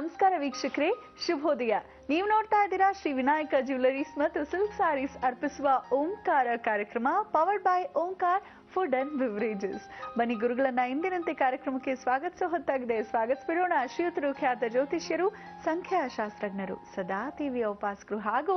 ನಮಸ್ಕಾರ ವೀಕ್ಷಕರೇ, ಶುಭೋದಯ. ನೀವು ನೋಡ್ತಾ ಇದ್ದೀರಾ ಶ್ರೀ ವಿನಾಯಕ ಜ್ಯುವೆಲರೀಸ್ ಮತ್ತು ಸಿಲ್ಕ್ ಸಾರೀಸ್ ಅರ್ಪಿಸುವ ಓಂಕಾರ ಕಾರ್ಯಕ್ರಮ powered by Omkara food and beverages. ಬನ್ನಿ ಗುರುಗಳನ್ನ ಇಂದಿನಂತೆ ಕಾರ್ಯಕ್ರಮಕ್ಕೆ ಸ್ವಾಗತಿಸೋ ಹೊತ್ತಾಗಿದೆ. ಸ್ವಾಗತಿಸ್ಬಿಡೋಣ ಶ್ರೀಯುತರು, ಖ್ಯಾತ ಜ್ಯೋತಿಷ್ಯರು, ಸಂಖ್ಯಾಶಾಸ್ತ್ರಜ್ಞರು, ಸದಾ ಟಿವಿಯ ಉಪಾಸಕರು ಹಾಗೂ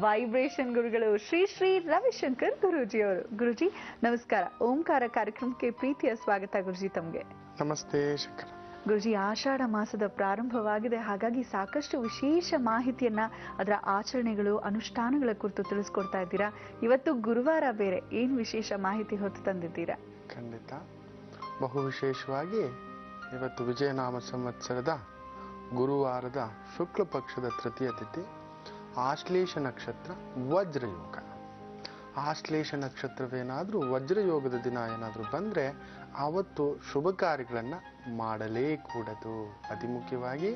ವೈಬ್ರೇಷನ್ ಗುರುಗಳು ಶ್ರೀ ಶ್ರೀ ರವಿಶಂಕರ್ ಗುರೂಜಿಯವರು. ಗುರುಜಿ ನಮಸ್ಕಾರ. ಓಂಕಾರ ಕಾರ್ಯಕ್ರಮಕ್ಕೆ ಪ್ರೀತಿಯ ಸ್ವಾಗತ ಗುರುಜಿ ತಮಗೆ. ನಮಸ್ತೆ ಶಂಕರ. ಗುರುಜಿ, ಆಷಾಢ ಮಾಸದ ಪ್ರಾರಂಭವಾಗಿದೆ. ಹಾಗಾಗಿ ಸಾಕಷ್ಟು ವಿಶೇಷ ಮಾಹಿತಿಯನ್ನ ಅದರ ಆಚರಣೆಗಳು, ಅನುಷ್ಠಾನಗಳ ಕುರಿತು ತಿಳಿಸ್ಕೊಡ್ತಾ ಇದ್ದೀರಾ. ಇವತ್ತು ಗುರುವಾರ ಬೇರೆ, ಏನ್ ವಿಶೇಷ ಮಾಹಿತಿ ಹೊತ್ತು ತಂದಿದ್ದೀರಾ? ಖಂಡಿತ. ಬಹು ವಿಶೇಷವಾಗಿ ಇವತ್ತು ವಿಜಯನಾಮ ಸಂವತ್ಸರದ ಗುರುವಾರದ ಶುಕ್ಲ ಪಕ್ಷದ ತೃತೀಯ ತಿಥಿ, ಆಶ್ಲೇಷ ನಕ್ಷತ್ರ, ವಜ್ರಯೋಗ. ಆಶ್ಲೇಷ ನಕ್ಷತ್ರವೇನಾದ್ರೂ ವಜ್ರಯೋಗದ ದಿನ ಏನಾದ್ರೂ ಬಂದ್ರೆ ಅವತ್ತು ಶುಭ ಕಾರ್ಯಗಳನ್ನ ಮಾಡಲೇ ಕೂಡದು. ಅತಿ ಮುಖ್ಯವಾಗಿ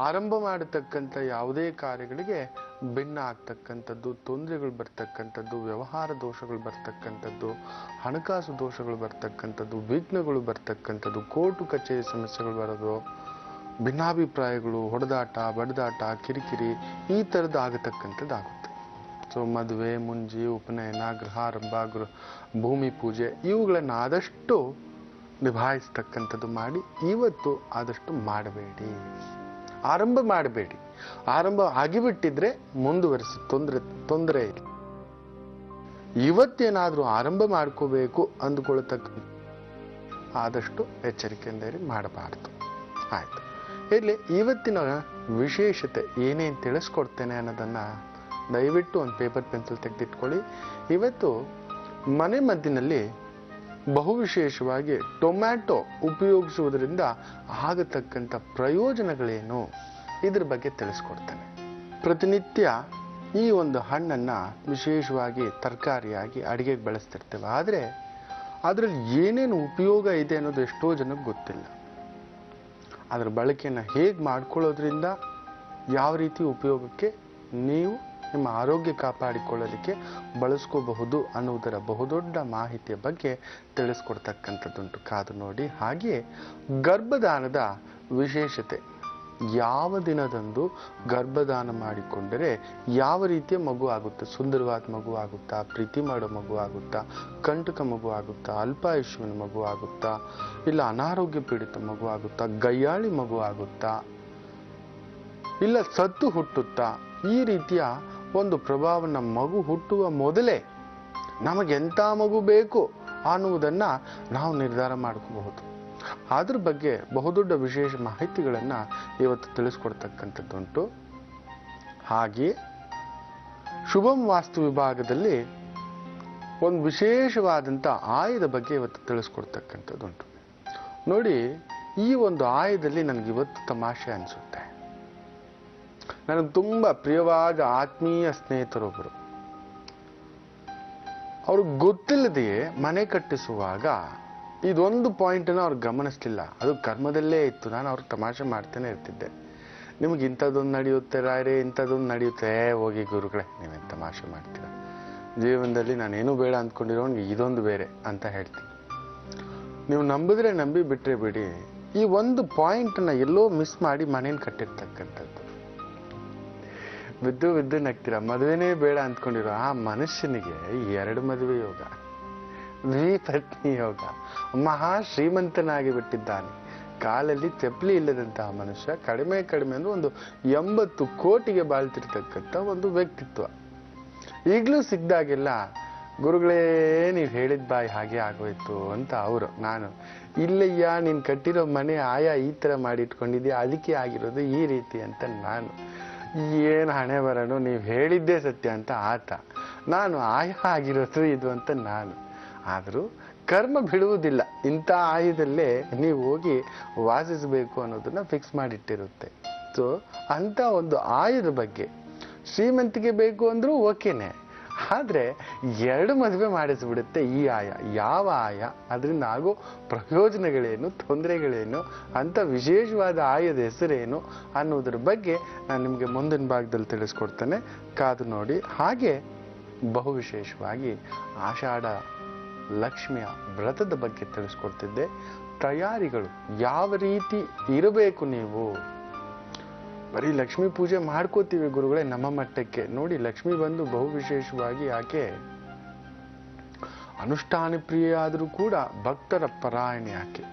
ಆರಂಭ ಮಾಡತಕ್ಕಂಥ ಯಾವುದೇ ಕಾರ್ಯಗಳಿಗೆ ಭಿನ್ನ ಆಗ್ತಕ್ಕಂಥದ್ದು, ತೊಂದರೆಗಳು ಬರ್ತಕ್ಕಂಥದ್ದು, ವ್ಯವಹಾರ ದೋಷಗಳು ಬರ್ತಕ್ಕಂಥದ್ದು, ಹಣಕಾಸು ದೋಷಗಳು ಬರ್ತಕ್ಕಂಥದ್ದು, ವಿಘ್ನಗಳು ಬರ್ತಕ್ಕಂಥದ್ದು, ಕೋರ್ಟು ಕಚೇರಿ ಸಮಸ್ಯೆಗಳು ಬರೋದು, ಭಿನ್ನಾಭಿಪ್ರಾಯಗಳು, ಹೊಡೆದಾಟ, ಬಡದಾಟ, ಕಿರಿಕಿರಿ ಈ ಥರದ್ದು ಆಗತಕ್ಕಂಥದ್ದಾಗುತ್ತೆ. ಸೊ ಮದುವೆ, ಮುಂಜಿ, ಉಪನಯನ, ಗೃಹಾರಂಭ, ಭೂಮಿ ಪೂಜೆ ಇವುಗಳನ್ನು ಆದಷ್ಟು ನಿಭಾಯಿಸ್ತಕ್ಕಂಥದ್ದು ಮಾಡಿ. ಇವತ್ತು ಆದಷ್ಟು ಮಾಡಬೇಡಿ, ಆರಂಭ ಮಾಡಬೇಡಿ. ಆರಂಭ ಆಗಿಬಿಟ್ಟಿದ್ರೆ ಮುಂದುವರಿಸಿ ತೊಂದರೆ ಇಲ್ಲ. ಇವತ್ತೇನಾದ್ರೂ ಆರಂಭ ಮಾಡ್ಕೋಬೇಕು ಅಂದುಕೊಳ್ತಕ್ಕಂಥ ಆದಷ್ಟು ಎಚ್ಚರಿಕೆಯಿಂದ ಮಾಡಬಾರ್ದು. ಆಯ್ತು, ಇಲ್ಲಿ ಇವತ್ತಿನ ವಿಶೇಷತೆ ಏನೇನು ತಿಳಿಸ್ಕೊಡ್ತೇನೆ ಅನ್ನೋದನ್ನ ದಯವಿಟ್ಟು ಒಂದು ಪೇಪರ್ ಪೆನ್ಸಿಲ್ ತೆಗೆದಿಟ್ಕೊಳ್ಳಿ. ಇವತ್ತು ಮನೆ ಮದ್ದಿನಲ್ಲಿ ಬಹು ವಿಶೇಷವಾಗಿ ಟೊಮ್ಯಾಟೊ ಉಪಯೋಗಿಸುವುದರಿಂದ ಆಗತಕ್ಕಂಥ ಪ್ರಯೋಜನಗಳೇನು ಇದ್ರ ಬಗ್ಗೆ ತಿಳಿಸ್ಕೊಡ್ತೇನೆ. ಪ್ರತಿನಿತ್ಯ ಈ ಒಂದು ಹಣ್ಣನ್ನ ವಿಶೇಷವಾಗಿ ತರಕಾರಿಯಾಗಿ ಅಡಿಗೆಗೆ ಬಳಸ್ತಿರ್ತೇವೆ. ಆದರೆ ಅದರಲ್ಲಿ ಏನೇನು ಉಪಯೋಗ ಇದೆ ಅನ್ನೋದು ಎಷ್ಟೋ ಜನಕ್ಕೆ ಗೊತ್ತಿಲ್ಲ. ಅದರ ಬಳಕೆಯನ್ನು ಹೇಗೆ ಮಾಡ್ಕೊಳ್ಳೋದ್ರಿಂದ ಯಾವ ರೀತಿ ಉಪಯೋಗಕ್ಕೆ ನೀವು ನಿಮ್ಮ ಆರೋಗ್ಯ ಕಾಪಾಡಿಕೊಳ್ಳಲಿಕ್ಕೆ ಬಳಸ್ಕೋಬಹುದು ಅನ್ನುವುದರ ಬಹುದೊಡ್ಡ ಮಾಹಿತಿಯ ಬಗ್ಗೆ ತಿಳಿಸ್ಕೊಡ್ತಕ್ಕಂಥದ್ದುಂಟು. ಕಾದು ನೋಡಿ. ಹಾಗೆಯೇ ಗರ್ಭದಾನದ ವಿಶೇಷತೆ, ಯಾವ ದಿನದಂದು ಗರ್ಭದಾನ ಮಾಡಿಕೊಂಡರೆ ಯಾವ ರೀತಿಯ ಮಗು ಆಗುತ್ತೆ, ಸುಂದರವಾದ ಮಗು ಆಗುತ್ತಾ, ಪ್ರೀತಿ ಮಾಡೋ ಮಗು ಆಗುತ್ತಾ, ಕಂಟಕ ಮಗು ಆಗುತ್ತಾ, ಅಲ್ಪಾಯುಷ್ಯವಿನ ಮಗು ಆಗುತ್ತಾ, ಇಲ್ಲ ಅನಾರೋಗ್ಯ ಪೀಡಿತ ಮಗು ಆಗುತ್ತಾ, ಗಯ್ಯಾಳಿ ಮಗು ಆಗುತ್ತಾ, ಇಲ್ಲ ಸತ್ತು ಹುಟ್ಟುತ್ತಾ, ಈ ರೀತಿಯ ಒಂದು ಪ್ರಭಾವನ ಮಗು ಹುಟ್ಟುವ ಮೊದಲೇ ನಮಗೆಂಥ ಮಗು ಬೇಕು ಅನ್ನುವುದನ್ನ ನಾವು ನಿರ್ಧಾರ ಮಾಡ್ಕೋಬಹುದು. ಅದ್ರ ಬಗ್ಗೆ ಬಹುದೊಡ್ಡ ವಿಶೇಷ ಮಾಹಿತಿಗಳನ್ನ ಇವತ್ತು ತಿಳಿಸ್ಕೊಡ್ತಕ್ಕಂಥದ್ದುಂಟು. ಹಾಗೆಯೇ ಶುಭಂ ವಾಸ್ತು ವಿಭಾಗದಲ್ಲಿ ಒಂದು ವಿಶೇಷವಾದಂಥ ಆಯದ ಬಗ್ಗೆ ಇವತ್ತು ತಿಳಿಸ್ಕೊಡ್ತಕ್ಕಂಥದ್ದುಂಟು. ನೋಡಿ, ಈ ಒಂದು ಆಯದಲ್ಲಿ ನನಗೆ ಇವತ್ತು ತಮಾಷೆ ಅನಿಸುತ್ತೆ. ನನಗೆ ತುಂಬ ಪ್ರಿಯವಾದ ಆತ್ಮೀಯ ಸ್ನೇಹಿತರೊಬ್ಬರು, ಅವರು ಗೊತ್ತಿಲ್ಲದೆಯೇ ಮನೆ ಕಟ್ಟಿಸುವಾಗ ಇದೊಂದು ಪಾಯಿಂಟನ್ನು ಅವ್ರು ಗಮನಿಸ್ಲಿಲ್ಲ. ಅದು ಕರ್ಮದಲ್ಲೇ ಇತ್ತು. ನಾನು ಅವ್ರಿಗೆ ತಮಾಷೆ ಮಾಡ್ತಾನೆ ಇರ್ತಿದ್ದೆ. ನಿಮ್ಗೆ ಇಂಥದ್ದೊಂದು ನಡೆಯುತ್ತೆ ರಾಯರೇ, ಇಂಥದ್ದೊಂದು ನಡೆಯುತ್ತೆ, ಹೋಗಿ ಗುರುಗಳೇ ನೀವೇನು ತಮಾಷೆ ಮಾಡ್ತೀರ, ಜೀವನದಲ್ಲಿ ನಾನೇನು ಬೇಡ ಅಂದ್ಕೊಂಡಿರೋನ್ಗೆ ಇದೊಂದು ಬೇರೆ ಅಂತ ಹೇಳ್ತೀನಿ. ನೀವು ನಂಬಿದ್ರೆ ನಂಬಿ, ಬಿಟ್ರೆ ಬಿಡಿ. ಈ ಒಂದು ಪಾಯಿಂಟನ್ನು ಎಲ್ಲೋ ಮಿಸ್ ಮಾಡಿ ಮನೇನ ಕಟ್ಟಿರ್ತಕ್ಕಂಥದ್ದು. ಬಿದ್ದು ನಗ್ತೀರ. ಮದುವೆನೇ ಬೇಡ ಅಂದ್ಕೊಂಡಿರೋ ಆ ಮನುಷ್ಯನಿಗೆ 2 ಮದುವೆ ಯೋಗ, ದ್ವಿಪತ್ನಿ ಯೋಗ, ಮಹಾ ಶ್ರೀಮಂತನಾಗಿ ಬಿಟ್ಟಿದ್ದಾನೆ. ಕಾಲಲ್ಲಿ ಚಪ್ಪಲಿ ಇಲ್ಲದಂತಹ ಮನುಷ್ಯ ಕಡಿಮೆ ಅಂದ್ರೆ ಒಂದು 80 ಕೋಟಿಗೆ ಬಾಳ್ತಿರ್ತಕ್ಕಂಥ ಒಂದು ವ್ಯಕ್ತಿತ್ವ. ಈಗಲೂ ಸಿಗ್ದಾಗೆಲ್ಲ ಗುರುಗಳೇ ನೀವು ಹೇಳಿದ ಬಾಯಿ ಹಾಗೆ ಆಗೋಯ್ತು ಅಂತ ಅವರು. ನಾನು ಇಲ್ಲಯ್ಯ, ನೀನು ಕಟ್ಟಿರೋ ಮನೆ ಆಯಾ ಈ ಥರ ಮಾಡಿಟ್ಕೊಂಡಿದ್ಯಾ, ಅದಕ್ಕೆ ಆಗಿರೋದು ಈ ರೀತಿ ಅಂತ ನಾನು. ಏನು ಹಣೆ ಬರೋಣ, ನೀವು ಹೇಳಿದ್ದೇ ಸತ್ಯ ಅಂತ ಆತ. ನಾನು ಆಯ ಆಗಿರೋದು ಇದು ಅಂತ ನಾನು. ಆದರೂ ಕರ್ಮ ಬಿಡುವುದಿಲ್ಲ. ಇಂಥ ಆಯದಲ್ಲೇ ನೀವು ಹೋಗಿ ವಾಸಿಸಬೇಕು ಅನ್ನೋದನ್ನ ಫಿಕ್ಸ್ ಮಾಡಿಟ್ಟಿರುತ್ತೆ. ಸೊ ಅಂಥ ಒಂದು ಆಯದ ಬಗ್ಗೆ, ಶ್ರೀಮಂತಿಗೆ ಬೇಕು ಅಂದ್ರೂ ಓಕೆನೆ, ಆದರೆ 2 ಮದುವೆ ಮಾಡಿಸ್ಬಿಡುತ್ತೆ ಈ ಆಯ. ಯಾವ ಆಯ, ಅದರಿಂದ ಆಗೋ ಪ್ರಯೋಜನಗಳೇನು, ತೊಂದರೆಗಳೇನು, ಅಂತ ವಿಶೇಷವಾದ ಆಯದ ಹೆಸರೇನು ಅನ್ನೋದ್ರ ಬಗ್ಗೆ ನಾನು ನಿಮಗೆ ಮುಂದಿನ ಭಾಗದಲ್ಲಿ ತಿಳಿಸ್ಕೊಡ್ತೇನೆ. ಕಾದು ನೋಡಿ. ಹಾಗೆ ಬಹು ವಿಶೇಷವಾಗಿ ಆಷಾಢ ಲಕ್ಷ್ಮಿಯ ವ್ರತದ ಬಗ್ಗೆ ತಿಳಿಸ್ಕೊಡ್ತಿದ್ದೆ. ತಯಾರಿಗಳು ಯಾವ ರೀತಿ ಇರಬೇಕು ನೀವು ಬರೀ ಲಕ್ಷ್ಮೀ ಪೂಜೆ ಮಾಡ್ಕೋತೀವಿ ಗುರುಗಳೇ ನಮ್ಮ ಮಟ್ಟಕ್ಕೆ. ನೋಡಿ, ಲಕ್ಷ್ಮಿ ಬಂದು ಬಹು ವಿಶೇಷವಾಗಿ ಆಕೆ ಅನುಷ್ಠಾನ ಪ್ರಿಯ ಆದರೂ ಕೂಡ ಭಕ್ತರ ಪರಾಯಣಿ ಆಕೆ.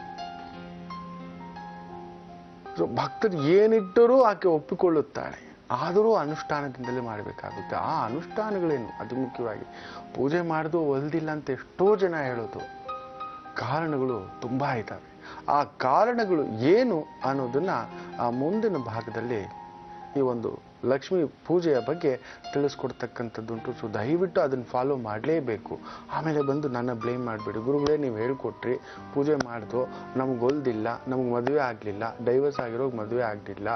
ಭಕ್ತರು ಏನಿಟ್ಟರೂ ಆಕೆ ಒಪ್ಪಿಕೊಳ್ಳುತ್ತಾಳೆ. ಆದರೂ ಅನುಷ್ಠಾನದಿಂದಲೇ ಮಾಡಬೇಕಾಗುತ್ತೆ. ಆ ಅನುಷ್ಠಾನಗಳೇನು? ಅತಿ ಮುಖ್ಯವಾಗಿ ಪೂಜೆ ಮಾಡೋದು ಒಲ್ದಿಲ್ಲ ಅಂತ ಎಷ್ಟೋ ಜನ ಹೇಳೋದು. ಕಾರಣಗಳು ತುಂಬಾ ಇದ್ದಾವೆ. ಆ ಕಾರಣಗಳು ಏನು ಅನ್ನೋದನ್ನ ಆ ಮುಂದಿನ ಭಾಗದಲ್ಲಿ ಈ ಒಂದು ಲಕ್ಷ್ಮೀ ಪೂಜೆಯ ಬಗ್ಗೆ ತಿಳಿಸ್ಕೊಡ್ತಕ್ಕಂಥದ್ದುಂಟು. ಸೊ ದಯವಿಟ್ಟು ಅದನ್ನು ಫಾಲೋ ಮಾಡಲೇಬೇಕು. ಆಮೇಲೆ ಬಂದು ನನ್ನ ಬ್ಲೇಮ್ ಮಾಡಬೇಡಿ, ಗುರುಗಳೇ ನೀವು ಹೇಳ್ಕೊಟ್ರಿ, ಪೂಜೆ ಮಾಡ್ದೋ, ನಮ್ಗೆ ಒಲ್ದಿಲ್ಲ, ನಮ್ಗೆ ಮದುವೆ ಆಗಲಿಲ್ಲ, ಡೈವರ್ಸ್ ಆಗಿರೋಗಿ ಮದುವೆ ಆಗಲಿಲ್ಲ,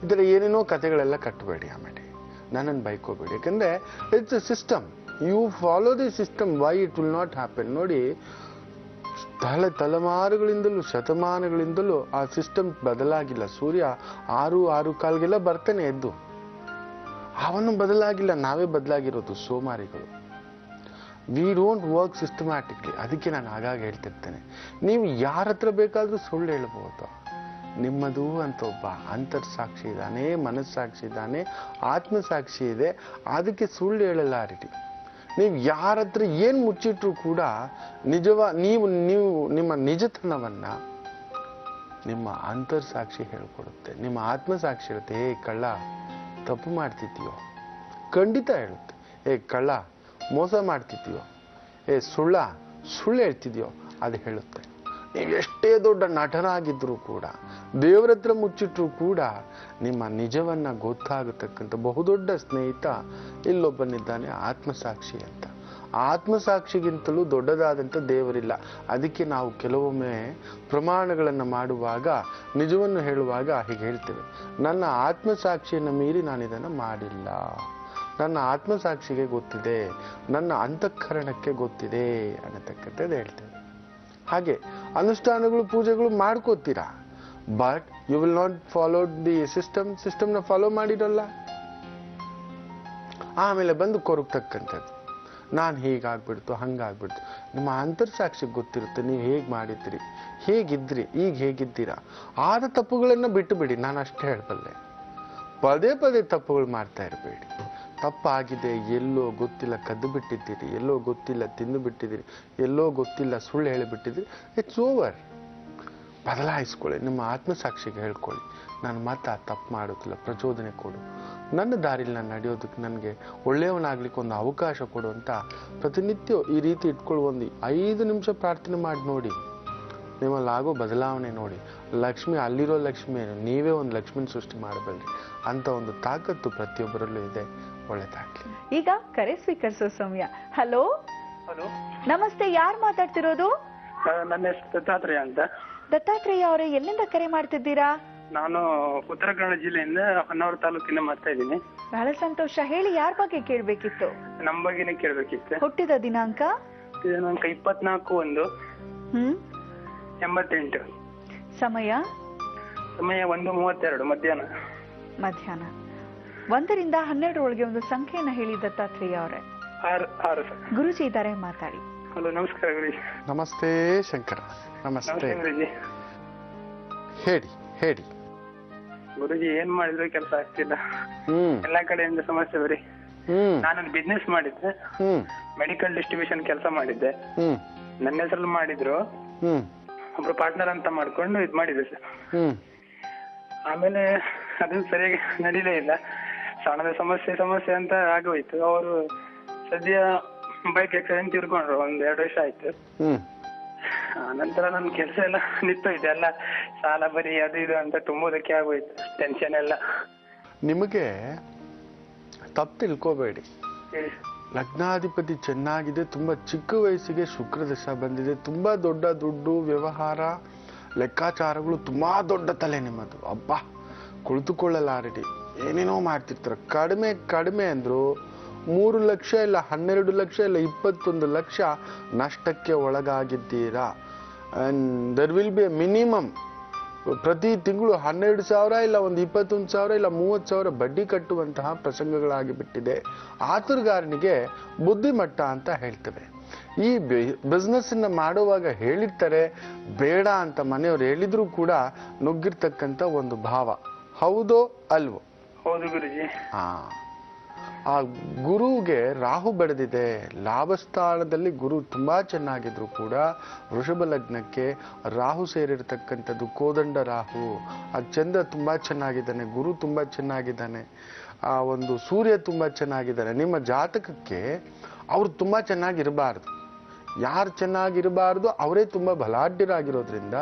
ಇದರ ಏನೇನೋ ಕಥೆಗಳೆಲ್ಲ ಕಟ್ಟಬೇಡಿ. ಆಮೇಲೆ ನನ್ನನ್ನು ಬೈಕೋಬೇಡಿ. ಯಾಕಂದರೆ it's a system. You follow the system, why it will not happen. ನೋಡಿ, ತಲೆಮಾರುಗಳಿಂದಲೂ ಶತಮಾನಗಳಿಂದಲೂ ಆ ಸಿಸ್ಟಮ್ ಬದಲಾಗಿಲ್ಲ. ಸೂರ್ಯ 6:06 ಬರ್ತಾನೆ ಎದ್ದು, ಅವನು ಬದಲಾಗಿಲ್ಲ, ನಾವೇ ಬದಲಾಗಿರೋದು ಸೋಮಾರಿಗಳು. We don't work systematically. ಅದಕ್ಕೆ ನಾನು ಆಗಾಗ ಹೇಳ್ತಿರ್ತೇನೆ, ನೀವು ಯಾರ ಹತ್ರ ಬೇಕಾದರೂ ಸುಳ್ಳು ಹೇಳ್ಬೋದು. ನಿಮ್ಮದು ಅಂತ ಒಬ್ಬ ಅಂತರ್ಸಾಕ್ಷಿ ಇದ್ದಾನೆ, ಮನಸ್ಸಾಕ್ಷಿ ಇದ್ದಾನೆ, ಆತ್ಮಸಾಕ್ಷಿ ಇದೆ. ಅದಕ್ಕೆ ಸುಳ್ಳು ಹೇಳಲಾರಿರಿ. ನೀವು ಯಾರ ಹತ್ರ ಏನು ಮುಚ್ಚಿಟ್ರು ಕೂಡ ನೀವು ನಿಮ್ಮ ನಿಜತನವನ್ನ ನಿಮ್ಮ ಅಂತರ್ಸಾಕ್ಷಿ ಹೇಳ್ಕೊಡುತ್ತೆ. ನಿಮ್ಮ ಆತ್ಮಸಾಕ್ಷಿ ಇರುತ್ತೆ, ಏ ಕಳ್ಳ ತಪ್ಪು ಮಾಡ್ತಿದ್ದೀಯೋ, ಖಂಡಿತ ಹೇಳುತ್ತೆ. ಏ ಕಳ್ಳ ಮೋಸ ಮಾಡ್ತಿದ್ದೀಯೋ, ಏ ಸುಳ್ಳು ಹೇಳ್ತಿದ್ಯೋ, ಅದು ಹೇಳುತ್ತೆ. ನೀವು ಎಷ್ಟೇ ದೊಡ್ಡ ನಟನಾಗಿದ್ರೂ ಕೂಡ, ದೇವರ ಹತ್ರ ಮುಚ್ಚಿಟ್ರು ಕೂಡ ನಿಮ್ಮ ನಿಜವನ್ನ ಗೊತ್ತಾಗತಕ್ಕಂಥ ಬಹುದೊಡ್ಡ ಸ್ನೇಹಿತ ಇಲ್ಲೊಬ್ಬನಿದ್ದಾನೆ, ಆತ್ಮಸಾಕ್ಷಿ ಅಂತ. ಆತ್ಮಸಾಕ್ಷಿಗಿಂತಲೂ ದೊಡ್ಡದಾದಂಥ ದೇವರಿಲ್ಲ. ಅದಕ್ಕೆ ನಾವು ಕೆಲವೊಮ್ಮೆ ಪ್ರಮಾಣಗಳನ್ನು ಮಾಡುವಾಗ, ನಿಜವನ್ನು ಹೇಳುವಾಗ ಹೀಗೆ ಹೇಳ್ತೇವೆ, ನನ್ನ ಆತ್ಮಸಾಕ್ಷಿಯನ್ನು ಮೀರಿ ನಾನು ಇದನ್ನು ಮಾಡಿಲ್ಲ, ನನ್ನ ಆತ್ಮಸಾಕ್ಷಿಗೆ ಗೊತ್ತಿದೆ, ನನ್ನ ಅಂತಃಕರಣಕ್ಕೆ ಗೊತ್ತಿದೆ ಅನ್ನತಕ್ಕಂಥದ್ದು ಹೇಳ್ತೇವೆ. ಹಾಗೆ ಅನುಷ್ಠಾನಗಳು, ಪೂಜೆಗಳು ಮಾಡ್ಕೋತೀರಾ, but you will not follow the ಸಿಸ್ಟಮ್ನ ಫಾಲೋ ಮಾಡಿರಲ್ಲ. ಆಮೇಲೆ ಬಂದು ಕೊರಗ್ತಕ್ಕಂಥದ್ದು, ನಾನು ಹೀಗಾಗ್ಬಿಡ್ತು, ಹಂಗಾಗ್ಬಿಡ್ತು. ನಿಮ್ಮ ಅಂತರ್ಸಾಕ್ಷಿಗೆ ಗೊತ್ತಿರುತ್ತೆ ನೀವು ಹೇಗೆ ಮಾಡಿದ್ರಿ, ಹೇಗಿದ್ರಿ, ಈಗ ಹೇಗಿದ್ದೀರಾ. ಆದ ತಪ್ಪುಗಳನ್ನು ಬಿಟ್ಟು ಬಿಡಿ. ನಾನು ಅಷ್ಟೇ ಹೇಳಬಲ್ಲೆ, ಪದೇ ಪದೇ ತಪ್ಪುಗಳು ಮಾಡ್ತಾ ಇರಬೇಡಿ. ತಪ್ಪಾಗಿದೆ, ಎಲ್ಲೋ ಗೊತ್ತಿಲ್ಲ ಕದ್ದು ಬಿಟ್ಟಿದ್ದೀರಿ, ಎಲ್ಲೋ ಗೊತ್ತಿಲ್ಲ ತಿಂದು ಬಿಟ್ಟಿದ್ದೀರಿ, ಎಲ್ಲೋ ಗೊತ್ತಿಲ್ಲ ಸುಳ್ಳು ಹೇಳಿಬಿಟ್ಟಿದ್ದೀರಿ, ಇಟ್ಸ್ ಓವರ್. ಬದಲಾಯಿಸ್ಕೊಳ್ಳಿ, ನಿಮ್ಮ ಆತ್ಮಸಾಕ್ಷಿಗೆ ಹೇಳ್ಕೊಳ್ಳಿ, ನಾನು ಮತ್ತೆ ತಪ್ಪು ಮಾಡೋದಿಲ್ಲ, ಪ್ರಚೋದನೆ ಕೊಡು, ನನ್ನ ದಾರಿಲಿ ನಾನು ನಡೆಯೋದಕ್ಕೆ ನನಗೆ ಒಳ್ಳೆಯವನಾಗ್ಲಿಕ್ಕೆ ಒಂದು ಅವಕಾಶ ಕೊಡು ಅಂತ ಪ್ರತಿನಿತ್ಯ ಈ ರೀತಿ ಇಟ್ಕೊಳ್ಳೋ ಒಂದು 5 ನಿಮಿಷ ಪ್ರಾರ್ಥನೆ ಮಾಡಿ ನೋಡಿ, ನಿಮ್ಮಲ್ಲಾಗೋ ಬದಲಾವಣೆ ನೋಡಿ. ಲಕ್ಷ್ಮಿ ಅಲ್ಲಿರೋ ಲಕ್ಷ್ಮಿ, ನೀವೇ ಒಂದು ಲಕ್ಷ್ಮಿನ ಸೃಷ್ಟಿ ಮಾಡಬಲ್ರಿ ಅಂತ ಒಂದು ತಾಕತ್ತು ಪ್ರತಿಯೊಬ್ಬರಲ್ಲೂ ಇದೆ. ಒಳ್ಳೆದಾಗ್ಲಿ. ಈಗ ಕರೆ ಸ್ವೀಕರಿಸೋ ಸಮಯ. ಹಲೋ, ನಮಸ್ತೆ, ಯಾರು ಮಾತಾಡ್ತಿರೋದು? ನನ್ನ ಹೆಸರು ದತ್ತಾತ್ರೇಯ ಅಂತ. ದತ್ತಾತ್ರೇಯ ಅವರೇ, ಎಲ್ಲಿಂದ ಕರೆ ಮಾಡ್ತಿದ್ದೀರಾ? ನಾನು ಉತ್ತರ ಕನ್ನಡ ಜಿಲ್ಲೆಯಿಂದ ಹೊನ್ನಾವರ ತಾಲೂಕಿನ ಮಾಡ್ತಾ ಇದ್ದೀನಿ. ಬಹಳ ಸಂತೋಷ. ಹೇಳಿ, ಯಾರ ಬಗ್ಗೆ ಕೇಳ್ಬೇಕಿತ್ತು? ನಮ್ಮ ಬಗ್ಗೆನೇ ಕೇಳ್ಬೇಕಿತ್ತು. ಹುಟ್ಟಿದ ದಿನಾಂಕ? ದಿನಾಂಕ 24/1/88. ಸಮಯ? ಸಮಯ 1:32 ಮಧ್ಯಾಹ್ನ. 1 ರಿಂದ 12 ಒಳಗೆ ಒಂದು ಸಂಖ್ಯೆಯನ್ನ ಹೇಳಿ ದತ್ತಾತ್ರೇಯ ಅವರೇ. 6. ಗುರುಜಿ ಇದ್ದಾರೆ, ಮಾತಾಡಿ. ಹಲೋ, ನಮಸ್ಕಾರ ಗುರುಜಿ. ನಮಸ್ತೆ ಶಂಕರ. ನಮಸ್ತೆ ಗುರುಜಿ. ಹೇಳಿ ಗುರುಜಿ, ಏನ್ ಮಾಡಿದ್ರು ಕೆಲಸ ಆಗ್ತಿಲ್ಲ. ಎಲ್ಲಾ ಕಡೆಯಿಂದ ಸಮಸ್ಯೆ ಬರೀ. ನಾನೊಂದು ಬಿಸ್ನೆಸ್ ಮಾಡಿದ್ದೆ, ಮೆಡಿಕಲ್ ಡಿಸ್ಟ್ರಿಬ್ಯೂಷನ್ ಕೆಲಸ ಮಾಡಿದ್ದೆ. ನನ್ನ ಹೆಸರಲ್ಲಿ ಮಾಡಿದ್ರು, ಒಬ್ರು ಪಾರ್ಟ್ನರ್ ಅಂತ ಮಾಡ್ಕೊಂಡು ಇದ್ ಮಾಡಿದ್ರು ಸರ್. ಆಮೇಲೆ ಅದು ಸರಿಯಾಗಿ ನಡೀಲೇ ಇಲ್ಲ. ಸಣ್ಣದ ಸಮಸ್ಯೆ ಅಂತ ಆಗೋಯ್ತು. ಅವರು ಸದ್ಯ ಬೈಕ್ ಆಕ್ಸಿಡೆಂಟ್ ತಿರ್ಕೊಂಡ್ರು, 1-2 ವರ್ಷ ಆಯ್ತು. ನಂತರ ನನ್ನ ಕೆಲಸ ಎಲ್ಲ ನಿಂತೋಯ್ತು. ಎಲ್ಲ ಸಾಲ ಬರೀ ಅದು ಇದು ಅಂತ ತುಂಬುದಕ್ಕೆ ಆಗೋಯ್ತು, ಟೆನ್ಷನ್ ಎಲ್ಲ. ನಿಮಗೆ ತಪ್ಪು ತಿಳ್ಕೋಬೇಡಿ. ಲಗ್ನಾಧಿಪತಿ ಚೆನ್ನಾಗಿದೆ, ತುಂಬಾ ಚಿಕ್ಕ ವಯಸ್ಸಿಗೆ ಶುಕ್ರ ದಶ ಬಂದಿದೆ, ತುಂಬಾ ದೊಡ್ಡ ದುಡ್ಡು ವ್ಯವಹಾರ ಲೆಕ್ಕಾಚಾರಗಳು, ತುಂಬಾ ದೊಡ್ಡ ತಲೆ ನಿಮ್ಮದು. ಅಬ್ಬಾ, ಕುಳಿತುಕೊಳ್ಳಲಾರಡಿ, ಏನೇನೋ ಮಾಡ್ತಿರ್ತಾರೆ. ಕಡಿಮೆ ಅಂದ್ರು 3 ಲಕ್ಷ ಇಲ್ಲ 12 ಲಕ್ಷ ಇಲ್ಲ 21 ಲಕ್ಷ ನಷ್ಟಕ್ಕೆ ಒಳಗಾಗಿದ್ದೀರಾ. ದರ್ ವಿಲ್ ಬಿ ಮಿನಿಮಮ್ ಪ್ರತಿ ತಿಂಗಳು 12,000 ಇಲ್ಲ ಒಂದು 21,000 ಇಲ್ಲ 30,000 ಬಡ್ಡಿ ಕಟ್ಟುವಂತಹ ಪ್ರಸಂಗಗಳಾಗಿ ಬಿಟ್ಟಿದೆ. ಆತುರಗಾರನಿಗೆ ಬುದ್ಧಿಮಟ್ಟ ಅಂತ ಹೇಳ್ತೇವೆ. ಈ ಬಿಸ್ನೆಸ್ ಅನ್ನ ಮಾಡುವಾಗ ಹೇಳಿರ್ತಾರೆ, ಬೇಡ ಅಂತ ಮನೆಯವರು ಹೇಳಿದ್ರು ಕೂಡ ನುಗ್ಗಿರ್ತಕ್ಕಂಥ ಒಂದು ಭಾವ. ಹೌದೋ ಅಲ್ವೋ? ಹೌದು ಗುರುಜಿ. ಆ ಗುರುಗೆ ರಾಹು ಬೆಳೆದಿದೆ. ಲಾಭಸ್ಥಾನದಲ್ಲಿ ಗುರು ತುಂಬಾ ಚೆನ್ನಾಗಿದ್ರು ಕೂಡ ವೃಷಭ ಲಗ್ನಕ್ಕೆ ರಾಹು ಸೇರಿರ್ತಕ್ಕಂಥದ್ದು ಕೋದಂಡ ರಾಹು. ಆ ಚಂದ್ರ ತುಂಬಾ ಚೆನ್ನಾಗಿದ್ದಾನೆ, ಗುರು ತುಂಬಾ ಚೆನ್ನಾಗಿದ್ದಾನೆ, ಆ ಒಂದು ಸೂರ್ಯ ತುಂಬಾ ಚೆನ್ನಾಗಿದ್ದಾನೆ. ನಿಮ್ಮ ಜಾತಕಕ್ಕೆ ಅವ್ರು ತುಂಬಾ ಚೆನ್ನಾಗಿರಬಾರ್ದು. ಯಾರು ಚೆನ್ನಾಗಿರಬಾರ್ದು ಅವರೇ ತುಂಬಾ ಬಲಾಢ್ಯರಾಗಿರೋದ್ರಿಂದ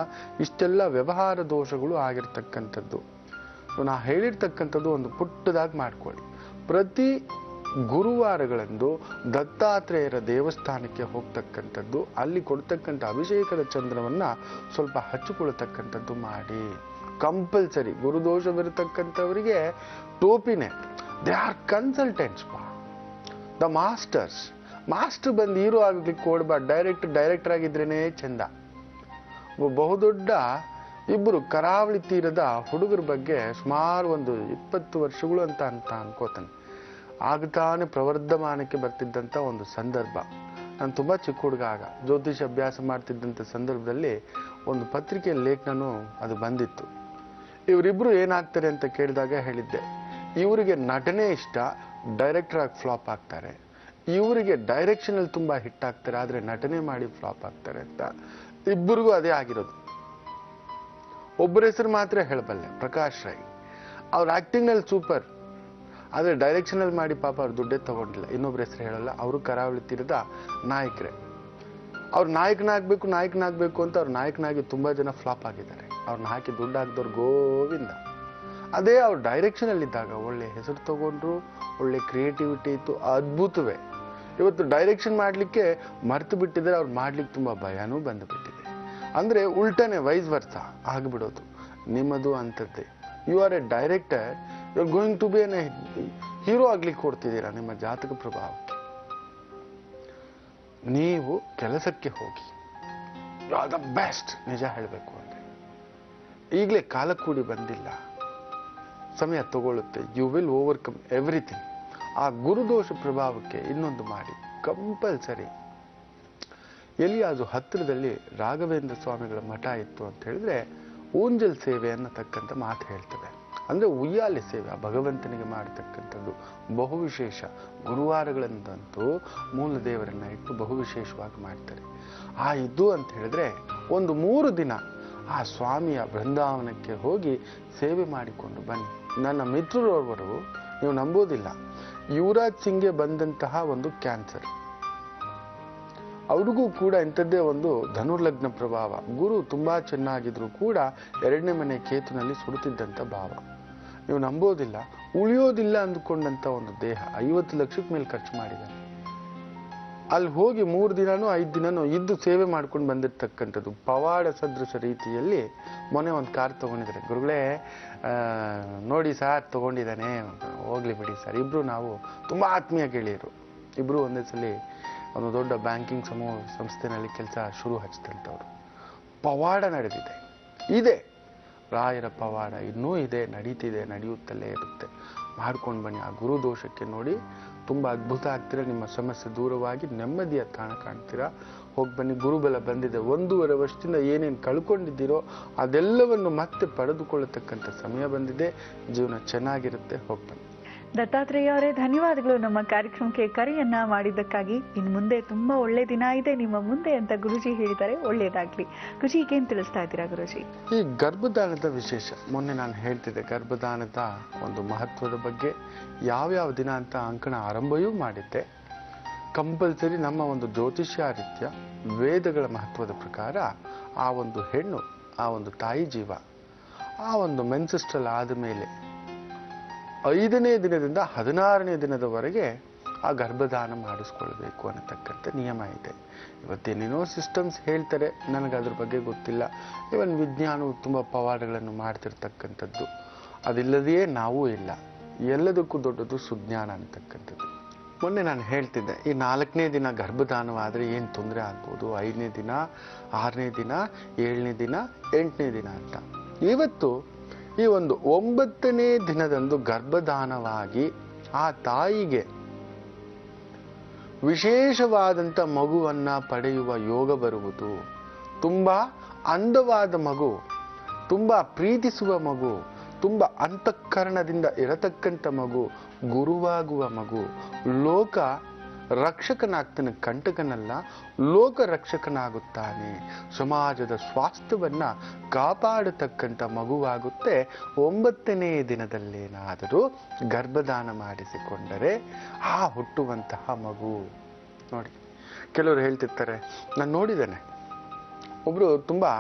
ಇಷ್ಟೆಲ್ಲ ವ್ಯವಹಾರ ದೋಷಗಳು ಆಗಿರ್ತಕ್ಕಂಥದ್ದು. ನಾ ಹೇಳಿರ್ತಕ್ಕಂಥದ್ದು ಒಂದು ಪುಟ್ಟದಾಗಿ ಮಾಡ್ಕೊಳ್ಳಿ. ಪ್ರತಿ ಗುರುವಾರಗಳಂದು ದತ್ತಾತ್ರೇಯರ ದೇವಸ್ಥಾನಕ್ಕೆ ಹೋಗ್ತಕ್ಕಂಥದ್ದು, ಅಲ್ಲಿ ಕೊಡ್ತಕ್ಕಂಥ ಅಭಿಷೇಕದ ಚಂದ್ರವನ್ನ ಸ್ವಲ್ಪ ಹಚ್ಚಿಕೊಳ್ತಕ್ಕಂಥದ್ದು ಮಾಡಿ. ಕಂಪಲ್ಸರಿ. ಗುರುದೋಷವಿರತಕ್ಕಂಥವರಿಗೆ ಟೋಪಿನೇ. They are consultants, the masters. Master ಬಂದು ಹೀರೋ ಆಗ್ಲಿಕ್ಕೆ ಕೊಡ್ಬಾರ್ದು. ಡೈರೆಕ್ಟರ್ ಆಗಿದ್ರೇನೆ ಚಂದ. ಬಹುದೊಡ್ಡ ಇಬ್ಬರು ಕರಾವಳಿ ತೀರದ ಹುಡುಗರ ಬಗ್ಗೆ ಸುಮಾರು ಒಂದು 20 ವರ್ಷಗಳು ಅಂತ ಅನ್ಕೋತಾನೆ. ಆಗ್ತಾನೆ ಪ್ರವರ್ಧಮಾನಕ್ಕೆ ಬರ್ತಿದ್ದಂಥ ಒಂದು ಸಂದರ್ಭ. ನಾನು ತುಂಬಾ ಚಿಕ್ಕ ಹುಡುಗ ಆಗ ಜ್ಯೋತಿಷ ಅಭ್ಯಾಸ ಮಾಡ್ತಿದ್ದಂಥ ಸಂದರ್ಭದಲ್ಲಿ ಒಂದು ಪತ್ರಿಕೆ ಲೇಖನೂ ಅದು ಬಂದಿತ್ತು. ಇವರಿಬ್ರು ಏನಾಗ್ತಾರೆ ಅಂತ ಕೇಳಿದಾಗ ಹೇಳಿದ್ದೆ, ಇವರಿಗೆ ನಟನೆ ಇಷ್ಟ, ಡೈರೆಕ್ಟರ್ ಆಗಿ ಫ್ಲಾಪ್ ಆಗ್ತಾರೆ. ಇವರಿಗೆ ಡೈರೆಕ್ಷನ್ ಅಲ್ಲಿ ತುಂಬಾ ಹಿಟ್ ಆಗ್ತಾರೆ, ಆದ್ರೆ ನಟನೆ ಮಾಡಿ ಫ್ಲಾಪ್ ಆಗ್ತಾರೆ ಅಂತ. ಇಬ್ಬರಿಗೂ ಅದೇ ಆಗಿರೋದು. ಒಬ್ಬರ ಹೆಸರು ಮಾತ್ರ ಹೇಳಬಲ್ಲೆ, ಪ್ರಕಾಶ್ ರೈ. ಅವ್ರ ಆಕ್ಟಿಂಗ್ ನಲ್ಲಿ ಸೂಪರ್, ಆದ್ರೆ ಡೈರೆಕ್ಷನ್ ಅಲ್ಲಿ ಮಾಡಿ ಪಾಪ ಅವ್ರು ದುಡ್ಡೇ ತಗೊಂಡಿಲ್ಲ. ಇನ್ನೊಬ್ರ ಹೆಸರು ಹೇಳಲ್ಲ. ಅವರು ಕರಾವಳಿ ತೀರದ ನಾಯಕರೇ. ಅವ್ರು ನಾಯಕನಾಗ್ಬೇಕು ಅಂತ ಅವ್ರ ನಾಯಕನಾಗಿ ತುಂಬಾ ಜನ ಫ್ಲಾಪ್ ಆಗಿದ್ದಾರೆ. ಅವ್ರನ್ನ ಹಾಕಿ ದುಡ್ಡು ಹಾಕಿದವ್ರು ಗೋವಿಂದ. ಅದೇ ಅವ್ರು ಡೈರೆಕ್ಷನ್ ಅಲ್ಲಿ ಇದ್ದಾಗ ಒಳ್ಳೆ ಹೆಸರು ತಗೊಂಡ್ರು, ಒಳ್ಳೆ ಕ್ರಿಯೇಟಿವಿಟಿ ಇತ್ತು, ಅದ್ಭುತವೇ. ಇವತ್ತು ಡೈರೆಕ್ಷನ್ ಮಾಡ್ಲಿಕ್ಕೆ ಮರ್ತು ಬಿಟ್ಟಿದ್ರೆ ಅವ್ರು ಮಾಡ್ಲಿಕ್ಕೆ ತುಂಬಾ ಭಯನೂ ಬಂದುಬಿಟ್ಟಿದೆ. ಅಂದ್ರೆ ಉಲ್ಟನೆ, ವೈಸ್ ವರ್ಸ ಆಗ್ಬಿಡೋದು. ನಿಮ್ಮದು ಅಂತದ್ದೇ. You are a director, you are going to be an hero ಆಗ್ಲಿಕ್ಕೆ ಕೊಡ್ತಿದ್ದೀರಾ ನಿಮ್ಮ ಜಾತಕ ಪ್ರಭಾವಕ್ಕೆ. ನೀವು ಕೆಲಸಕ್ಕೆ ಹೋಗಿ, ಯು ಆರ್ ದ ಬೆಸ್ಟ್. ನಿಜ ಹೇಳಬೇಕು ಅಂದ್ರೆ ಈಗಲೇ ಕಾಲ ಕೂಡಿ ಬಂದಿಲ್ಲ, ಸಮಯ ತಗೊಳ್ಳುತ್ತೆ. You will overcome everything. ಆ ಗುರುದೋಷ ಪ್ರಭಾವಕ್ಕೆ ಇನ್ನೊಂದು ಮಾಡಿ, ಕಂಪಲ್ಸರಿ. ಎಲ್ಲಿಯಾದ್ರೂ ಹತ್ತಿರದಲ್ಲಿ ರಾಘವೇಂದ್ರ ಸ್ವಾಮಿಗಳ ಮಠ ಇತ್ತು ಅಂತ ಹೇಳಿದ್ರೆ ಊಂಜಲ್ ಸೇವೆ ಅನ್ನತಕ್ಕಂಥ ಮಾತು ಹೇಳ್ತದೆ. ಅಂದ್ರೆ ಉಯ್ಯಾಲೆ ಸೇವೆ, ಆ ಭಗವಂತನಿಗೆ ಮಾಡತಕ್ಕಂಥದ್ದು ಬಹು ವಿಶೇಷ. ಗುರುವಾರಗಳಂತೂ ಮೂಲ ದೇವರನ್ನ ಇಟ್ಟು ಬಹು ವಿಶೇಷವಾಗಿ ಮಾಡ್ತಾರೆ. ಆ ಇದು ಅಂತ ಹೇಳಿದ್ರೆ ಒಂದು 3 ದಿನ ಆ ಸ್ವಾಮಿಯ ಬೃಂದಾವನಕ್ಕೆ ಹೋಗಿ ಸೇವೆ ಮಾಡಿಕೊಂಡು ಬನ್ನಿ. ನನ್ನ ಮಿತ್ರರವರು, ನೀವು ನಂಬೋದಿಲ್ಲ, ಯುವರಾಜ್ ಸಿಂಗ್ಗೆ ಬಂದಂತಹ ಒಂದು ಕ್ಯಾನ್ಸರ್, ಅವ್ರಿಗೂ ಕೂಡ ಇಂಥದ್ದೇ ಒಂದು ಧನುರ್ಲಗ್ನ ಪ್ರಭಾವ. ಗುರು ತುಂಬಾ ಚೆನ್ನಾಗಿದ್ರು ಕೂಡ 2ನೇ ಮನೆ ಕೇತುನಲ್ಲಿ ಸುಡುತ್ತಿದ್ದಂಥ ಭಾವ. ನೀವು ನಂಬೋದಿಲ್ಲ, ಉಳಿಯೋದಿಲ್ಲ ಅಂದುಕೊಂಡಂತ ಒಂದು ದೇಹ 50 ಲಕ್ಷಕ್ಕೆ ಮೇಲೆ ಖರ್ಚು ಮಾಡಿದ್ದಾರೆ. ಅಲ್ಲಿ ಹೋಗಿ 3 ದಿನನೋ 5 ದಿನನೋ ಇದ್ದು ಸೇವೆ ಮಾಡ್ಕೊಂಡು ಬಂದಿರ್ತಕ್ಕಂಥದ್ದು ಪವಾಡ ಸದೃಶ ರೀತಿಯಲ್ಲಿ. ಮೊನ್ನೆ ಒಂದು ಕಾರ್ ತಗೊಂಡಿದ್ದಾರೆ. ಗುರುಗಳೇ ನೋಡಿ ಸಾರ್ ತಗೊಂಡಿದ್ದಾನೆ, ಹೋಗ್ಲಿ ಬಿಡಿ ಸರ್. ಇಬ್ರು ನಾವು ತುಂಬಾ ಆತ್ಮೀಯ ಗೆಳೆಯರು. ಇಬ್ರು ಒಂದೇ ಸಲ ಒಂದು ದೊಡ್ಡ ಬ್ಯಾಂಕಿಂಗ್ ಸಂಸ್ಥೆನಲ್ಲಿ ಕೆಲಸ ಶುರು ಹಚ್ಚಿದಂಥವ್ರು. ಪವಾಡ ನಡೆದಿದೆ, ಇದೆ ರಾಯರ ಪವಾಡ ಇನ್ನೂ ಇದೆ, ನಡೀತಿದೆ, ನಡೆಯುತ್ತಲೇ ಇರುತ್ತೆ. ಮಾಡ್ಕೊಂಡು ಬನ್ನಿ. ಆ ಗುರು ದೋಷಕ್ಕೆ ನೋಡಿ ತುಂಬಾ ಅದ್ಭುತ ಆಗ್ತೀರಾ. ನಿಮ್ಮ ಸಮಸ್ಯೆ ದೂರವಾಗಿ ನೆಮ್ಮದಿಯ ತಾಣ ಕಾಣ್ತೀರಾ. ಹೋಗಿ ಬನ್ನಿ. ಗುರುಬಲ ಬಂದಿದೆ. 1.5 ವರ್ಷದಿಂದ ಏನೇನು ಕಳ್ಕೊಂಡಿದ್ದೀರೋ ಅದೆಲ್ಲವನ್ನು ಮತ್ತೆ ಪಡೆದುಕೊಳ್ಳತಕ್ಕಂಥ ಸಮಯ ಬಂದಿದೆ. ಜೀವನ ಚೆನ್ನಾಗಿರುತ್ತೆ. ಹೋಗಿ ಬನ್ನಿ. ದತ್ತಾತ್ರೇಯ ಅವರೇ, ಧನ್ಯವಾದಗಳು ನಮ್ಮ ಕಾರ್ಯಕ್ರಮಕ್ಕೆ ಕರೆಯನ್ನ ಮಾಡಿದ್ದಕ್ಕಾಗಿ. ಇನ್ನು ಮುಂದೆ ತುಂಬಾ ಒಳ್ಳೆ ದಿನ ಇದೆ ನಿಮ್ಮ ಮುಂದೆ ಅಂತ ಗುರುಜಿ ಹೇಳಿದ್ದಾರೆ. ಒಳ್ಳೇದಾಗ್ಲಿ. ಗುರುಜಿ, ಈಗೇನ್ ತಿಳಿಸ್ತಾ ಇದ್ದೀರಾ ಗುರುಜಿ? ಈ ಗರ್ಭದಾನದ ವಿಶೇಷ ಮೊನ್ನೆ ನಾನು ಹೇಳ್ತಿದ್ದೆ. ಗರ್ಭದಾನದ ಒಂದು ಮಹತ್ವದ ಬಗ್ಗೆ ಯಾವ್ಯಾವ ದಿನ ಅಂತ ಅಂಕಣ ಆರಂಭವೂ ಮಾಡಿದ್ದೆ. ಕಂಪಲ್ಸರಿ ನಮ್ಮ ಒಂದು ಜ್ಯೋತಿಷ್ಯಾರಿತ್ಯ ವೇದಗಳ ಮಹತ್ವದ ಪ್ರಕಾರ ಆ ಒಂದು ಹೆಣ್ಣು, ಆ ಒಂದು ತಾಯಿ ಜೀವ, ಆ ಒಂದು ಮೆನ್ಸೆಸ್ಟ್ರಲ್ ಆದ ಮೇಲೆ 5ನೇ ದಿನದಿಂದ 16ನೇ ದಿನದವರೆಗೆ ಆ ಗರ್ಭದಾನ ಮಾಡಿಸ್ಕೊಳ್ಬೇಕು ಅನ್ನತಕ್ಕಂಥ ನಿಯಮ ಇದೆ. ಇವತ್ತೇನೇನೋ ಸಿಸ್ಟಮ್ಸ್ ಹೇಳ್ತಾರೆ, ನನಗೆ ಅದ್ರ ಬಗ್ಗೆ ಗೊತ್ತಿಲ್ಲ. ಇವನ್ ವಿಜ್ಞಾನವು ತುಂಬ ಪವಾಡಗಳನ್ನು ಮಾಡ್ತಿರ್ತಕ್ಕಂಥದ್ದು. ಅದಿಲ್ಲದೆಯೇ ನಾವೂ ಇಲ್ಲ. ಎಲ್ಲದಕ್ಕೂ ದೊಡ್ಡದು ಸುಜ್ಞಾನ ಅನ್ನತಕ್ಕಂಥದ್ದು. ಮೊನ್ನೆ ನಾನು ಹೇಳ್ತಿದ್ದೆ, ಈ 4ನೇ ದಿನ ಗರ್ಭದಾನವಾದರೆ ಏನು ತೊಂದರೆ ಆಗ್ಬೋದು, 5ನೇ ದಿನ, 6ನೇ ದಿನ, 7ನೇ ದಿನ, 8ನೇ ದಿನ ಅಂತ. ಇವತ್ತು ಈ ಒಂದು 9ನೇ ದಿನದಂದು ಗರ್ಭದಾನವಾಗಿ ಆ ತಾಯಿಗೆ ವಿಶೇಷವಾದಂಥ ಮಗುವನ್ನ ಪಡೆಯುವ ಯೋಗ ಬರುವುದು. ತುಂಬಾ ಅಂದವಾದ ಮಗು, ತುಂಬಾ ಪ್ರೀತಿಸುವ ಮಗು, ತುಂಬ ಅಂತಃಕರಣದಿಂದ ಇರತಕ್ಕಂಥ ಮಗು, ಗುರುವಾಗುವ ಮಗು, ಲೋಕ ರಕ್ಷಕನಾಗ್ತಾನೆ, ಕಂಟಕನಲ್ಲ, ಲೋಕ ರಕ್ಷಕನಾಗುತ್ತಾನೆ. ಸಮಾಜದ ಸ್ವಾಸ್ಥ್ಯವನ್ನ ಕಾಪಾಡತಕ್ಕಂಥ ಮಗುವಾಗುತ್ತೆ. 9ನೇ ದಿನದಲ್ಲೇನಾದರೂ ಗರ್ಭದಾನ ಮಾಡಿಸಿಕೊಂಡರೆ ಆ ಹುಟ್ಟುವಂತಹ ಮಗು. ನೋಡಿ, ಕೆಲವರು ಹೇಳ್ತಿರ್ತಾರೆ, ನಾನು ನೋಡಿದ್ದೇನೆ, ಒಬ್ರು ತುಂಬಾ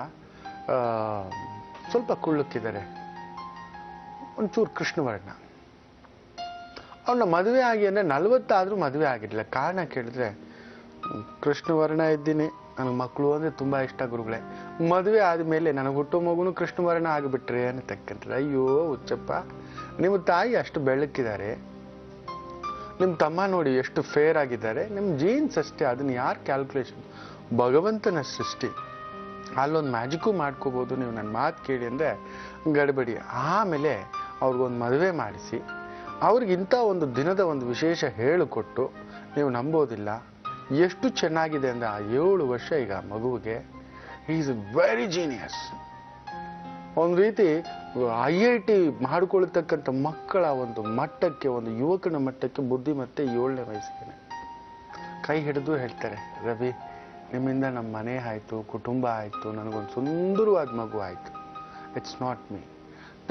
ಸ್ವಲ್ಪ ಕುಳ್ಳಕ್ಕಿದ್ದಾರೆ, ಒಂಚೂರು ಕೃಷ್ಣವರ್ಣ. ಅವನ ಮದುವೆ ಆಗಿ ಅಂದರೆ 40 ಆದರೂ ಮದುವೆ ಆಗಿರಲಿಲ್ಲ. ಕಾರಣ ಕೇಳಿದ್ರೆ, ಕೃಷ್ಣವರ್ಣ ಇದ್ದೀನಿ, ನನಗೆ ಮಕ್ಕಳು ಅಂದರೆ ತುಂಬ ಇಷ್ಟ ಗುರುಗಳೇ, ಮದುವೆ ಆದಮೇಲೆ ನನಗೆ ಹುಟ್ಟೋ ಮಗುನು ಕೃಷ್ಣವರ್ಣ ಆಗಿಬಿಟ್ರೆ ಅನ್ನತಕ್ಕಂಥದ್ದು. ಅಯ್ಯೋ ಹುಚ್ಚಪ್ಪ, ನಿಮ್ಮ ತಾಯಿ ಅಷ್ಟು ಬೆಳಕಿದ್ದಾರೆ, ನಿಮ್ಮ ತಮ್ಮ ನೋಡಿ ಎಷ್ಟು ಫೇರ್ ಆಗಿದ್ದಾರೆ, ನಿಮ್ಮ ಜೀನ್ಸ್ ಅಷ್ಟೇ, ಅದನ್ನು ಯಾರು ಕ್ಯಾಲ್ಕುಲೇಷನ್? ಭಗವಂತನ ಸೃಷ್ಟಿ, ಅಲ್ಲೊಂದು ಮ್ಯಾಜಿಕ್ಕು ಮಾಡ್ಕೋಬೋದು. ನೀವು ನನ್ನ ಮಾತು ಕೇಳಿ ಅಂದರೆ ಗಡಬಡಿ. ಆಮೇಲೆ ಅವ್ರಿಗೊಂದು ಮದುವೆ ಮಾಡಿಸಿ, ಅವ್ರಿಗಿಂತ ಒಂದು ದಿನದ ಒಂದು ವಿಶೇಷ ಹೇಳಿಕೊಟ್ಟು, ನೀವು ನಂಬೋದಿಲ್ಲ ಎಷ್ಟು ಚೆನ್ನಾಗಿದೆ ಅಂದರೆ, 7 ವರ್ಷ ಈಗ ಮಗುವಿಗೆ. Is very genius. ಒಂದು ರೀತಿ IIT ಮಾಡಿಕೊಳ್ತಕ್ಕಂಥ ಮಕ್ಕಳ ಒಂದು ಮಟ್ಟಕ್ಕೆ, ಒಂದು ಯುವಕನ ಮಟ್ಟಕ್ಕೆ ಬುದ್ಧಿಮತ್ತೆ 7ನೇ ವಯಸ್ಸಿಗೆ ಕೈ ಹಿಡಿದು ಹೇಳ್ತಾರೆ, ರವಿ ನಿಮ್ಮಿಂದ ನಮ್ಮ ಮನೆ ಆಯಿತು, ಕುಟುಂಬ ಆಯಿತು, ನನಗೊಂದು ಸುಂದರವಾದ ಮಗು ಆಯಿತು. ಇಟ್ಸ್ ನಾಟ್ ಮೀ,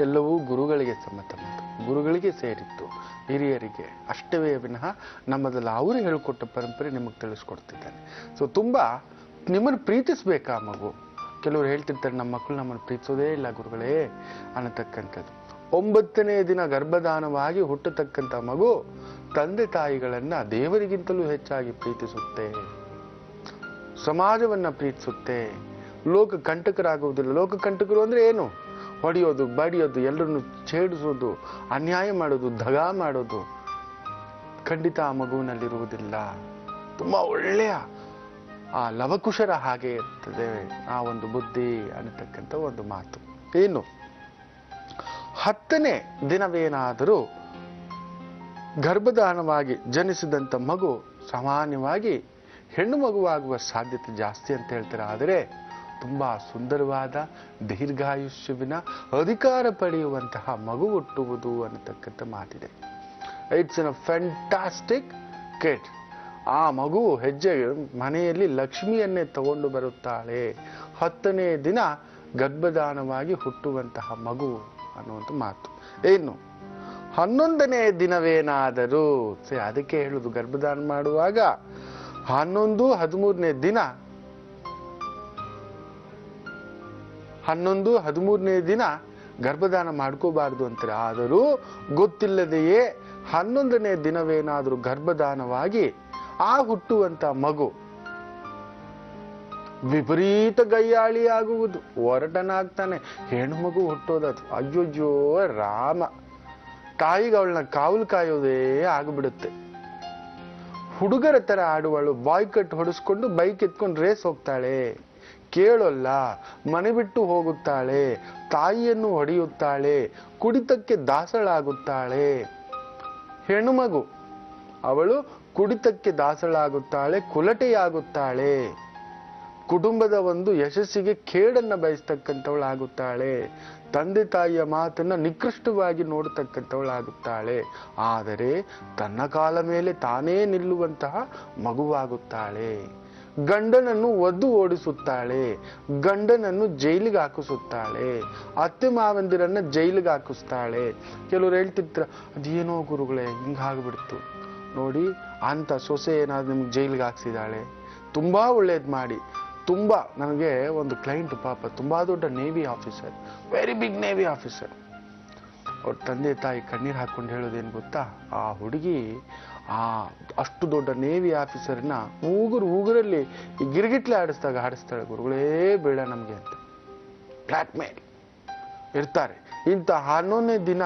ಎಲ್ಲವೂ ಗುರುಗಳಿಗೆ ಸಮ್ಮತ ಮಾತು, ಗುರುಗಳಿಗೆ ಸೇರಿತ್ತು, ಹಿರಿಯರಿಗೆ ಅಷ್ಟವೇ ವಿನಃ ನಮ್ಮದಲ್ಲ. ಅವರು ಹೇಳಿಕೊಟ್ಟ ಪರಂಪರೆ ನಿಮಗೆ ತಿಳಿಸ್ಕೊಡ್ತಿದ್ದಾನೆ. ಸೊ ತುಂಬ ನಿಮ್ಮನ್ನು ಪ್ರೀತಿಸ್ಬೇಕಾ ಮಗು? ಕೆಲವರು ಹೇಳ್ತಿರ್ತಾರೆ, ನಮ್ಮ ಮಕ್ಕಳು ನಮ್ಮನ್ನು ಪ್ರೀತಿಸೋದೇ ಇಲ್ಲ ಗುರುಗಳೇ ಅನ್ನತಕ್ಕಂಥದ್ದು. 9ನೇ ದಿನ ಗರ್ಭದಾನವಾಗಿ ಹುಟ್ಟತಕ್ಕಂಥ ಮಗು ತಂದೆ ತಾಯಿಗಳನ್ನ ದೇವರಿಗಿಂತಲೂ ಹೆಚ್ಚಾಗಿ ಪ್ರೀತಿಸುತ್ತೆ, ಸಮಾಜವನ್ನ ಪ್ರೀತಿಸುತ್ತೆ, ಲೋಕ ಕಂಟಕರಾಗುವುದಿಲ್ಲ. ಲೋಕ ಕಂಟಕರು ಅಂದ್ರೆ ಏನು? ಹೊಡೆಯೋದು, ಬಡಿಯೋದು, ಎಲ್ಲರನ್ನು ಛೇಡಿಸೋದು, ಅನ್ಯಾಯ ಮಾಡೋದು, ದಗಾ ಮಾಡೋದು ಖಂಡಿತ ಆ ಮಗುವಿನಲ್ಲಿರುವುದಿಲ್ಲ. ತುಂಬಾ ಒಳ್ಳೆಯ ಆ ಲವಕುಶರ ಹಾಗೆ ಇರ್ತದೆ ಆ ಒಂದು ಬುದ್ಧಿ ಅನ್ನತಕ್ಕಂಥ ಒಂದು ಮಾತು. ಏನು 10ನೇ ದಿನವೇನಾದರೂ ಗರ್ಭದಾನವಾಗಿ ಜನಿಸಿದಂಥ ಮಗು ಸಾಮಾನ್ಯವಾಗಿ ಹೆಣ್ಣು ಮಗುವಾಗುವ ಸಾಧ್ಯತೆ ಜಾಸ್ತಿ ಅಂತ ಹೇಳ್ತಾರೆ. ಆದರೆ ತುಂಬಾ ಸುಂದರವಾದ ದೀರ್ಘಾಯುಷ್ಯವಿನ ಅಧಿಕಾರ ಪಡೆಯುವಂತಹ ಮಗು ಹುಟ್ಟುವುದು ಅನ್ನತಕ್ಕಂಥ ಮಾತಿದೆ. It's an fantastic kid. ಆ ಮಗು ಹೆಜ್ಜೆ ಮನೆಯಲ್ಲಿ ಲಕ್ಷ್ಮಿಯನ್ನೇ ತಗೊಂಡು ಬರುತ್ತಾಳೆ. 10ನೇ ದಿನ ಗರ್ಭದಾನವಾಗಿ ಹುಟ್ಟುವಂತಹ ಮಗು ಅನ್ನುವಂಥ ಮಾತು. ಏನು 11ನೇ ದಿನವೇನಾದರೂ ಅದಕ್ಕೆ ಹೇಳುದು, ಗರ್ಭದಾನ ಮಾಡುವಾಗ 11, 13ನೇ ದಿನ 11, 13ನೇ ದಿನ ಗರ್ಭದಾನ ಮಾಡ್ಕೋಬಾರ್ದು ಅಂತಾರೆ. ಆದರೂ ಗೊತ್ತಿಲ್ಲದೆಯೇ 11ನೇ ದಿನವೇನಾದರೂ ಗರ್ಭದಾನವಾಗಿ ಆ ಹುಟ್ಟುವಂತ ಮಗು ವಿಪರೀತ ಗಯ್ಯಾಳಿ ಆಗುವುದು, ಒರಟನಾಗ್ತಾನೆ. ಹೆಣ್ಣು ಮಗು ಹುಟ್ಟೋದದು, ಅಯ್ಯೋಯ್ಯೋ ರಾಮ, ತಾಯಿಗೆ ಅವಳನ್ನ ಕಾವಲು ಕಾಯೋದೇ ಆಗಿಬಿಡುತ್ತೆ. ಹುಡುಗರ ತರ ಆಡುವಳು, ಬಾಯ್ ಕಟ್ ಹೊಡಿಸ್ಕೊಂಡು ಬೈಕ್ ಎತ್ಕೊಂಡು ರೇಸ್ ಹೋಗ್ತಾಳೆ, ಕೇಳೋಲ್ಲ, ಮನೆ ಬಿಟ್ಟು ಹೋಗುತ್ತಾಳೆ, ತಾಯಿಯನ್ನು ಹೊಡೆಯುತ್ತಾಳೆ, ಕುಡಿತಕ್ಕೆ ದಾಸಳಾಗುತ್ತಾಳೆ. ಹೆಣ್ಣು ಮಗು ಅವಳು ಕುಡಿತಕ್ಕೆ ದಾಸಳಾಗುತ್ತಾಳೆ, ಕುಲಟೆಯಾಗುತ್ತಾಳೆ, ಕುಟುಂಬದ ಒಂದು ಯಶಸ್ಸಿಗೆ ಕೇಡನ್ನ ಬಯಸ್ತಕ್ಕಂಥವಳಾಗುತ್ತಾಳೆ, ತಂದೆ ತಾಯಿಯ ಮಾತನ್ನ ನಿಕೃಷ್ಟವಾಗಿ ನೋಡತಕ್ಕಂಥವಳಾಗುತ್ತಾಳೆ. ಆದರೆ ತನ್ನ ಕಾಲ ಮೇಲೆ ತಾನೇ ನಿಲ್ಲುವಂತಹ ಮಗುವಾಗುತ್ತಾಳೆ. ಗಂಡನನ್ನು ಒದ್ದು ಓಡಿಸುತ್ತಾಳೆ, ಗಂಡನನ್ನು ಜೈಲಿಗೆ ಹಾಕಿಸುತ್ತಾಳೆ, ಅತ್ತೆ ಮಾವಂದಿರನ್ನ ಜೈಲಿಗೆ ಹಾಕಿಸ್ತಾಳೆ. ಕೆಲವರು ಹೇಳ್ತಿರ್ತಾರ, ಅದೇನೋ ಗುರುಗಳೇ ಹಿಂಗಾಗ್ಬಿಡ್ತು ನೋಡಿ, ಅಂತ ಸೊಸೆ ಏನಾದ್ರು ನಿಮ್ಗೆ ಜೈಲಿಗೆ ಹಾಕ್ಸಿದಾಳೆ, ತುಂಬಾ ಒಳ್ಳೇದ್ ಮಾಡಿ. ತುಂಬಾ ನನಗೆ ಒಂದು ಕ್ಲೈಂಟ್ ಪಾಪ ತುಂಬಾ ದೊಡ್ಡ navy officer, very big navy officer. ಅವ್ರ ತಂದೆ ತಾಯಿ ಕಣ್ಣೀರ್ ಹಾಕೊಂಡು ಹೇಳೋದೇನು ಗೊತ್ತಾ, ಆ ಹುಡುಗಿ ಅಷ್ಟು ದೊಡ್ಡ ನೇವಿ ಆಫೀಸರ್ನ ಉಗುರಲ್ಲಿ ಗಿರ್ಗಿಟ್ಲೆ ಆಡಿಸ್ತಾಳೆ, ಗುರುಗಳೇ ಬೇಡ ನಮ್ಗೆ ಅಂತ ಬ್ಲ್ಯಾಕ್ ಮೇಲ್ ಇರ್ತಾರೆ. ಇಂಥ 11ನೇ ದಿನ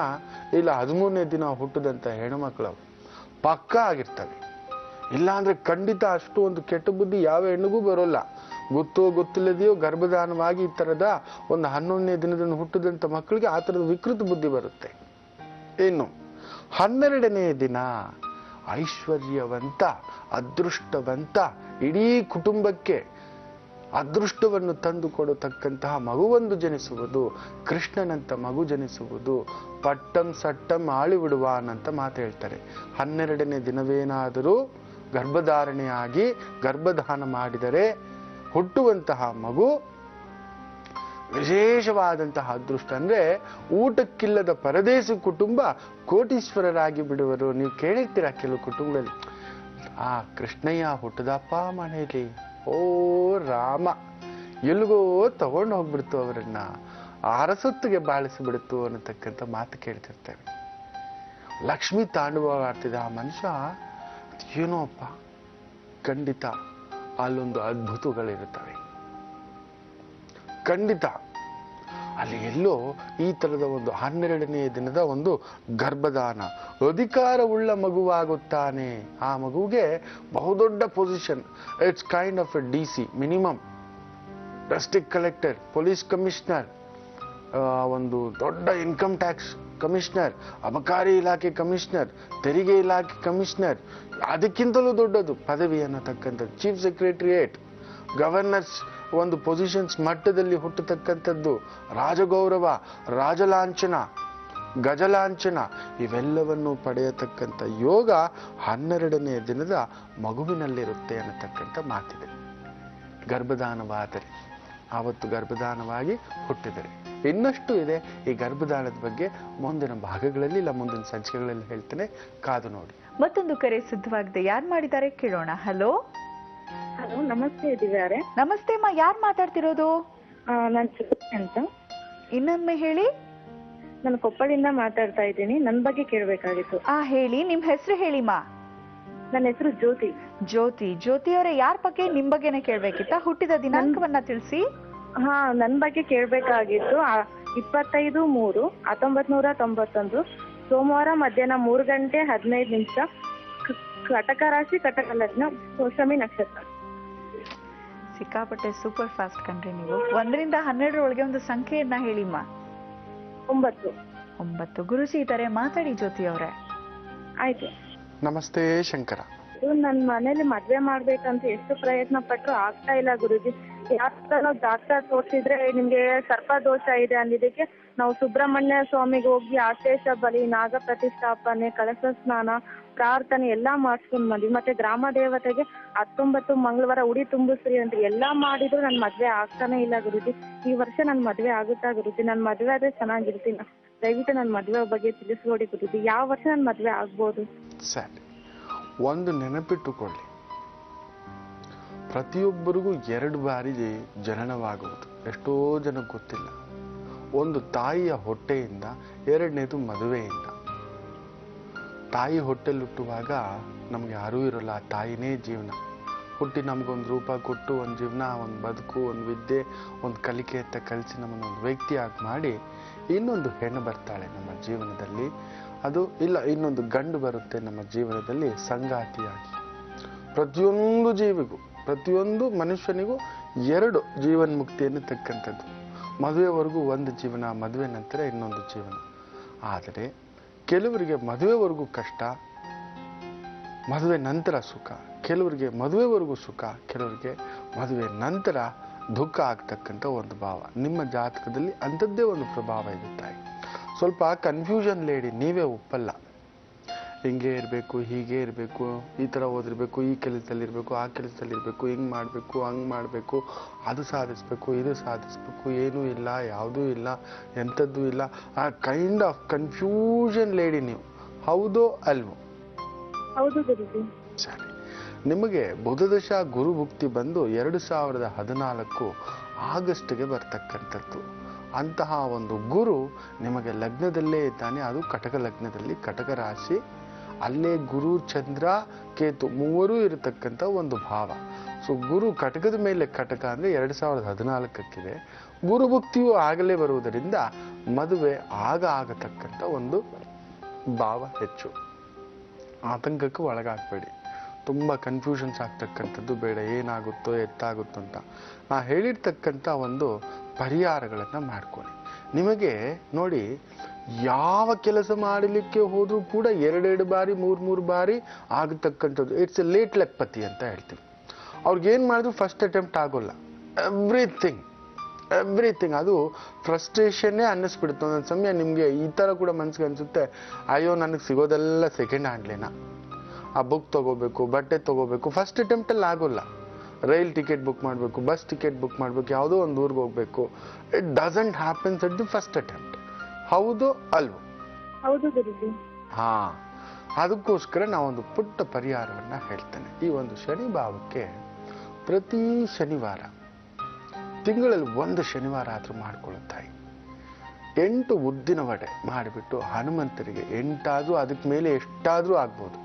ಇಲ್ಲ 13ನೇ ದಿನ ಹುಟ್ಟದಂತ ಹೆಣ್ಮಕ್ಳು ಪಕ್ಕಾ ಆಗಿರ್ತವೆ. ಇಲ್ಲ ಅಂದ್ರೆ ಖಂಡಿತ ಅಷ್ಟು ಒಂದು ಕೆಟ್ಟ ಬುದ್ಧಿ ಯಾವ ಹೆಣ್ಣಿಗೂ ಬರೋಲ್ಲ. ಗೊತ್ತೋ ಗೊತ್ತಿಲ್ಲದೆಯೋ ಗರ್ಭದಾನವಾಗಿ ಈ ತರದ ಒಂದು 11ನೇ ದಿನದಿಂದ ಹುಟ್ಟದಂತ ಮಕ್ಕಳಿಗೆ ಆ ತರದ ವಿಕೃತ ಬುದ್ಧಿ ಬರುತ್ತೆ. ಇನ್ನು 12ನೇ ದಿನ ಐಶ್ವರ್ಯವಂತ, ಅದೃಷ್ಟವಂತ, ಇಡೀ ಕುಟುಂಬಕ್ಕೆ ಅದೃಷ್ಟವನ್ನು ತಂದು ಕೊಡತಕ್ಕಂತಹ ಮಗುವೊಂದು ಜನಿಸುವುದು, ಕೃಷ್ಣನಂತ ಮಗು ಜನಿಸುವುದು, ಪಟ್ಟಂ ಸಟ್ಟಂ ಆಳಿಬಿಡುವಾನಂತ ಮಾತು ಹೇಳ್ತಾರೆ. 12ನೇ ದಿನವೇನಾದರೂ ಗರ್ಭಧಾರಣೆಯಾಗಿ ಗರ್ಭಧಾನ ಮಾಡಿದರೆ ಹುಟ್ಟುವಂತಹ ಮಗು ವಿಶೇಷವಾದಂತಹ ಅದೃಷ್ಟ. ಅಂದ್ರೆ ಊಟಕ್ಕಿಲ್ಲದ ಪರದೇಸಿ ಕುಟುಂಬ ಕೋಟೀಶ್ವರರಾಗಿ ಬಿಡುವರು. ನೀವು ಕೇಳಿರ್ತೀರ ಕೆಲವು ಕುಟುಂಬದಲ್ಲಿ, ಆ ಕೃಷ್ಣಯ್ಯ ಹುಟ್ಟದಪ್ಪ ಮನೆಯಲ್ಲಿ, ಓ ರಾಮ ಎಲ್ಗೋ ತಗೊಂಡು ಹೋಗ್ಬಿಡ್ತು ಅವರನ್ನ, ಅರಸೊತ್ತಿಗೆ ಬಾಳಿಸಿಬಿಡ್ತು ಅನ್ನತಕ್ಕಂಥ ಮಾತು ಕೇಳ್ತಿರ್ತೇವೆ. ಲಕ್ಷ್ಮಿ ತಾಂಡವ ಆಡ್ತಿದ್ದ ಆ ಮನುಷ್ಯ, ಏನೋ ಅಪ್ಪ, ಖಂಡಿತ ಅಲ್ಲೊಂದು ಅದ್ಭುತಗಳಿರುತ್ತವೆ. ಖಂಡಿತ ಅಲ್ಲಿ ಎಲ್ಲೋ ಈ ತರದ ಒಂದು 12ನೇ ದಿನದ ಒಂದು ಗರ್ಭದಾನ, ಅಧಿಕಾರವುಳ್ಳ ಮಗುವಾಗುತ್ತಾನೆ. ಆ ಮಗುವಿಗೆ ಬಹುದೊಡ್ಡ position, it's kind of A DC minimum, district collector, police commissioner, ಒಂದು ದೊಡ್ಡ ಇನ್ಕಮ್ ಟ್ಯಾಕ್ಸ್ ಕಮಿಷನರ್, ಅಬಕಾರಿ ಇಲಾಖೆ ಕಮಿಷನರ್, ತೆರಿಗೆ ಇಲಾಖೆ ಕಮಿಷನರ್, ಅದಕ್ಕಿಂತಲೂ ದೊಡ್ಡದು ಪದವಿ ಅನ್ನತಕ್ಕಂಥದ್ದು ಚೀಫ್ ಸೆಕ್ರೆಟರಿಯೇಟ್, ಗವರ್ನರ್ಸ್ ಒಂದು ಪೊಸಿಷನ್ಸ್ ಮಟ್ಟದಲ್ಲಿ ಹುಟ್ಟತಕ್ಕಂಥದ್ದು, ರಾಜಗೌರವ, ರಾಜಲಾಂಛನ, ಗಜಲಾಂಛನ, ಇವೆಲ್ಲವನ್ನು ಪಡೆಯತಕ್ಕಂಥ ಯೋಗ 12ನೇ ದಿನದ ಮಗುವಿನಲ್ಲಿರುತ್ತೆ ಅನ್ನತಕ್ಕಂಥ ಮಾತಿದೆ. ಗರ್ಭದಾನವಾದರೆ, ಆವತ್ತು ಗರ್ಭದಾನವಾಗಿ ಹುಟ್ಟಿದರೆ. ಇನ್ನಷ್ಟು ಇದೆ ಈ ಗರ್ಭದಾನದ ಬಗ್ಗೆ, ಮುಂದಿನ ಭಾಗಗಳಲ್ಲಿ ಇಲ್ಲ ಮುಂದಿನ ಸಂಚಿಕೆಗಳಲ್ಲಿ ಹೇಳ್ತೇನೆ, ಕಾದು ನೋಡಿ. ಮತ್ತೊಂದು ಕರೆ ಸಿದ್ಧವಾಗಿದೆ, ಯಾರು ಮಾಡಿದ್ದಾರೆ ಕೇಳೋಣ. ಹಲೋ ಹಲೋ, ನಮಸ್ತೆ ದಿವ್ಯಾರೆ. ನಮಸ್ತೆ ಅಮ್ಮ, ಯಾರು ಮಾತಾಡ್ತಿರೋದು? ನಾನು ಜ್ಯೋತಿ ಅಂತ. ಇನ್ನೊಮ್ಮೆ ಹೇಳಿ. ನಾನು ಕೊಪ್ಪಳಿಂದ ಮಾತಾಡ್ತಾ ಇದ್ದೀನಿ. ನನ್ನ ಬಗ್ಗೆ ಕೇಳಬೇಕಾಗಿತ್ತು. ಹೇಳಿ, ನಿಮ್ ಹೆಸರು ಹೇಳಿಮ್ಮ. ನನ್ನ ಹೆಸರು ಜ್ಯೋತಿ. ಜ್ಯೋತಿ ಅವರೇ, ಯಾರ ಬಗ್ಗೆ? ನಿಮ್ ಬಗ್ಗೆನೆ ಕೇಳ್ಬೇಕಿತ್ತ? ಹುಟ್ಟಿದ ದಿನಾಂಕವನ್ನ ತಿಳಿಸಿ. ನನ್ನ ಬಗ್ಗೆ ಕೇಳಬೇಕಾಗಿತ್ತು. 25/3/1991 ಸೋಮವಾರ ಮಧ್ಯಾಹ್ನ 3:15 ಕಟಕ ರಾಶಿ, ಕಟಕ ಲಗ್ನ, ಪೌರ್ಣಮಿ ನಕ್ಷತ್ರ. ಸಿಕ್ಕಾಪಟ್ಟೆ ಸೂಪರ್ ಫಾಸ್ಟ್ ಕಣ್ರಿ ನೀವು. 1ರಿಂದ 12 ಒಳಗೆ ಒಂದು ಸಂಖ್ಯೆಯನ್ನ ಹೇಳಿಮ್ಮ. 9. ಗುರುಜಿ ಇದ್ದಾರೆ, ಮಾತಾಡಿ ಜ್ಯೋತಿ ಅವರೇ. ಆಯ್ತು. ನಮಸ್ತೆ ಶಂಕರ. ನನ್ನ ಮನೇಲಿ ಮದ್ವೆ ಮಾಡ್ಬೇಕಂತ ಎಷ್ಟು ಪ್ರಯತ್ನ ಪಟ್ರು ಆಗ್ತಾ ಇಲ್ಲ ಗುರುಜಿ. ಯಾರು ಜಾತಕ ತೋರಿಸಿದ್ರೆ ನಿಮ್ಗೆ ಸರ್ಪ ದೋಷ ಇದೆ ಅಂದಿದ್ದಕ್ಕೆ ನಾವು ಸುಬ್ರಹ್ಮಣ್ಯ ಸ್ವಾಮಿಗೆ ಹೋಗಿ ಆಶೇಷ ಬಲಿ, ನಾಗ ಪ್ರತಿಷ್ಠಾಪನೆ, ಕಳಶ ಸ್ನಾನ, ಪ್ರಾರ್ಥನೆ ಎಲ್ಲಾ ಮಾಡ್ಸ್ಕೊಂಡ್ ಬಂದ್ವಿ. ಮತ್ತೆ ಗ್ರಾಮ ದೇವತೆಗೆ 19 ಮಂಗಳವಾರ ಉಡಿ ತುಂಬಿಸ್ರಿ ಅಂತ ಎಲ್ಲಾ ಮಾಡಿದ್ರು ನನ್ ಮದ್ವೆ ಆಗ್ತಾನೆ ಇಲ್ಲ ಗುರುಜಿ. ಈ ವರ್ಷ ನನ್ ಮದ್ವೆ ಆಗುತ್ತಾ ಗುರುಜಿ? ನನ್ ಮದ್ವೆ ಆದ್ರೆ ಚೆನ್ನಾಗಿರ್ತೀನಿ. ದಯವಿಟ್ಟು ನನ್ ಮದ್ವೆ ಬಗ್ಗೆ ತಿಳಿಸ್ಕೊಡಿ ಗುರುಜಿ. ಯಾವ ವರ್ಷ ನನ್ ಮದ್ವೆ ಆಗ್ಬೋದು? ಸರಿ, ಒಂದು ನೆನಪಿಟ್ಟುಕೊಳ್ಳಿ, ಪ್ರತಿಯೊಬ್ಬರಿಗೂ 2 ಬಾರಿ ಜನನವಾಗುವುದು. ಎಷ್ಟೋ ಜನಕ್ಕೆ ಗೊತ್ತಿಲ್ಲ. ಒಂದು ತಾಯಿಯ ಹೊಟ್ಟೆಯಿಂದ, 2ನೇದು ಮದುವೆಯಿಂದ. ತಾಯಿ ಹೊಟ್ಟೆಲಿಟ್ಟುವಾಗ ನಮ್ಗೆ ಯಾರೂ ಇರೋಲ್ಲ, ಆ ತಾಯಿನೇ ಜೀವನ. ಹುಟ್ಟಿ ನಮ್ಗೊಂದು ರೂಪ ಕೊಟ್ಟು ಒಂದು ಜೀವನ, ಒಂದು ಬದುಕು, ಒಂದು ವಿದ್ಯೆ, ಒಂದು ಕಲಿಕೆ ಅಂತ ಕಲಿಸಿ ನಮ್ಮನ್ನೊಂದು ವ್ಯಕ್ತಿಯಾಗಿ ಮಾಡಿ ಇನ್ನೊಂದು ಹೆಣ್ಣು ಬರ್ತಾಳೆ ನಮ್ಮ ಜೀವನದಲ್ಲಿ. ಅದು ಇಲ್ಲ, ಇನ್ನೊಂದು ಗಂಡು ಬರುತ್ತೆ ನಮ್ಮ ಜೀವನದಲ್ಲಿ ಸಂಗಾತಿಯಾಗಿ. ಪ್ರತಿಯೊಂದು ಜೀವಿಗೂ, ಪ್ರತಿಯೊಂದು ಮನುಷ್ಯನಿಗೂ 2 ಜೀವನ್ಮುಕ್ತಿಯನ್ನು ತಕ್ಕಂಥದ್ದು. ಮದುವೆವರೆಗೂ ಒಂದು ಜೀವನ, ಮದುವೆ ನಂತರ ಇನ್ನೊಂದು ಜೀವನ. ಆದರೆ ಕೆಲವರಿಗೆ ಮದುವೆವರೆಗೂ ಕಷ್ಟ, ಮದುವೆ ನಂತರ ಸುಖ. ಕೆಲವರಿಗೆ ಮದುವೆವರೆಗೂ ಸುಖ, ಕೆಲವರಿಗೆ ಮದುವೆ ನಂತರ ದುಃಖ ಆಗ್ತಕ್ಕಂಥ ಒಂದು ಭಾವ. ನಿಮ್ಮ ಜಾತಕದಲ್ಲಿ ಅಂಥದ್ದೇ ಒಂದು ಪ್ರಭಾವ ಇದೆ ತಾಯಿ. ಸ್ವಲ್ಪ ಕನ್ಫ್ಯೂಷನ್ ಲೇಡಿ, ನೀವೇ ಒಪ್ಪಲ್ಲ. ಹಿಂಗೆ ಇರಬೇಕು, ಹೀಗೆ ಇರಬೇಕು, ಈ ಥರ ಓದಿರ್ಬೇಕು, ಈ ಕೆಲಸದಲ್ಲಿರಬೇಕು, ಆ ಕೆಲಸದಲ್ಲಿರಬೇಕು, ಹಿಂಗೆ ಮಾಡಬೇಕು, ಹಂಗೆ ಮಾಡಬೇಕು, ಅದು ಸಾಧಿಸ್ಬೇಕು, ಇದು ಸಾಧಿಸ್ಬೇಕು, ಏನೂ ಇಲ್ಲ, ಯಾವುದೂ ಇಲ್ಲ, ಎಂಥದ್ದೂ ಇಲ್ಲ. ಆ ಕೈಂಡ್ ಆಫ್ ಕನ್ಫ್ಯೂಷನ್ ಲೇಡಿ ನೀವು. ಹೌದೋ ಅಲ್ವೋ? ಹೌದು ಗುರುಜಿ. ಸರಿ, ನಿಮಗೆ ಬುಧದಶ ಗುರುಭುಕ್ತಿ ಬಂದು 2014 ಆಗಸ್ಟ್ಗೆ ಬರ್ತಕ್ಕಂಥದ್ದು. ಅಂತಹ ಒಂದು ಗುರು ನಿಮಗೆ ಲಗ್ನದಲ್ಲೇ ಇದ್ದಾನೆ. ಅದು ಕಟಕ ಲಗ್ನದಲ್ಲಿ, ಕಟಕ ರಾಶಿ. ಅಲ್ಲೇ ಗುರು, ಚಂದ್ರ, ಕೇತು ಮೂವರೂ ಇರತಕ್ಕಂಥ ಒಂದು ಭಾವ. ಸೊ ಗುರು ಕಟಕದ ಮೇಲೆ ಕಟಕ ಅಂದರೆ 2014ಕ್ಕಿದೆ. ಗುರುಭುಕ್ತಿಯು ಆಗಲೇ ಬರುವುದರಿಂದ ಮದುವೆ ಆಗತಕ್ಕಂಥ ಒಂದು ಭಾವ ಹೆಚ್ಚು. ಆತಂಕಕ್ಕೆ ಒಳಗಾಗಬೇಡಿ. ತುಂಬ ಕನ್ಫ್ಯೂಷನ್ಸ್ ಆಗ್ತಕ್ಕಂಥದ್ದು ಬೇಡ. ಏನಾಗುತ್ತೋ ಎತ್ತಾಗುತ್ತೋ ಅಂತ ನಾ ಹೇಳಿರ್ತಕ್ಕಂಥ ಒಂದು ಪರಿಹಾರಗಳನ್ನು ಮಾಡ್ಕೊಳ್ಳಿ. ನಿಮಗೆ ನೋಡಿ, ಯಾವ ಕೆಲಸ ಮಾಡಲಿಕ್ಕೆ ಹೋದ್ರೂ ಕೂಡ 2 ಬಾರಿ 3 ಬಾರಿ ಆಗತಕ್ಕಂಥದ್ದು. ಇಟ್ಸ್ ಎ ಲೇಟ್ ಲಕ್ಪತಿ ಅಂತ ಹೇಳ್ತೀವಿ. ಅವ್ರಿಗೇನು ಮಾಡಿದ್ರು ಫಸ್ಟ್ ಅಟೆಂಪ್ಟ್ ಆಗೋಲ್ಲ. ಎವ್ರಿಥಿಂಗ್ ಅದು ಫ್ರಸ್ಟ್ರೇಷನ್ನೇ ಅನ್ನಿಸ್ಬಿಡುತ್ತೆ. ಒಂದೊಂದು ಸಮಯ ನಿಮಗೆ ಈ ಥರ ಕೂಡ ಮನ್ಸಿಗೆ ಅನಿಸುತ್ತೆ, ಅಯ್ಯೋ ನನಗೆ ಸಿಗೋದೆಲ್ಲ ಸೆಕೆಂಡ್ ಹ್ಯಾಂಡ್ಲೇನಾ, ಆ ಬುಕ್ ತೊಗೋಬೇಕು, ಬಟ್ಟೆ ತೊಗೋಬೇಕು, ಫಸ್ಟ್ ಅಟೆಂಪ್ಟಲ್ಲಿ ಆಗೋಲ್ಲ. ರೈಲ್ ಟಿಕೆಟ್ ಬುಕ್ ಮಾಡಬೇಕು, ಬಸ್ ಟಿಕೆಟ್ ಬುಕ್ ಮಾಡಬೇಕು, ಯಾವುದೋ ಒಂದು ಊರಿಗೆ ಹೋಗಬೇಕು, it doesn't happens at the first attempt. ಹೌದು ಅಲ್ವೋ? ಹೌದು ಗುರುಜಿ. ಹಾ, ಅದಕ್ಕೋಸ್ಕರ ನಾವೊಂದು ಪುಟ್ಟ ಪರಿಹಾರವನ್ನ ಹೇಳ್ತೇನೆ. ಈ ಒಂದು ಶನಿ ಭಾವಕ್ಕೆ ಪ್ರತಿ ಶನಿವಾರ, ತಿಂಗಳಲ್ಲಿ ಒಂದು ಶನಿವಾರ ಆದ್ರೂ ಮಾಡ್ಕೊಳ್ಳುತ್ತಾಯಿ 8 ಉದ್ದಿನ ವಡೆ ಮಾಡಿಬಿಟ್ಟು ಹನುಮಂತರಿಗೆ 8 ಆದ್ರೂ ಅದಕ್ಕೆ ಮೇಲೆ ಎಷ್ಟಾದ್ರೂ ಆಗ್ಬೋದು,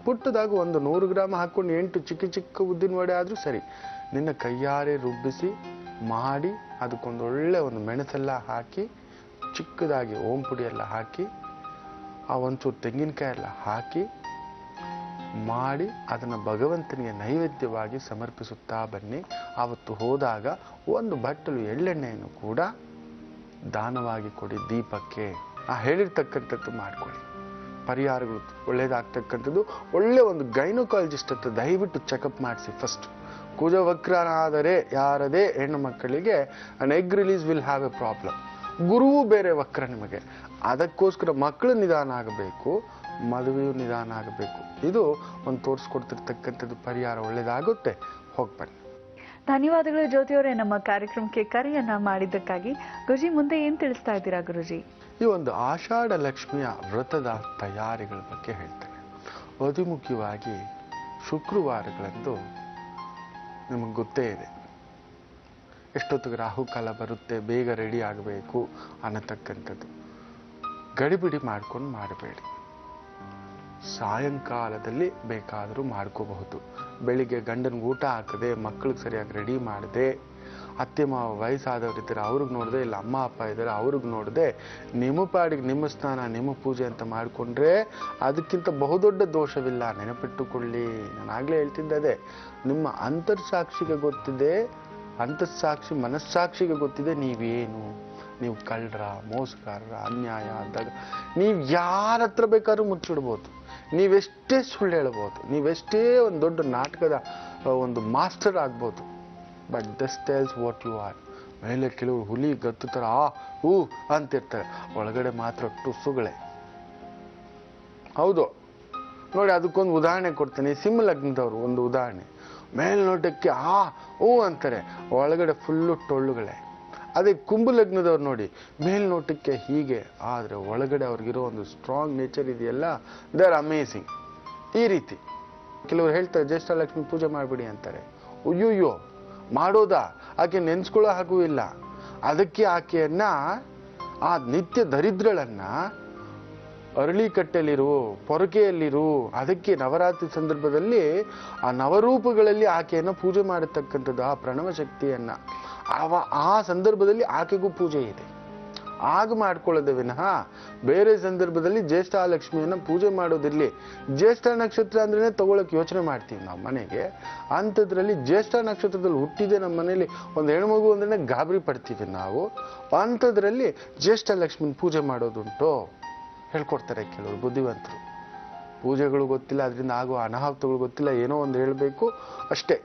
ಪುಟ್ಟದಾಗ ಒಂದು 100 ಗ್ರಾಮ್ ಹಾಕೊಂಡು 8 ಚಿಕ್ಕ ಚಿಕ್ಕ ಉದ್ದಿನ ವಡೆ ಆದ್ರೂ ಸರಿ, ನಿನ್ನ ಕೈಯಾರೆ ರುಬ್ಬಿಸಿ ಮಾಡಿ ಅದಕ್ಕೊಂದೊಳ್ಳೆ ಒಂದು ಮೆಣಸೆಲ್ಲ ಹಾಕಿ, ಚಿಕ್ಕದಾಗಿ ಓಂ ಪುಡಿ ಎಲ್ಲ ಹಾಕಿ, ಆ ಒಂಚೂರು ತೆಂಗಿನಕಾಯಿ ಎಲ್ಲ ಹಾಕಿ ಮಾಡಿ ಅದನ್ನು ಭಗವಂತನಿಗೆ ನೈವೇದ್ಯವಾಗಿ ಸಮರ್ಪಿಸುತ್ತಾ ಬನ್ನಿ. ಆವತ್ತು ಹೋದಾಗ ಒಂದು ಬಟ್ಟಲು ಎಳ್ಳೆಣ್ಣೆಯನ್ನು ಕೂಡ ದಾನವಾಗಿ ಕೊಡಿ ದೀಪಕ್ಕೆ. ಆ ಹೇಳಿರ್ತಕ್ಕಂಥದ್ದು ಮಾಡ್ಕೊಳ್ಳಿ. ಪರಿಹಾರಗಳು ಒಳ್ಳೇದಾಗ್ತಕ್ಕಂಥದ್ದು. ಒಳ್ಳೆ ಒಂದು ಗೈನೋಕಾಲಜಿಸ್ಟ್ ಹತ್ರ ದಯವಿಟ್ಟು ಚೆಕಪ್ ಮಾಡಿಸಿ ಫಸ್ಟ್. ಕುಜವಕ್ರನಾದರೆ ಯಾರದೇ ಹೆಣ್ಣು ಮಕ್ಕಳಿಗೆ an egg release will have a problem. ಗುರುವು ಬೇರೆ ವಕ್ರ ನಿಮಗೆ. ಅದಕ್ಕೋಸ್ಕರ ಮಕ್ಕಳು ನಿಧಾನ ಆಗಬೇಕು, ಮದುವೆಯು ನಿಧಾನ ಆಗಬೇಕು. ಇದು ಒಂದು ತೋರಿಸ್ಕೊಡ್ತಿರ್ತಕ್ಕಂಥದ್ದು ಪರಿಹಾರ. ಒಳ್ಳೇದಾಗುತ್ತೆ. ಹೋಗ್ಬನ್ನಿ. ಧನ್ಯವಾದಗಳು ಜ್ಯೋತಿಯವರೇ, ನಮ್ಮ ಕಾರ್ಯಕ್ರಮಕ್ಕೆ ಕರೆಯನ್ನ ಮಾಡಿದ್ದಕ್ಕಾಗಿ. ಗುರುಜಿ, ಮುಂದೆ ಏನ್ ತಿಳಿಸ್ತಾ ಇದ್ದೀರಾ ಗುರುಜಿ? ಈ ಒಂದು ಆಷಾಢ ಲಕ್ಷ್ಮಿಯ ವ್ರತದ ತಯಾರಿಗಳ ಬಗ್ಗೆ ಹೇಳ್ತೇನೆ. ಅತಿ ಮುಖ್ಯವಾಗಿ ಶುಕ್ರವಾರಗಳಂದು ನಿಮಗೆ ಗೊತ್ತೇ ಇದೆ, ಎಷ್ಟೊತ್ತಿಗೆ ರಾಹುಕಾಲ ಬರುತ್ತೆ, ಬೇಗ ರೆಡಿ ಆಗಬೇಕು ಅನ್ನತಕ್ಕಂಥದ್ದು. ಗಡಿಬಿಡಿ ಮಾಡ್ಕೊಂಡು ಮಾಡಬೇಡಿ. ಸಾಯಂಕಾಲದಲ್ಲಿ ಬೇಕಾದರೂ ಮಾಡ್ಕೋಬಹುದು. ಬೆಳಿಗ್ಗೆ ಗಂಡನಿಗೆ ಊಟ ಹಾಕದೆ, ಮಕ್ಕಳಿಗೆ ಸರಿಯಾಗಿ ರೆಡಿ ಮಾಡದೆ, ಅತ್ತೆ ಮಾವ ವಯಸ್ಸಾದವ್ರು ಇದ್ದಾರೆ ಅವ್ರಿಗೆ ನೋಡದೆ, ಇಲ್ಲ ಅಮ್ಮ ಅಪ್ಪ ಇದ್ದಾರೆ ಅವ್ರಿಗೆ ನೋಡದೆ, ನಿಮ್ಮ ಪಾಡಿಗೆ ನಿಮ್ಮ ಸ್ನಾನ ನಿಮ್ಮ ಪೂಜೆ ಅಂತ ಮಾಡಿಕೊಂಡ್ರೆ ಅದಕ್ಕಿಂತ ಬಹುದೊಡ್ಡ ದೋಷವಿಲ್ಲ. ನೆನಪಿಟ್ಟುಕೊಳ್ಳಿ. ನಾನು ಆಗಲೇ ಹೇಳ್ತಿದ್ದೆ, ನಿಮ್ಮ ಅಂತರ್ಸಾಕ್ಷಿಗೆ ಗೊತ್ತಿದೆ, ಅಂತಸ್ಸಾಕ್ಷಿ ಮನಸ್ಸಾಕ್ಷಿಗೆ ಗೊತ್ತಿದೆ ನೀವೇನು. ನೀವು ಕಳ್ಳರ, ಮೋಸಗಾರರ, ಅನ್ಯಾಯ ಆದಾಗ ನೀವು ಯಾರ ಹತ್ರ ಬೇಕಾದ್ರೂ ಮುಚ್ಚಿಡ್ಬೋದು, ನೀವೆಷ್ಟೇ ಸುಳ್ಳು ಹೇಳ್ಬೋದು, ನೀವೆಷ್ಟೇ ಒಂದು ದೊಡ್ಡ ನಾಟಕದ ಒಂದು ಮಾಸ್ಟರ್ ಆಗ್ಬೋದು. But this tells what you are. ಮೇಲೆ ಕೆಲವರು ಹುಲಿ ಗತ್ತು ಥರ ಹೂ ಅಂತಿರ್ತಾರೆ, ಒಳಗಡೆ ಮಾತ್ರ ಟುಸುಗಳೇ. ಹೌದು ನೋಡಿ, ಅದಕ್ಕೊಂದು ಉದಾಹರಣೆ ಕೊಡ್ತೀನಿ. ಸಿಂಹ ಲಗ್ನದವರು ಒಂದು ಉದಾಹರಣೆ. ಮೇಲ್ನೋಟಕ್ಕೆ ಹೂ ಅಂತಾರೆ, ಒಳಗಡೆ ಫುಲ್ಲು ಟೊಳ್ಳುಗಳೇ. ಅದೇ ಕುಂಭ ಲಗ್ನದವ್ರು ನೋಡಿ, ಮೇಲ್ನೋಟಕ್ಕೆ ಹೀಗೆ, ಆದರೆ ಒಳಗಡೆ ಅವ್ರಿಗಿರೋ ಒಂದು ಸ್ಟ್ರಾಂಗ್ ನೇಚರ್ ಇದೆಯಲ್ಲ, ದೇ ಆರ್ ಅಮೇಸಿಂಗ್. ಈ ರೀತಿ ಕೆಲವರು ಹೇಳ್ತಾರೆ ಜ್ಯೇಷ್ಠ ಲಕ್ಷ್ಮಿ ಪೂಜೆ ಮಾಡಿಬಿಡಿ ಅಂತಾರೆ. ಅಯ್ಯೋಯ್ಯೋ, ಮಾಡೋದಾ? ಆಕೆ ನೆನ್ಸ್ಕೊಳ್ಳೋ ಹಾಗೂ ಇಲ್ಲ. ಅದಕ್ಕೆ ಆಕೆಯನ್ನ, ಆ ನಿತ್ಯ ದರಿದ್ರಳನ್ನ ಅರಳಿಕಟ್ಟೆಯಲ್ಲಿರು, ಪೊರಕೆಯಲ್ಲಿರು. ಅದಕ್ಕೆ ನವರಾತ್ರಿ ಸಂದರ್ಭದಲ್ಲಿ ಆ ನವರೂಪಗಳಲ್ಲಿ ಆಕೆಯನ್ನು ಪೂಜೆ ಮಾಡತಕ್ಕಂಥದ್ದು, ಆ ಪ್ರಣವ ಶಕ್ತಿಯನ್ನ. ಆ ಸಂದರ್ಭದಲ್ಲಿ ಆಕೆಗೂ ಪೂಜೆ ಇದೆ, ಆಗ ಮಾಡ್ಕೊಳ್ಳೋದೇ ವಿನಃ ಬೇರೆ ಸಂದರ್ಭದಲ್ಲಿ ಜ್ಯೇಷ್ಠ ಲಕ್ಷ್ಮಿಯನ್ನ ಪೂಜೆ ಮಾಡೋದಿರ್ಲಿ. ಜ್ಯೇಷ್ಠ ನಕ್ಷತ್ರ ಅಂದ್ರೆ ತಗೊಳಕ್ ಯೋಚನೆ ಮಾಡ್ತೀವಿ ನಾವು ಮನೆಗೆ. ಅಂಥದ್ರಲ್ಲಿ ಜ್ಯೇಷ್ಠ ನಕ್ಷತ್ರದಲ್ಲಿ ಹುಟ್ಟಿದೆ ನಮ್ಮ ಮನೇಲಿ ಒಂದು ಹೆಣ್ಮಗು ಅಂದ್ರೆ ಗಾಬರಿ ಪಡ್ತೀವಿ ನಾವು. ಅಂಥದ್ರಲ್ಲಿ ಜ್ಯೇಷ್ಠ ಲಕ್ಷ್ಮಿನ ಪೂಜೆ ಮಾಡೋದುಂಟು. ಹೇಳ್ಕೊಡ್ತಾರೆ ಕೆಲವರು ಬುದ್ಧಿವಂತರು. ಪೂಜೆಗಳು ಗೊತ್ತಿಲ್ಲ, ಅದರಿಂದ ಆಗುವ ಅನಾಹುತಗಳು ಗೊತ್ತಿಲ್ಲ, ಏನೋ ಒಂದು ಹೇಳಬೇಕು ಅಷ್ಟೇ.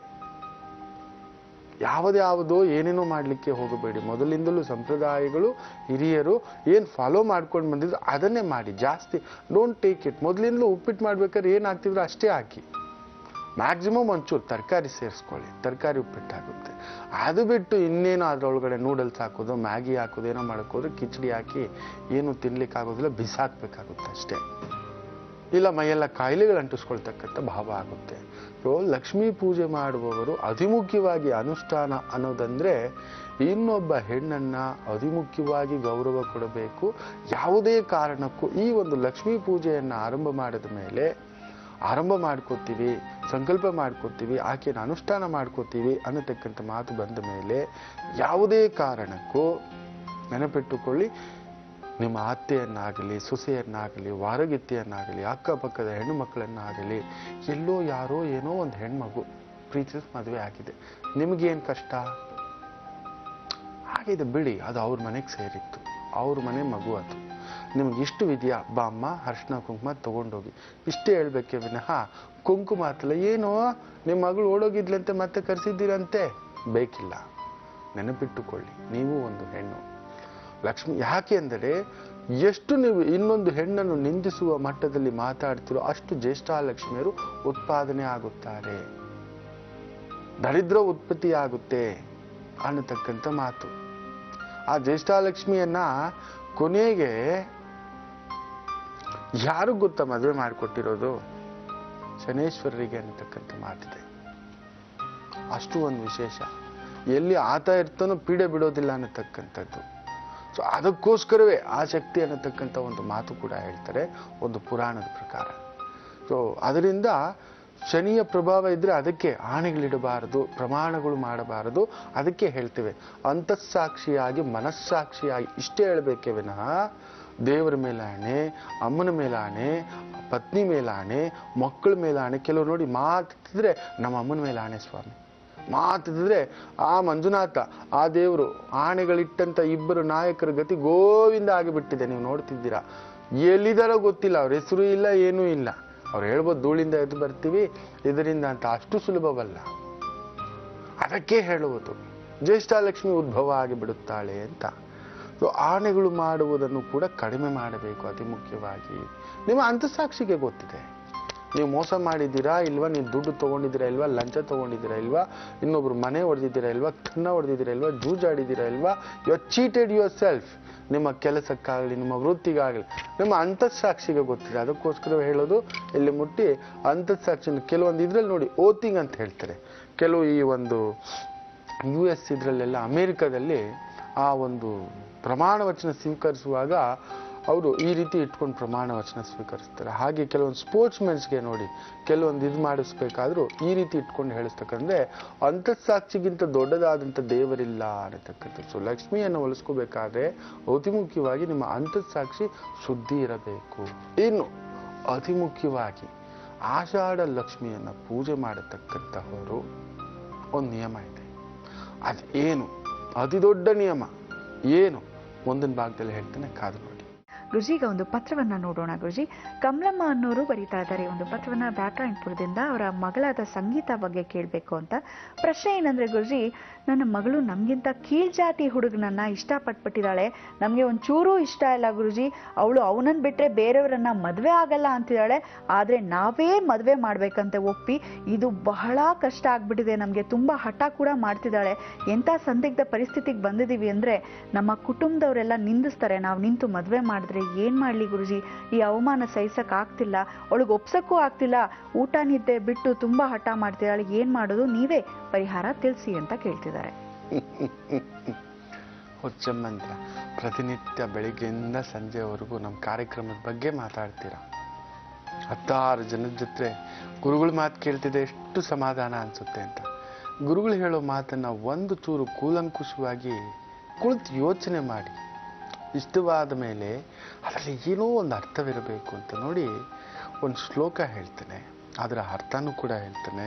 ಯಾವುದ್ಯಾವುದೋ ಏನೇನೋ ಮಾಡಲಿಕ್ಕೆ ಹೋಗಬೇಡಿ. ಮೊದಲಿಂದಲೂ ಸಂಪ್ರದಾಯಗಳು ಹಿರಿಯರು ಏನು ಫಾಲೋ ಮಾಡ್ಕೊಂಡು ಬಂದಿದ್ರು ಅದನ್ನೇ ಮಾಡಿ. ಜಾಸ್ತಿ ಡೋಂಟ್ ಟೇಕ್ ಇಟ್. ಮೊದಲಿಂದಲೂ ಉಪ್ಪಿಟ್ಟು ಮಾಡ್ಬೇಕಾದ್ರೆ ಏನು ಹಾಕ್ತಿದ್ರು ಅಷ್ಟೇ ಹಾಕಿ. ಮ್ಯಾಕ್ಸಿಮಮ್ ಒಂಚೂರು ತರಕಾರಿ ಸೇರಿಸ್ಕೊಳ್ಳಿ, ತರಕಾರಿ ಉಪ್ಪಿಟ್ಟಾಗುತ್ತೆ. ಅದು ಬಿಟ್ಟು ಇನ್ನೇನು ಅದರೊಳಗಡೆ ನೂಡಲ್ಸ್ ಹಾಕೋದು, ಮ್ಯಾಗಿ ಹಾಕೋದು, ಏನೋ ಮಾಡೋಕ್ಕೋದ್ರೆ ಕಿಚಡಿ ಹಾಕಿ ಏನು ತಿನ್ಲಿಕ್ಕೆ ಆಗೋದಿಲ್ಲ, ಬಿಸಾಕ್ಬೇಕಾಗುತ್ತೆ ಅಷ್ಟೇ. ಇಲ್ಲ ಮೈಯೆಲ್ಲ ಕಾಯಿಲೆಗಳು ಅಂಟಿಸ್ಕೊಳ್ತಕ್ಕಂಥ ಭಾವ ಆಗುತ್ತೆ. ಸೊ ಲಕ್ಷ್ಮೀ ಪೂಜೆ ಮಾಡುವವರು ಅತಿಮುಖ್ಯವಾಗಿ ಅನುಷ್ಠಾನ ಅನ್ನೋದಂದ್ರೆ ಇನ್ನೊಬ್ಬ ಹೆಣ್ಣನ್ನ ಅತಿಮುಖ್ಯವಾಗಿ ಗೌರವ ಕೊಡಬೇಕು. ಯಾವುದೇ ಕಾರಣಕ್ಕೂ ಈ ಒಂದು ಲಕ್ಷ್ಮೀ ಪೂಜೆಯನ್ನು ಆರಂಭ ಮಾಡ್ಕೋತೀವಿ, ಸಂಕಲ್ಪ ಮಾಡ್ಕೋತೀವಿ, ಆಕೆಯನ್ನು ಅನುಷ್ಠಾನ ಮಾಡ್ಕೋತೀವಿ ಅನ್ನತಕ್ಕಂಥ ಮಾತು ಬಂದ ಮೇಲೆ ಯಾವುದೇ ಕಾರಣಕ್ಕೂ ನೆನಪಿಟ್ಟುಕೊಳ್ಳಿ, ನಿಮ್ಮ ಅತ್ತೆಯನ್ನಾಗಲಿ, ಸೊಸೆಯನ್ನಾಗಲಿ, ವಾರಗಿತ್ತೆಯನ್ನಾಗಲಿ, ಅಕ್ಕಪಕ್ಕದ ಹೆಣ್ಣು ಮಕ್ಕಳನ್ನಾಗಲಿ, ಎಲ್ಲೋ ಯಾರೋ ಏನೋ ಒಂದು ಹೆಣ್ಮಗು ಪ್ರೀತಿಸಿ ಮದುವೆ ಆಗಿದೆ, ನಿಮಗೇನು ಕಷ್ಟ ಆಗಿದೆ ಬಿಡಿ, ಅದು ಅವ್ರ ಮನೆಗೆ ಸೇರಿತ್ತು, ಅವ್ರ ಮನೆ ಮಗು. ಅದು ನಿಮ್ಗೆ ಇಷ್ಟು ಇದೆಯಾ, ಬಾ ಅಮ್ಮ ಅರ್ಶಿನ ಕುಂಕುಮ ತಗೊಂಡೋಗಿ, ಇಷ್ಟೇ ಹೇಳ್ಬೇಕೆ ವಿನಃ ಕುಂಕುಮ ಹತ್ತಲ್ಲ, ಏನೋ ನಿಮ್ಮ ಮಗಳು ಓಡೋಗಿದ್ಲಂತೆ ಮತ್ತೆ ಕರೆಸಿದ್ದೀರಂತೆ ಬೇಕಿಲ್ಲ. ನೆನಪಿಟ್ಟುಕೊಳ್ಳಿ, ನೀವು ಒಂದು ಹೆಣ್ಣು. ಲಕ್ಷ್ಮಿ ಯಾಕೆ ಅಂದರೆ ಎಷ್ಟು ನೀವು ಇನ್ನೊಂದು ಹೆಣ್ಣನ್ನು ನಿಂದಿಸುವ ಮಟ್ಟದಲ್ಲಿ ಮಾತಾಡ್ತಿರೋ ಅಷ್ಟು ಜ್ಯೇಷ್ಠಾಲಕ್ಷ್ಮಿಯರು ಉತ್ಪಾದನೆ ಆಗುತ್ತಾರೆ, ದರಿದ್ರ ಉತ್ಪತ್ತಿ ಆಗುತ್ತೆ ಅನ್ನತಕ್ಕಂಥ ಮಾತು. ಆ ಜ್ಯೇಷ್ಠಾಲಕ್ಷ್ಮಿಯನ್ನ ಕೊನೆಗೆ ಯಾರು ಗೊತ್ತಾ ಮದುವೆ ಮಾಡಿಕೊಟ್ಟಿರೋದು? ಶನೇಶ್ವರರಿಗೆ ಅನ್ನತಕ್ಕಂಥ ಮಾತಿದೆ. ಅಷ್ಟು ಒಂದು ವಿಶೇಷ. ಎಲ್ಲಿ ಆತ ಇರ್ತಾನೋ ಪೀಡೆ ಬಿಡೋದಿಲ್ಲ ಅನ್ನತಕ್ಕಂಥದ್ದು. ಸೊ ಅದಕ್ಕೋಸ್ಕರವೇ ಆ ಶಕ್ತಿ ಅನ್ನತಕ್ಕಂಥ ಒಂದು ಮಾತು ಕೂಡ ಹೇಳ್ತಾರೆ ಒಂದು ಪುರಾಣದ ಪ್ರಕಾರ. ಸೊ ಅದರಿಂದ ಶನಿಯ ಪ್ರಭಾವ ಇದ್ರೆ ಅದಕ್ಕೆ ಆಣೆಗಳಿಡಬಾರದು, ಪ್ರಮಾಣಗಳು ಮಾಡಬಾರದು. ಅದಕ್ಕೆ ಹೇಳ್ತೇವೆ ಅಂತಸ್ಸಾಕ್ಷಿಯಾಗಿ ಮನಸ್ಸಾಕ್ಷಿಯಾಗಿ ಇಷ್ಟೇ ಹೇಳಬೇಕೇ ವಿನಃ ದೇವರ ಮೇಲಾಣೆ, ಅಮ್ಮನ ಮೇಲಾಣೆ, ಪತ್ನಿ ಮೇಲಾಣೆ, ಮಕ್ಕಳ ಮೇಲಾಣೆ. ಕೆಲವರು ನೋಡಿ ಮಾತಿದ್ರೆ ನಮ್ಮ ಅಮ್ಮನ ಮೇಲಾಣೆ ಸ್ವಾಮಿ, ಮಾತಿದ್ರೆ ಆ ಮಂಜುನಾಥ, ಆ ದೇವರು, ಆಣೆಗಳಿಟ್ಟಂತ ಇಬ್ಬರು ನಾಯಕರ ಗತಿ ಗೋವಿಂದ ಆಗಿಬಿಟ್ಟಿದೆ. ನೀವು ನೋಡ್ತಿದ್ದೀರಾ, ಎಲ್ಲಿದಾರೋ ಗೊತ್ತಿಲ್ಲ, ಅವ್ರ ಹೆಸರು ಇಲ್ಲ, ಏನೂ ಇಲ್ಲ. ಅವ್ರು ಹೇಳ್ಬೋದು ಧೂಳಿಂದ ಎದ್ದು ಬರ್ತೀವಿ ಇದರಿಂದ ಅಂತ, ಅಷ್ಟು ಸುಲಭವಲ್ಲ. ಅದಕ್ಕೆ ಹೇಳುವುದು ಜ್ಯೇಷ್ಠಾಲಕ್ಷ್ಮಿ ಉದ್ಭವ ಆಗಿಬಿಡುತ್ತಾಳೆ ಅಂತ. ಸೊ ಆಣೆಗಳು ಮಾಡುವುದನ್ನು ಕೂಡ ಕಡಿಮೆ ಮಾಡಬೇಕು. ಅತಿ ಮುಖ್ಯವಾಗಿ ನಿಮ್ಮ ಅಂತಸ್ಸಾಕ್ಷಿಗೆ ಗೊತ್ತಿದೆ ನೀವು ಮೋಸ ಮಾಡಿದ್ದೀರಾ ಇಲ್ವಾ, ನೀವು ದುಡ್ಡು ತಗೊಂಡಿದ್ದೀರಾ ಇಲ್ವಾ, ಲಂಚ ತಗೊಂಡಿದ್ದೀರಾ ಇಲ್ವಾ, ಇನ್ನೊಬ್ರು ಮನೆ ಹೊಡೆದಿದ್ದೀರಾ ಇಲ್ವಾ, ಕನ್ನ ಹೊಡೆದಿದ್ದೀರಾ ಇಲ್ವಾ, ಜೂಜಾಡಿದ್ದೀರಾ ಇಲ್ವಾ, you are cheated yourself. ನಿಮ್ಮ ಕೆಲಸಕ್ಕಾಗಲಿ ನಿಮ್ಮ ವೃತ್ತಿಗಾಗಲಿ ನಿಮ್ಮ ಅಂತಸ್ಸಾಕ್ಷಿಗೆ ಗೊತ್ತಿದೆ. ಅದಕ್ಕೋಸ್ಕರ ಹೇಳೋದು ಇಲ್ಲಿ ಮುಟ್ಟಿ ಅಂತಸ್ಸಾಕ್ಷಿ. ಕೆಲವೊಂದು ಇದ್ರಲ್ಲಿ ನೋಡಿ ಓತಿಂಗ್ ಅಂತ ಹೇಳ್ತಾರೆ. ಕೆಲವು ಈ ಒಂದು US ಇದರಲ್ಲೆಲ್ಲ, ಅಮೇರಿಕಾದಲ್ಲಿ ಆ ಒಂದು ಪ್ರಮಾಣ ವಚನ ಸ್ವೀಕರಿಸುವಾಗ ಅವರು ಈ ರೀತಿ ಇಟ್ಕೊಂಡು ಪ್ರಮಾಣ ವಚನ ಸ್ವೀಕರಿಸ್ತಾರೆ. ಹಾಗೆ ಕೆಲವೊಂದು ಸ್ಪೋರ್ಟ್ಸ್ಮೆನ್ಸ್ಗೆ ನೋಡಿ ಕೆಲವೊಂದು ಇದು ಮಾಡಿಸ್ಬೇಕಾದ್ರೂ ಈ ರೀತಿ ಇಟ್ಕೊಂಡು ಹೇಳಿಸ್ತಕ್ಕಂದ್ರೆ ಅಂತಸ್ಸಾಕ್ಷಿಗಿಂತ ದೊಡ್ಡದಾದಂಥ ದೇವರಿಲ್ಲ ಅನ್ನತಕ್ಕಂಥದ್ದು. ಸೊ ಲಕ್ಷ್ಮಿಯನ್ನು ಒಲಿಸ್ಕೋಬೇಕಾದ್ರೆ ಅತಿ ಮುಖ್ಯವಾಗಿ ನಿಮ್ಮ ಅಂತಸ್ಸಾಕ್ಷಿ ಶುದ್ಧಿ ಇರಬೇಕು. ಇನ್ನು ಅತಿ ಮುಖ್ಯವಾಗಿ ಆಷಾಢ ಲಕ್ಷ್ಮಿಯನ್ನು ಪೂಜೆ ಮಾಡತಕ್ಕಂತಹವರು ಒಂದು ನಿಯಮ ಇದೆ. ಅದು ಏನು ಅತಿ ದೊಡ್ಡ ನಿಯಮ ಏನು ಮುಂದಿನ ಭಾಗದಲ್ಲಿ ಹೇಳ್ತೇನೆ, ಕಾದು ನೋಡಿ. ಗುರುಜಿ, ಈಗ ಒಂದು ಪತ್ರವನ್ನ ನೋಡೋಣ. ಗುರುಜಿ, ಕಮಲಮ್ಮ ಅನ್ನೋರು ಬರೀತಾ ಇದ್ದಾರೆ ಒಂದು ಪತ್ರವನ್ನ ಬ್ಯಾಟರಾಯಣಪುರದಿಂದ. ಅವರ ಮಗಳಾದ ಸಂಗೀತ ಬಗ್ಗೆ ಕೇಳಬೇಕು ಅಂತ. ಪ್ರಶ್ನೆ ಏನಂದ್ರೆ ಗುರುಜಿ, ನನ್ನ ಮಗಳು ನಮ್ಗಿಂತ ಕೀಳ್ಜಾತಿ ಹುಡುಗನನ್ನ ಇಷ್ಟಪಟ್ಬಿಟ್ಟಿದ್ದಾಳೆ, ನಮ್ಗೆ ಒಂಚೂರು ಇಷ್ಟ ಇಲ್ಲ ಗುರುಜಿ. ಅವಳು ಅವನನ್ನ ಬಿಟ್ರೆ ಬೇರೆಯವರನ್ನ ಮದ್ವೆ ಆಗಲ್ಲ ಅಂತಿದ್ದಾಳೆ. ಆದ್ರೆ ನಾವೇ ಮದ್ವೆ ಮಾಡ್ಬೇಕಂತೆ ಒಪ್ಪಿ ಇದು ಬಹಳ ಕಷ್ಟ ಆಗ್ಬಿಟ್ಟಿದೆ ನಮ್ಗೆ. ತುಂಬಾ ಹಠ ಕೂಡ ಮಾಡ್ತಿದ್ದಾಳೆ. ಎಂತ ಸಂದಿಗ್ಧ ಪರಿಸ್ಥಿತಿಗೆ ಬಂದಿದೀವಿ ಅಂದ್ರೆ ನಮ್ಮ ಕುಟುಂಬದವರೆಲ್ಲ ನಿಂದಿಸ್ತಾರೆ. ನಾವು ನಿಂತು ಮದ್ವೆ ಮಾಡಿದ್ರೆ ಏನ್ ಮಾಡ್ಲಿ ಗುರುಜಿ, ಈ ಅವಮಾನ ಸಹಿಸಕ್ ಆಗ್ತಿಲ್ಲ, ಅವಳಿಗೆ ಒಪ್ಸಕ್ಕೂ ಆಗ್ತಿಲ್ಲ, ಊಟ ನಿದ್ದೆ ಬಿಟ್ಟು ತುಂಬಾ ಹಠ ಮಾಡ್ತಿದ್ದಾಳೆ, ಏನ್ ಮಾಡೋದು, ನೀವೇ ಪರಿಹಾರ ತಿಳಿಸಿ ಅಂತ ಕೇಳ್ತಿದ್ದಾರೆ. ಹುಚ್ಚಮ್ಮಂತ ಪ್ರತಿನಿತ್ಯ ಬೆಳಿಗ್ಗೆಯಿಂದ ಸಂಜೆವರೆಗೂ ನಮ್ಮ ಕಾರ್ಯಕ್ರಮದ ಬಗ್ಗೆ ಮಾತಾಡ್ತೀರಾ. 16 ಜನದ ಜೊತೆ ಗುರುಗಳ ಮಾತು ಕೇಳ್ತಿದೆ, ಎಷ್ಟು ಸಮಾಧಾನ ಅನ್ಸುತ್ತೆ ಅಂತ. ಗುರುಗಳು ಹೇಳೋ ಮಾತನ್ನ ಒಂದು ಚೂರು ಕೂಲಂಕುಷವಾಗಿ ಕುಳಿತು ಯೋಚನೆ ಮಾಡಿ, ಇಷ್ಟವಾದ ಮೇಲೆ ಅದರಲ್ಲಿ ಏನೋ ಒಂದು ಅರ್ಥವಿರಬೇಕು ಅಂತ ನೋಡಿ ಒಂದು ಶ್ಲೋಕ ಹೇಳ್ತೇನೆ, ಅದರ ಅರ್ಥನೂ ಕೂಡ ಹೇಳ್ತೇನೆ.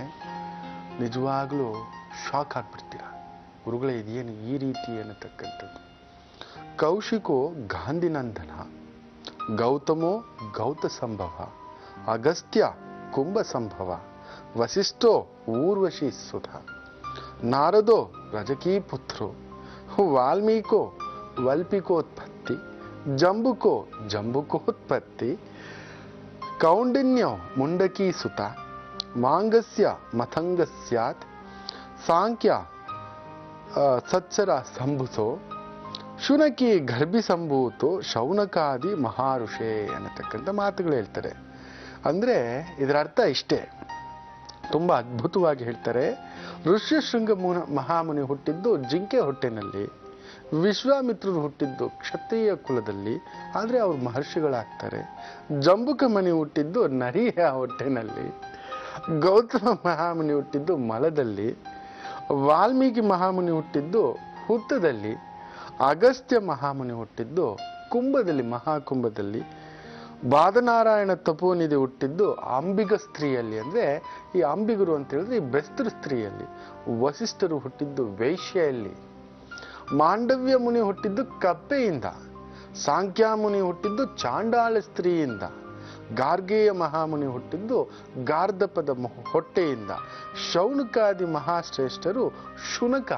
ನಿಜವಾಗ್ಲೂ ಶಾಕ್ ಆಗ್ಬಿಡ್ತೀರ, ಗುರುಗಳೇ ಇದೇನು ಈ ರೀತಿ ಅನ್ನತಕ್ಕಂಥದ್ದು. ಕೌಶಿಕೋ ಗಾಂಧಿನಂದನ, ಗೌತಮೋ ಗೌತ ಸಂಭವ, ಅಗಸ್ತ್ಯ ಕುಂಭ ಸಂಭವ, ವಸಿಷ್ಠೋ ಊರ್ವಶಿ ಸುಧ, ನಾರದೋ ರಜಕೀ ಪುತ್ರೋ, ವಾಲ್ಮೀಕೋ ವಲ್ಪಿಕೋತ್ಪತ್ತಿ, ಜಂಬುಕೋ ಜಂಬುಕೋತ್ಪತ್ತಿ, ಕೌಂಡಿನ್ಯೋ ಮುಂಡಕೀ ಸುತ, ಮಾಂಗಸ್ಯ ಮಥಂಗ ಸ್ಯಾತ್, ಸಾಂಖ್ಯ ಸತ್ಸರ ಸಂಭುತೋ, ಶುನಕಿ ಗರ್ಭಿ ಸಂಭೂತೋ, ಶೌನಕಾದಿ ಮಹಾಋಷೇ ಅನ್ನತಕ್ಕಂಥ ಮಾತುಗಳು ಹೇಳ್ತಾರೆ. ಅಂದ್ರೆ ಇದರ ಅರ್ಥ ಇಷ್ಟೇ, ತುಂಬಾ ಅದ್ಭುತವಾಗಿ ಹೇಳ್ತಾರೆ. ಋಷ್ಯಶೃಂಗ ಮಹಾಮುನಿ ಹುಟ್ಟಿದ್ದು ಜಿಂಕೆ ಹೊಟ್ಟೆನಲ್ಲಿ, ವಿಶ್ವಾಮಿತ್ರರು ಹುಟ್ಟಿದ್ದು ಕ್ಷತ್ರಿಯ ಕುಲದಲ್ಲಿ, ಆದರೆ ಅವರು ಮಹರ್ಷಿಗಳಾಗ್ತಾರೆ. ಜಂಬುಕ ಮನಿ ಹುಟ್ಟಿದ್ದು ನರಿಯ ಹೊಟ್ಟೆನಲ್ಲಿ, ಗೌತಮ ಮಹಾಮುನಿ ಹುಟ್ಟಿದ್ದು ಮಲದಲ್ಲಿ, ವಾಲ್ಮೀಕಿ ಮಹಾಮುನಿ ಹುಟ್ಟಿದ್ದು ಹುತ್ತದಲ್ಲಿ, ಅಗಸ್ತ್ಯ ಮಹಾಮುನಿ ಹುಟ್ಟಿದ್ದು ಕುಂಭದಲ್ಲಿ, ಮಹಾಕುಂಭದಲ್ಲಿ, ಬಾದನಾರಾಯಣ ತಪೋನಿಧಿ ಹುಟ್ಟಿದ್ದು ಅಂಬಿಗ ಸ್ತ್ರೀಯಲ್ಲಿ, ಅಂದ್ರೆ ಈ ಅಂಬಿಗರು ಅಂತ ಹೇಳಿದ್ರೆ ಈ ಬೆಸ್ತರ ಸ್ತ್ರೀಯಲ್ಲಿ, ವಸಿಷ್ಠರು ಹುಟ್ಟಿದ್ದು ವೈಶ್ಯಲ್ಲಿ, ಮಾಂಡವ್ಯ ಮುನಿ ಹುಟ್ಟಿದ್ದು ಕಪ್ಪೆಯಿಂದ, ಸಾಂಖ್ಯ ಮುನಿ ಹುಟ್ಟಿದ್ದು ಚಾಂಡಾಳ ಸ್ತ್ರೀಯಿಂದ, ಗಾರ್ಗೇಯ ಮಹಾಮುನಿ ಹುಟ್ಟಿದ್ದು ಗಾರ್ಧಪದ ಹೊಟ್ಟೆಯಿಂದ, ಶೌನಕಾದಿ ಮಹಾಶ್ರೇಷ್ಠರು ಶುನಕ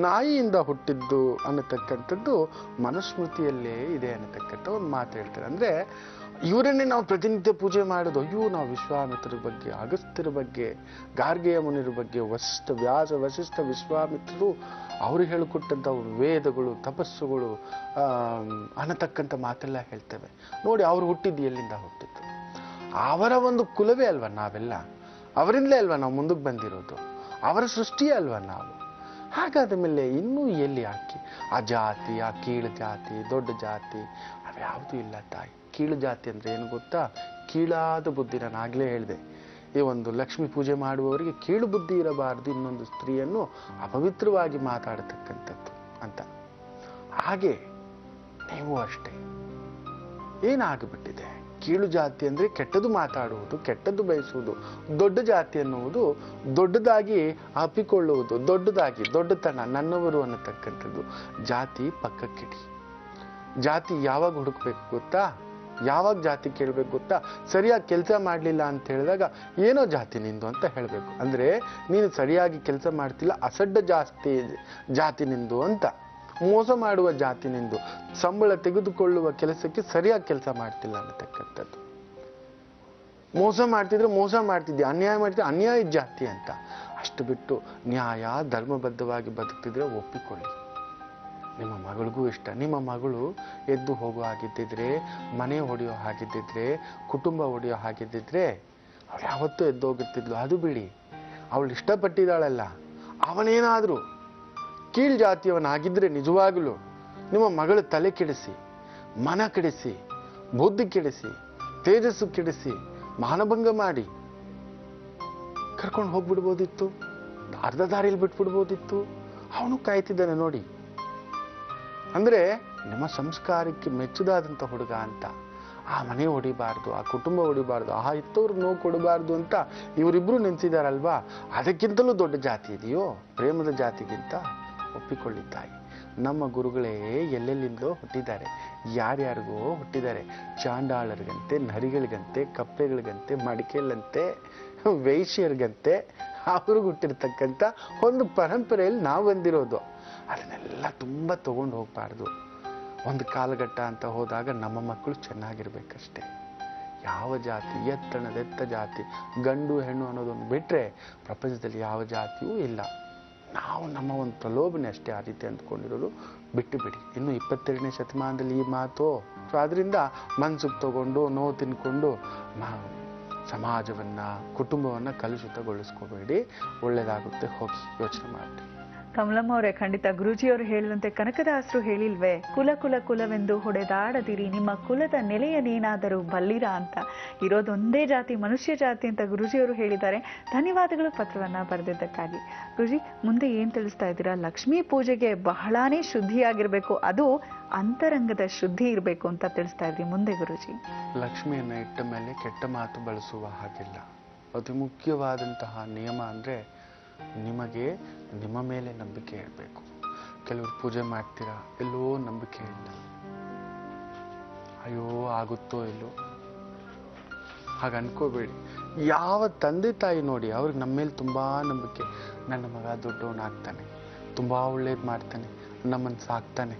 ನಾಯಿಯಿಂದ ಹುಟ್ಟಿದ್ದು ಅನ್ನತಕ್ಕಂಥದ್ದು ಮನುಸ್ಮೃತಿಯಲ್ಲೇ ಇದೆ ಅನ್ನತಕ್ಕಂಥ ಒಂದು ಮಾತು ಹೇಳ್ತಾರೆ. ಅಂದ್ರೆ ಇವರನ್ನೇ ನಾವು ಪ್ರತಿನಿತ್ಯ ಪೂಜೆ ಮಾಡೋದು. ಅಯ್ಯೋ, ನಾವು ವಿಶ್ವಾಮಿತ್ರರ ಬಗ್ಗೆ, ಅಗಸ್ತ್ಯರ ಬಗ್ಗೆ, ಗಾರ್ಗೆಯ ಮುನಿರ ಬಗ್ಗೆ, ವಸಿಷ್ಠ ವಿಶ್ವಾಮಿತ್ರರು ಅವರು ಹೇಳಿಕೊಟ್ಟಂಥ ವೇದಗಳು, ತಪಸ್ಸುಗಳು ಅನ್ನತಕ್ಕಂಥ ಮಾತೆಲ್ಲ ಹೇಳ್ತೇವೆ. ನೋಡಿ, ಅವ್ರು ಹುಟ್ಟಿದ್ದು ಎಲ್ಲಿಂದ ಹುಟ್ಟಿದ್ದು? ಅವರ ಒಂದು ಕುಲವೇ ಅಲ್ವಾ ನಾವೆಲ್ಲ, ಅವರಿಂದಲೇ ಅಲ್ವಾ ನಾವು ಮುಂದಕ್ಕೆ ಬಂದಿರೋದು, ಅವರ ಸೃಷ್ಟಿಯೇ ಅಲ್ವಾ ನಾವು. ಹಾಗಾದ ಮೇಲೆ ಇನ್ನೂ ಎಲ್ಲಿ ಆ ಜಾತಿ, ಆ ಕೀಳು ಜಾತಿ, ದೊಡ್ಡ ಜಾತಿ ಅವ್ಯಾವುದೂ ಇಲ್ಲ ತಾಯಿ. ಕೀಳು ಜಾತಿ ಅಂದ್ರೆ ಏನು ಗೊತ್ತಾ? ಕೀಳಾದ ಬುದ್ಧಿ. ನಾನು ಆಗ್ಲೇ ಹೇಳಿದೆ, ಈ ಒಂದು ಲಕ್ಷ್ಮಿ ಪೂಜೆ ಮಾಡುವವರಿಗೆ ಕೀಳು ಬುದ್ಧಿ ಇರಬಾರದು, ಇನ್ನೊಂದು ಸ್ತ್ರೀಯನ್ನು ಅಪವಿತ್ರವಾಗಿ ಮಾತಾಡತಕ್ಕಂಥದ್ದು ಅಂತ. ಹಾಗೆ ನೀವು ಅಷ್ಟೇ. ಏನಾಗ್ಬಿಟ್ಟಿದೆ? ಕೀಳು ಜಾತಿ ಅಂದ್ರೆ ಕೆಟ್ಟದ್ದು ಮಾತಾಡುವುದು, ಕೆಟ್ಟದ್ದು ಬಯಸುವುದು. ದೊಡ್ಡ ಜಾತಿ ಅನ್ನುವುದು ದೊಡ್ಡದಾಗಿ ಅಪ್ಪಿಕೊಳ್ಳುವುದು, ದೊಡ್ಡತನ, ನನ್ನವರು ಅನ್ನತಕ್ಕಂಥದ್ದು. ಜಾತಿ ಪಕ್ಕಕ್ಕಿಡಿ. ಜಾತಿ ಯಾವಾಗ ಹುಡುಕ್ಬೇಕು ಗೊತ್ತಾ? ಯಾವಾಗ ಜಾತಿ ಕೇಳ್ಬೇಕು ಗೊತ್ತಾ? ಸರಿಯಾಗಿ ಕೆಲಸ ಮಾಡಲಿಲ್ಲ ಅಂತ ಹೇಳಿದಾಗ ಏನೋ ಜಾತಿ ನಿಂದು ಅಂತ ಹೇಳಬೇಕು. ಅಂದ್ರೆ ನೀನು ಸರಿಯಾಗಿ ಕೆಲಸ ಮಾಡ್ತಿಲ್ಲ, ಅಸಡ್ಡ ಜಾತಿ ನಿಂದು ಅಂತ. ಮೋಸ ಮಾಡುವ ಜಾತಿ ನಿಂದು, ಸಂಬಳ ತೆಗೆದುಕೊಳ್ಳುವ ಕೆಲಸಕ್ಕೆ ಸರಿಯಾಗಿ ಕೆಲಸ ಮಾಡ್ತಿಲ್ಲ ಅನ್ನತಕ್ಕಂಥದ್ದು. ಮೋಸ ಮಾಡ್ತಿದ್ರೆ ಮೋಸ ಮಾಡ್ತಿದ್ದೆ, ಅನ್ಯಾಯ ಮಾಡ್ತಿದ್ರೆ ಅನ್ಯಾಯ ಜಾತಿ ಅಂತ. ಅಷ್ಟು ಬಿಟ್ಟು ನ್ಯಾಯ ಧರ್ಮಬದ್ಧವಾಗಿ ಬದುಕ್ತಿದ್ರೆ ಒಪ್ಪಿಕೊಳ್ಳಿ. ನಿಮ್ಮ ಮಗಳಿಗೂ ಇಷ್ಟ. ನಿಮ್ಮ ಮಗಳು ಎದ್ದು ಹೋಗೋ ಹಾಗಿದ್ದಿದ್ರೆ, ಮನೆ ಹೊಡೆಯೋ ಹಾಗಿದ್ದಿದ್ರೆ, ಕುಟುಂಬ ಹೊಡೆಯೋ ಹಾಗಿದ್ದಿದ್ರೆ ಅವಳು ಯಾವತ್ತೂ ಎದ್ದು ಹೋಗುತ್ತಿದ್ಲು. ಅದು ಬಿಡಿ, ಅವಳು ಇಷ್ಟಪಟ್ಟಿದ್ದಾಳಲ್ಲ, ಅವನೇನಾದ್ರೂ ಕೀಳ್ ಜಾತಿಯವನಾಗಿದ್ರೆ ನಿಜವಾಗಲೂ ನಿಮ್ಮ ಮಗಳ ತಲೆ ಕೆಡಿಸಿ, ಮನ ಕೆಡಿಸಿ, ಬುದ್ಧಿ ಕೆಡಿಸಿ, ತೇಜಸ್ಸು ಕೆಡಿಸಿ, ಮಾನಭಂಗ ಮಾಡಿ ಕರ್ಕೊಂಡು ಹೋಗ್ಬಿಡ್ಬೋದಿತ್ತು, ಅರ್ಧ ದಾರಿಯಲ್ಲಿ ಬಿಟ್ಬಿಡ್ಬೋದಿತ್ತು. ಅವನು ಕಾಯ್ತಿದ್ದಾನೆ ನೋಡಿ. ಅಂದ್ರೆ ನಿಮ್ಮ ಸಂಸ್ಕಾರಕ್ಕೆ ಮೆಚ್ಚುದಾದಂಥ ಹುಡುಗ ಅಂತ. ಆ ಮನೆ ಹೊಡಿಬಾರ್ದು, ಆ ಕುಟುಂಬ ಹೊಡಿಬಾರ್ದು, ಆ ಇತ್ತವ್ರು ನೋವು ಕೊಡಬಾರ್ದು ಅಂತ ಇವರಿಬ್ರು ನಿಂತಿದ್ದಾರಲ್ವಾ, ಅದಕ್ಕಿಂತಲೂ ದೊಡ್ಡ ಜಾತಿ ಇದೆಯೋ ಪ್ರೇಮದ ಜಾತಿಗಿಂತ? ಒಪ್ಪಿಕೊಳ್ಳಿ ತಾಯಿ. ನಮ್ಮ ಗುರುಗಳೇ ಎಲ್ಲೆಲ್ಲಿಂದೋ ಹುಟ್ಟಿದ್ದಾರೆ, ಯಾರ್ಯಾರಿಗೋ ಹುಟ್ಟಿದ್ದಾರೆ. ಚಾಂಡಾಳರಿಗಂತೆ, ನರಿಗಳಿಗಂತೆ, ಕಪ್ಪೆಗಳಿಗಂತೆ, ಮಡಿಕೆಗಳಂತೆ, ವೈಶ್ಯರಿಗಂತೆ ಅವ್ರಿಗೆ ಹುಟ್ಟಿರ್ತಕ್ಕಂಥ ಒಂದು ಪರಂಪರೆಯಲ್ಲಿ ನಾವು ಬಂದಿರೋದು. ಅದನ್ನೆಲ್ಲ ತುಂಬ ತಗೊಂಡು ಹೋಗ್ಬಾರ್ದು. ಒಂದು ಕಾಲಘಟ್ಟ ಅಂತ ಹೋದಾಗ ನಮ್ಮ ಮಕ್ಕಳು ಚೆನ್ನಾಗಿರ್ಬೇಕಷ್ಟೆ. ಯಾವ ಜಾತಿ, ಎತ್ತಣದೆತ್ತ ಜಾತಿ, ಗಂಡು ಹೆಣ್ಣು ಅನ್ನೋದೊಂದು ಬಿಟ್ರೆ ಪ್ರಪಂಚದಲ್ಲಿ ಯಾವ ಜಾತಿಯೂ ಇಲ್ಲ. ನಾವು ನಮ್ಮ ಒಂದು ಪ್ರಲೋಭನೆ ಅಷ್ಟೇ ಆ ರೀತಿ ಅಂದ್ಕೊಂಡಿರೋದು. ಬಿಟ್ಟು ಬಿಡಿ. ಇನ್ನು 22ನೇ ಶತಮಾನದಲ್ಲಿ ಈ ಮಾತು. ಸೊ ಅದರಿಂದ ಮನ್ಸಿಗೆ ತಗೊಂಡು ನೋವು ತಿನ್ಕೊಂಡು ಸಮಾಜವನ್ನ, ಕುಟುಂಬವನ್ನ ಕಲುಷಿತಗೊಳಿಸ್ಕೋಬೇಡಿ. ಒಳ್ಳೇದಾಗುತ್ತೆ, ಹೋಗಿ ಯೋಚನೆ ಮಾಡಿ. ಕಮಲಮ್ಮ ಅವರೇ, ಖಂಡಿತ ಗುರೂಜಿಯವರು ಹೇಳಿದಂತೆ ಕನಕದಾಸರು ಹೇಳಿಲ್ವೇ, ಕುಲ ಕುಲ ಕುಲವೆಂದು ಹೊಡೆದಾಡದಿರಿ, ನಿಮ್ಮ ಕುಲದ ನೆಲೆಯನೇನಾದರೂ ಬಲ್ಲಿರಾ ಅಂತ. ಇರೋದೊಂದೇ ಜಾತಿ, ಮನುಷ್ಯ ಜಾತಿ ಅಂತ ಗುರೂಜಿಯವರು ಹೇಳಿದ್ದಾರೆ. ಧನ್ಯವಾದಗಳು ಪತ್ರವನ್ನ ಬರೆದಿದ್ದಕ್ಕಾಗಿ. ಗುರೂಜಿ, ಮುಂದೆ ಏನ್ ತಿಳಿಸ್ತಾ ಇದ್ದೀರಾ? ಲಕ್ಷ್ಮೀ ಪೂಜೆಗೆ ಬಹಳಾನೇ ಶುದ್ಧಿಯಾಗಿರ್ಬೇಕು, ಅದು ಅಂತರಂಗದ ಶುದ್ಧಿ ಇರಬೇಕು ಅಂತ ತಿಳಿಸ್ತಾ ಇದ್ರಿ. ಮುಂದೆ ಗುರೂಜಿ? ಲಕ್ಷ್ಮಿಯನ್ನ ಇಟ್ಟ ಮೇಲೆ ಕೆಟ್ಟ ಮಾತು ಬಳಸುವ ಹಾಗಿಲ್ಲ. ಅತಿ ಮುಖ್ಯವಾದಂತಹ ನಿಯಮ ಅಂದ್ರೆ ನಿಮಗೆ ನಿಮ್ಮ ಮೇಲೆ ನಂಬಿಕೆ ಇರಬೇಕು. ಕೆಲವರು ಪೂಜೆ ಮಾಡ್ತೀರಾ, ಎಲ್ಲೋ ನಂಬಿಕೆ ಇಲ್ಲ, ಅಯ್ಯೋ ಆಗುತ್ತೋ ಇಲ್ಲೋ, ಹಾಗೆ ಅನ್ಕೋಬೇಡಿ. ಯಾವ ತಂದೆ ತಾಯಿ ನೋಡಿ, ಅವ್ರಿಗೆ ನಮ್ಮ ಮೇಲೆ ತುಂಬಾ ನಂಬಿಕೆ. ನನ್ನ ಮಗ ದೊಡ್ಡವನಾಗ್ತಾನೆ, ತುಂಬಾ ಒಳ್ಳೇದು ಮಾಡ್ತಾನೆ, ನಮ್ಮನ್ನು ಸಾಕ್ತಾನೆ,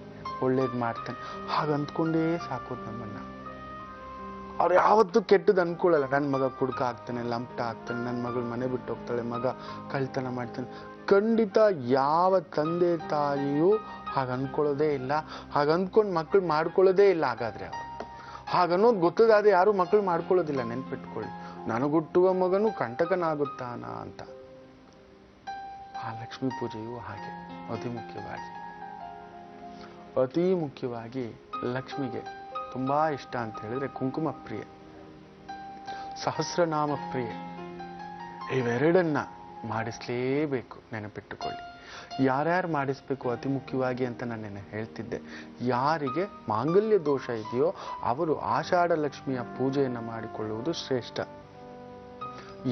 ಒಳ್ಳೇದು ಮಾಡ್ತಾನೆ, ಹಾಗೆ ಅಂದ್ಕೊಂಡೇ ಸಾಕೋದು ನಮ್ಮನ್ನ. ಅವ್ರು ಯಾವತ್ತೂ ಕೆಟ್ಟದ್ದು ಅನ್ಕೊಳ್ಳಲ್ಲ. ನನ್ನ ಮಗ ಕುಡ್ಕ ಆಗ್ತಾನೆ, ಲಂಪಟ ಆಗ್ತಾನೆ, ನನ್ನ ಮಗಳು ಮನೆ ಬಿಟ್ಟು ಹೋಗ್ತಾಳೆ, ಮಗ ಕಳ್ತನ ಮಾಡ್ತಾನೆ. ಖಂಡಿತ ಯಾವ ತಂದೆ ತಾಯಿಯೂ ಹಾಗೆ ಅನ್ಕೊಳ್ಳೋದೇ ಇಲ್ಲ. ಹಾಗೆ ಅಂದ್ಕೊಂಡು ಮಕ್ಕಳು ಮಾಡ್ಕೊಳ್ಳೋದೇ ಇಲ್ಲ. ಹಾಗಾದ್ರೆ ಅವರು ಹಾಗನ್ನೋದು ಗೊತ್ತದಾದ್ರೆ ಯಾರು ಮಕ್ಕಳು ಮಾಡ್ಕೊಳ್ಳೋದಿಲ್ಲ. ನೆನ್ಪಿಟ್ಕೊಳ್ಳಿ, ನನಗುಟ್ಟುವ ಮಗನು ಕಂಟಕನಾಗುತ್ತಾನ ಅಂತ. ಆ ಲಕ್ಷ್ಮೀ ಪೂಜೆಯು ಹಾಗೆ. ಅತಿ ಮುಖ್ಯವಾಗಿ ಲಕ್ಷ್ಮಿಗೆ ತುಂಬಾ ಇಷ್ಟ ಅಂತ ಹೇಳಿದ್ರೆ ಕುಂಕುಮ ಪ್ರಿಯೆ, ಸಹಸ್ರನಾಮ ಪ್ರಿಯೆ. ಇವೆರಡನ್ನ ಮಾಡಿಸ್ಲೇಬೇಕು, ನೆನಪಿಟ್ಟುಕೊಳ್ಳಿ. ಯಾರ್ಯಾರು ಮಾಡಿಸ್ಬೇಕು ಅತಿ ಮುಖ್ಯವಾಗಿ ಅಂತ ನಾನು ಹೇಳ್ತಿದ್ದೆ. ಯಾರಿಗೆ ಮಾಂಗಲ್ಯ ದೋಷ ಇದೆಯೋ ಅವರು ಆಷಾಢ ಲಕ್ಷ್ಮಿಯ ಪೂಜೆಯನ್ನು ಮಾಡಿಕೊಳ್ಳುವುದು ಶ್ರೇಷ್ಠ.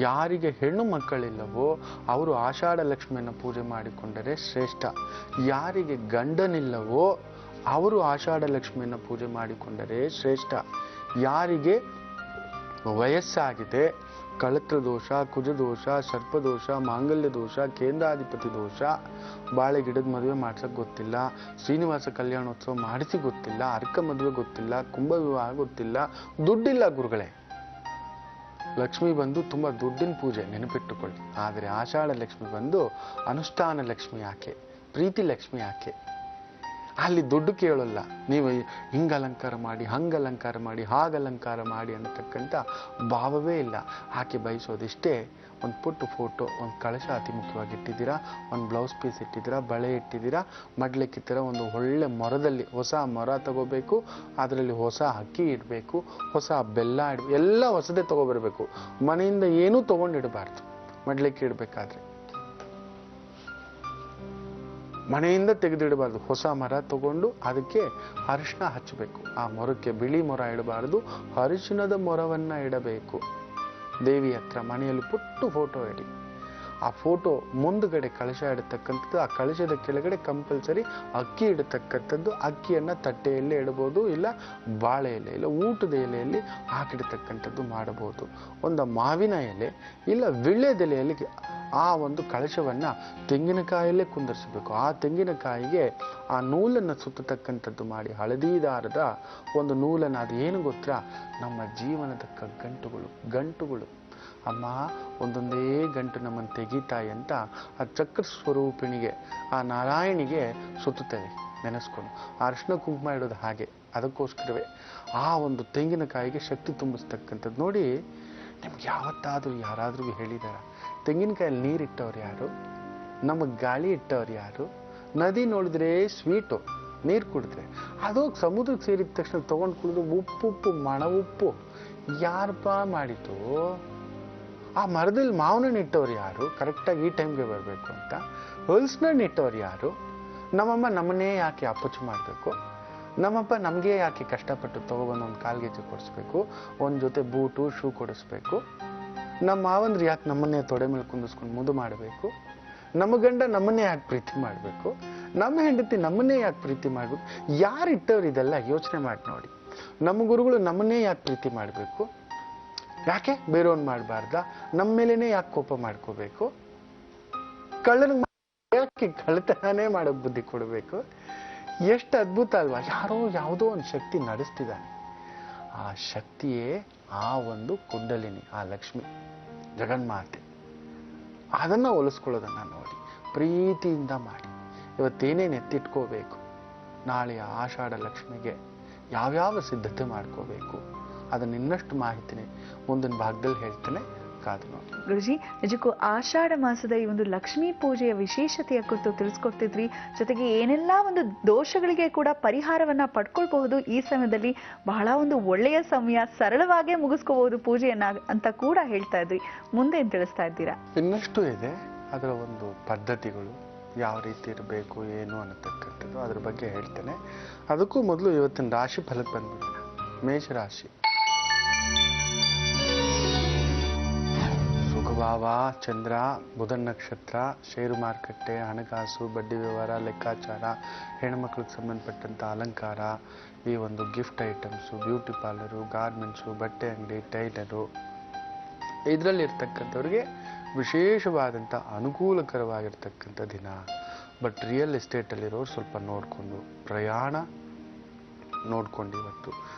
ಯಾರಿಗೆ ಹೆಣ್ಣು ಮಕ್ಕಳಿಲ್ಲವೋ ಅವರು ಆಷಾಢ ಲಕ್ಷ್ಮಿಯನ್ನು ಪೂಜೆ ಮಾಡಿಕೊಂಡರೆ ಶ್ರೇಷ್ಠ. ಯಾರಿಗೆ ಗಂಡನಿಲ್ಲವೋ ಅವರು ಆಷಾಢ ಲಕ್ಷ್ಮಿಯನ್ನು ಪೂಜೆ ಮಾಡಿಕೊಂಡರೆ ಶ್ರೇಷ್ಠ. ಯಾರಿಗೆ ವಯಸ್ಸಾಗಿದೆ, ಕಳತ್ರ ದೋಷ, ಕುಜದೋಷ, ಸರ್ಪದೋಷ, ಮಾಂಗಲ್ಯ ದೋಷ, ಕೇಂದ್ರಾಧಿಪತಿ ದೋಷ, ಬಾಳೆ ಗಿಡದ ಮದುವೆ ಮಾಡ್ಸಕ್ ಗೊತ್ತಿಲ್ಲ, ಶ್ರೀನಿವಾಸ ಕಲ್ಯಾಣೋತ್ಸವ ಮಾಡಿಸಿ ಗೊತ್ತಿಲ್ಲ, ಅರ್ಕ ಮದುವೆ ಗೊತ್ತಿಲ್ಲ, ಕುಂಭ ವಿವಾಹ ಗೊತ್ತಿಲ್ಲ, ದುಡ್ಡಿಲ್ಲ ಗುರುಗಳೇ. ಲಕ್ಷ್ಮಿ ಬಂದು ತುಂಬಾ ದುಡ್ಡಿನ ಪೂಜೆ, ನೆನಪಿಟ್ಟುಕೊಳ್ಳಿ. ಆದರೆ ಆಷಾಢ ಲಕ್ಷ್ಮಿ ಬಂದು ಅನುಷ್ಠಾನ ಲಕ್ಷ್ಮಿ ಯಾಕೆ, ಪ್ರೀತಿ ಲಕ್ಷ್ಮಿ ಯಾಕೆ. ಅಲ್ಲಿ ದುಡ್ಡು ಕೇಳಲ್ಲ, ನೀವು ಹಿಂಗ ಅಲಂಕಾರ ಮಾಡಿ, ಹಂಗ ಅಲಂಕಾರ ಮಾಡಿ, ಹಾಗ ಅಲಂಕಾರ ಮಾಡಿ ಅನ್ನತಕ್ಕಂಥ ಭಾವವೇ ಇಲ್ಲ. ಆಕೆ ಬಯಸೋದಿಷ್ಟೇ ಒಂದು ಪುಟ್ಟ ಫೋಟೋ, ಒಂದು ಕಳಶ ಅತಿ ಮುಖ್ಯವಾಗಿ ಇಟ್ಟಿದ್ದೀರಾ, ಒಂದು ಬ್ಲೌಸ್ ಪೀಸ್ ಇಟ್ಟಿದ್ದೀರಾ, ಬಳೆ ಇಟ್ಟಿದ್ದೀರಾ, ಮಡ್ಲಿಕ್ಕಿತ್ತರ ಒಂದು ಒಳ್ಳೆ ಮೊರದಲ್ಲಿ ಹೊಸ ಮೊರ ತಗೋಬೇಕು, ಅದರಲ್ಲಿ ಹೊಸ ಅಕ್ಕಿ ಇಡಬೇಕು, ಹೊಸ ಬೆಲ್ಲ ಇಡಬೇಕು, ಎಲ್ಲ ಹೊಸದೇ ತಗೋಬರ್ಬೇಕು. ಮನೆಯಿಂದ ಏನೂ ತಗೊಂಡಿಡಬಾರ್ದು. ಮಡ್ಲಿಕ್ಕೆ ಇಡಬೇಕಾದ್ರೆ ಮನೆಯಿಂದ ತೆಗೆದಿಡಬಾರ್ದು. ಹೊಸ ಮರ ತಗೊಂಡು ಅದಕ್ಕೆ ಅರಿಶಿನ ಹಚ್ಚಬೇಕು. ಆ ಮೊರಕ್ಕೆ ಬಿಳಿ ಮೊರ ಇಡಬಾರ್ದು, ಅರಿಶಿನದ ಮೊರವನ್ನ ಇಡಬೇಕು. ದೇವಿ ಹತ್ರ ಮನೆಯಲ್ಲಿ ಪುಟ್ಟು ಫೋಟೋ ಇಡಿ. ಆ ಫೋಟೋ ಮುಂದುಗಡೆ ಕಳಶ ಇಡತಕ್ಕಂಥದ್ದು, ಆ ಕಳಶದ ಕೆಳಗಡೆ ಕಂಪಲ್ಸರಿ ಅಕ್ಕಿ ಇಡತಕ್ಕಂಥದ್ದು. ಅಕ್ಕಿಯನ್ನ ತಟ್ಟೆಯಲ್ಲೇ ಇಡಬಹುದು, ಇಲ್ಲ ಬಾಳೆ ಎಲೆ, ಇಲ್ಲ ಊಟದ ಎಲೆಯಲ್ಲಿ ಹಾಕಿಡತಕ್ಕಂಥದ್ದು ಮಾಡಬಹುದು. ಒಂದು ಮಾವಿನ ಎಲೆ ಇಲ್ಲ ವಿಳ್ಯದೆಲೆಯಲ್ಲಿ ಆ ಒಂದು ಕಳಶವನ್ನ ತೆಂಗಿನಕಾಯಲ್ಲೇ ಕುಂದರ್ಸಬೇಕು. ಆ ತೆಂಗಿನಕಾಯಿಗೆ ಆ ನೂಲನ್ನು ಸುತ್ತತಕ್ಕಂಥದ್ದು ಮಾಡಿ, ಹಳದಿ ದಾರದ ಒಂದು ನೂಲನ್ನು, ಅದು ಏನು ಗೊತ್ತಾ, ನಮ್ಮ ಜೀವನದ ಗಂಟುಗಳು. ಅಮ್ಮ ಒಂದೊಂದೇ ಗಂಟು ನಮ್ಮನ್ನು ತೆಗಿತಾಯಿ ಅಂತ ಆ ಚಕ್ರ ಸ್ವರೂಪಿಣಿಗೆ, ಆ ನಾರಾಯಣಿಗೆ ಸುತ್ತುತ್ತೇವೆ ನೆನೆಸ್ಕೊಂಡು. ಆ ಅರಿಶಿನ ಕುಂಕುಮ ಇಡೋದು ಹಾಗೆ, ಅದಕ್ಕೋಸ್ಕರವೇ ಆ ಒಂದು ತೆಂಗಿನಕಾಯಿಗೆ ಶಕ್ತಿ ತುಂಬಿಸ್ತಕ್ಕಂಥದ್ದು. ನೋಡಿ, ನಿಮ್ಗೆ ಯಾವತ್ತಾದರೂ ಯಾರಾದ್ರೂ ಹೇಳಿದಾರ ತೆಂಗಿನಕಾಯಲ್ಲಿ ನೀರಿಟ್ಟವ್ರು ಯಾರು, ನಮಗೆ ಗಾಳಿ ಇಟ್ಟವ್ರು ಯಾರು? ನದಿ ನೋಡಿದ್ರೆ ಸ್ವೀಟು, ನೀರು ಕುಡಿದ್ರೆ ಅದು ಸಮುದ್ರಕ್ಕೆ ಸೇರಿದ ತಕ್ಷಣ ತಗೊಂಡು ಕುಡಿದ್ರೆ ಉಪ್ಪು ಮಣ ಉಪ್ಪು. ಯಾರಪ್ಪ ಮಾಡಿತು? ಆ ಮರದಲ್ಲಿ ಮಾವನ ಇಟ್ಟವ್ರು ಯಾರು, ಕರೆಕ್ಟಾಗಿ ಈ ಟೈಮ್ಗೆ ಬರಬೇಕು ಅಂತ? ಹೊಲ್ಸ್ನ ಇಟ್ಟವ್ರು ಯಾರು? ನಮ್ಮಮ್ಮ ನಮ್ಮನ್ನೇ ಯಾಕೆ ಅಪ್ಪಚ್ಚು ಮಾಡಬೇಕು? ನಮ್ಮಪ್ಪ ನಮಗೆ ಯಾಕೆ ಕಷ್ಟಪಟ್ಟು ತಗೊಬಂದು ಒಂದು ಕಾಲ್ಗೆಜ್ಜೆ ಕೊಡಿಸ್ಬೇಕು, ಒಂದು ಜೊತೆ ಬೂಟು ಶೂ ಕೊಡಿಸ್ಬೇಕು? ನಮ್ಮ ಮಾವಂದ್ರೆ ಯಾಕೆ ನಮ್ಮನ್ನೇ ತೊಡೆ ಮೇಲೆ ಕುಂದಿಸ್ಕೊಂಡು ಮುದು ಮಾಡಬೇಕು? ನಮ್ಮ ಗಂಡ ನಮ್ಮನ್ನೇ ಯಾಕೆ ಪ್ರೀತಿ ಮಾಡಬೇಕು? ನಮ್ಮ ಹೆಂಡತಿ ನಮ್ಮನ್ನೇ ಯಾಕೆ ಪ್ರೀತಿ ಮಾಡಬೇಕು? ಯಾರು ಇಟ್ಟವ್ರು ಇದೆಲ್ಲ ಯೋಚನೆ ಮಾಡಿ ನೋಡಿ. ನಮ್ಮ ಗುರುಗಳು ನಮ್ಮನ್ನೇ ಯಾಕೆ ಪ್ರೀತಿ ಮಾಡಬೇಕು? ಯಾಕೆ ಬೇರೆಯವ್ನು ಮಾಡಬಾರ್ದ? ನಮ್ಮ ಮೇಲೇನೆ ಯಾಕೆ ಕೋಪ ಮಾಡ್ಕೋಬೇಕು? ಕಳ್ಳನಿಗೆ ಯಾಕೆ ಕಳ್ಳತನೇ ಮಾಡೋಕೆ ಬುದ್ಧಿ ಕೊಡಬೇಕು? ಎಷ್ಟು ಅದ್ಭುತ ಅಲ್ವಾ? ಯಾರೋ ಯಾವುದೋ ಒಂದು ಶಕ್ತಿ ನಡೆಸ್ತಿದ್ದಾನೆ. ಆ ಶಕ್ತಿಯೇ ಆ ಒಂದು ಕುಂಡಲಿನಿ, ಆ ಲಕ್ಷ್ಮಿ ಜಗನ್ಮಾತೆ. ಅದನ್ನ ಒಲಿಸ್ಕೊಳ್ಳೋದನ್ನ ನೋಡಿ, ಪ್ರೀತಿಯಿಂದ ಮಾಡಿ. ಇವತ್ತೇನೇನು ಎತ್ತಿಟ್ಕೋಬೇಕು, ನಾಳೆ ಆಷಾಢ ಲಕ್ಷ್ಮಿಗೆ ಯಾವ್ಯಾವ ಸಿದ್ಧತೆ ಮಾಡ್ಕೋಬೇಕು, ಅದನ್ನ ಇನ್ನಷ್ಟು ಮಾಹಿತಿನೇ ಮುಂದಿನ ಭಾಗದಲ್ಲಿ ಹೇಳ್ತೇನೆ, ಕಾದು ನೋಡಿ. ಗುರುಜಿ, ನಿಜಕ್ಕೂ ಆಷಾಢ ಮಾಸದ ಈ ಒಂದು ಲಕ್ಷ್ಮೀ ಪೂಜೆಯ ವಿಶೇಷತೆಯ ಕುರಿತು ತಿಳಿಸ್ಕೊಡ್ತಿದ್ರಿ. ಜೊತೆಗೆ ಏನೆಲ್ಲ ಒಂದು ದೋಷಗಳಿಗೆ ಕೂಡ ಪರಿಹಾರವನ್ನ ಪಡ್ಕೊಳ್ಬಹುದು ಈ ಸಮಯದಲ್ಲಿ. ಬಹಳ ಒಂದು ಒಳ್ಳೆಯ ಸಮಯ, ಸರಳವಾಗೇ ಮುಗಿಸ್ಕೋಬಹುದು ಪೂಜೆಯನ್ನ ಅಂತ ಕೂಡ ಹೇಳ್ತಾ ಇದ್ರಿ. ಮುಂದೆ ಏನ್ ತಿಳಿಸ್ತಾ ಇದ್ದೀರಾ? ಇನ್ನಷ್ಟು ಇದೆ, ಅದರ ಒಂದು ಪದ್ಧತಿಗಳು ಯಾವ ರೀತಿ ಇರಬೇಕು ಏನು ಅನ್ನತಕ್ಕಂಥದ್ದು, ಅದ್ರ ಬಗ್ಗೆ ಹೇಳ್ತೇನೆ. ಅದಕ್ಕೂ ಮೊದಲು ಇವತ್ತಿನ ರಾಶಿ ಫಲಕ್ಕೆ ಬಂದ್ಬಿಡೋಣ. ಮೇಷರಾಶಿ. ಸುಖಭಾವ, ಚಂದ್ರ, ಬುಧನ್ ನಕ್ಷತ್ರ, ಷೇರು ಮಾರುಕಟ್ಟೆ, ಹಣಕಾಸು, ಬಡ್ಡಿ ವ್ಯವಹಾರ, ಲೆಕ್ಕಾಚಾರ, ಹೆಣ್ಮಕ್ಳಿಗೆ ಸಂಬಂಧಪಟ್ಟಂಥ ಅಲಂಕಾರ, ಈ ಒಂದು gift items, beauty parlour, garments, ಬಟ್ಟೆ ಅಂಗಡಿ, ಟೈಲರು, ಇದರಲ್ಲಿರ್ತಕ್ಕಂಥವ್ರಿಗೆ ವಿಶೇಷವಾದಂಥ ಅನುಕೂಲಕರವಾಗಿರ್ತಕ್ಕಂಥ ದಿನ. ಬಟ್ ರಿಯಲ್ ಎಸ್ಟೇಟಲ್ಲಿರೋರು ಸ್ವಲ್ಪ ನೋಡಿಕೊಂಡು, ಪ್ರಯಾಣ ನೋಡ್ಕೊಂಡು, ಇವತ್ತು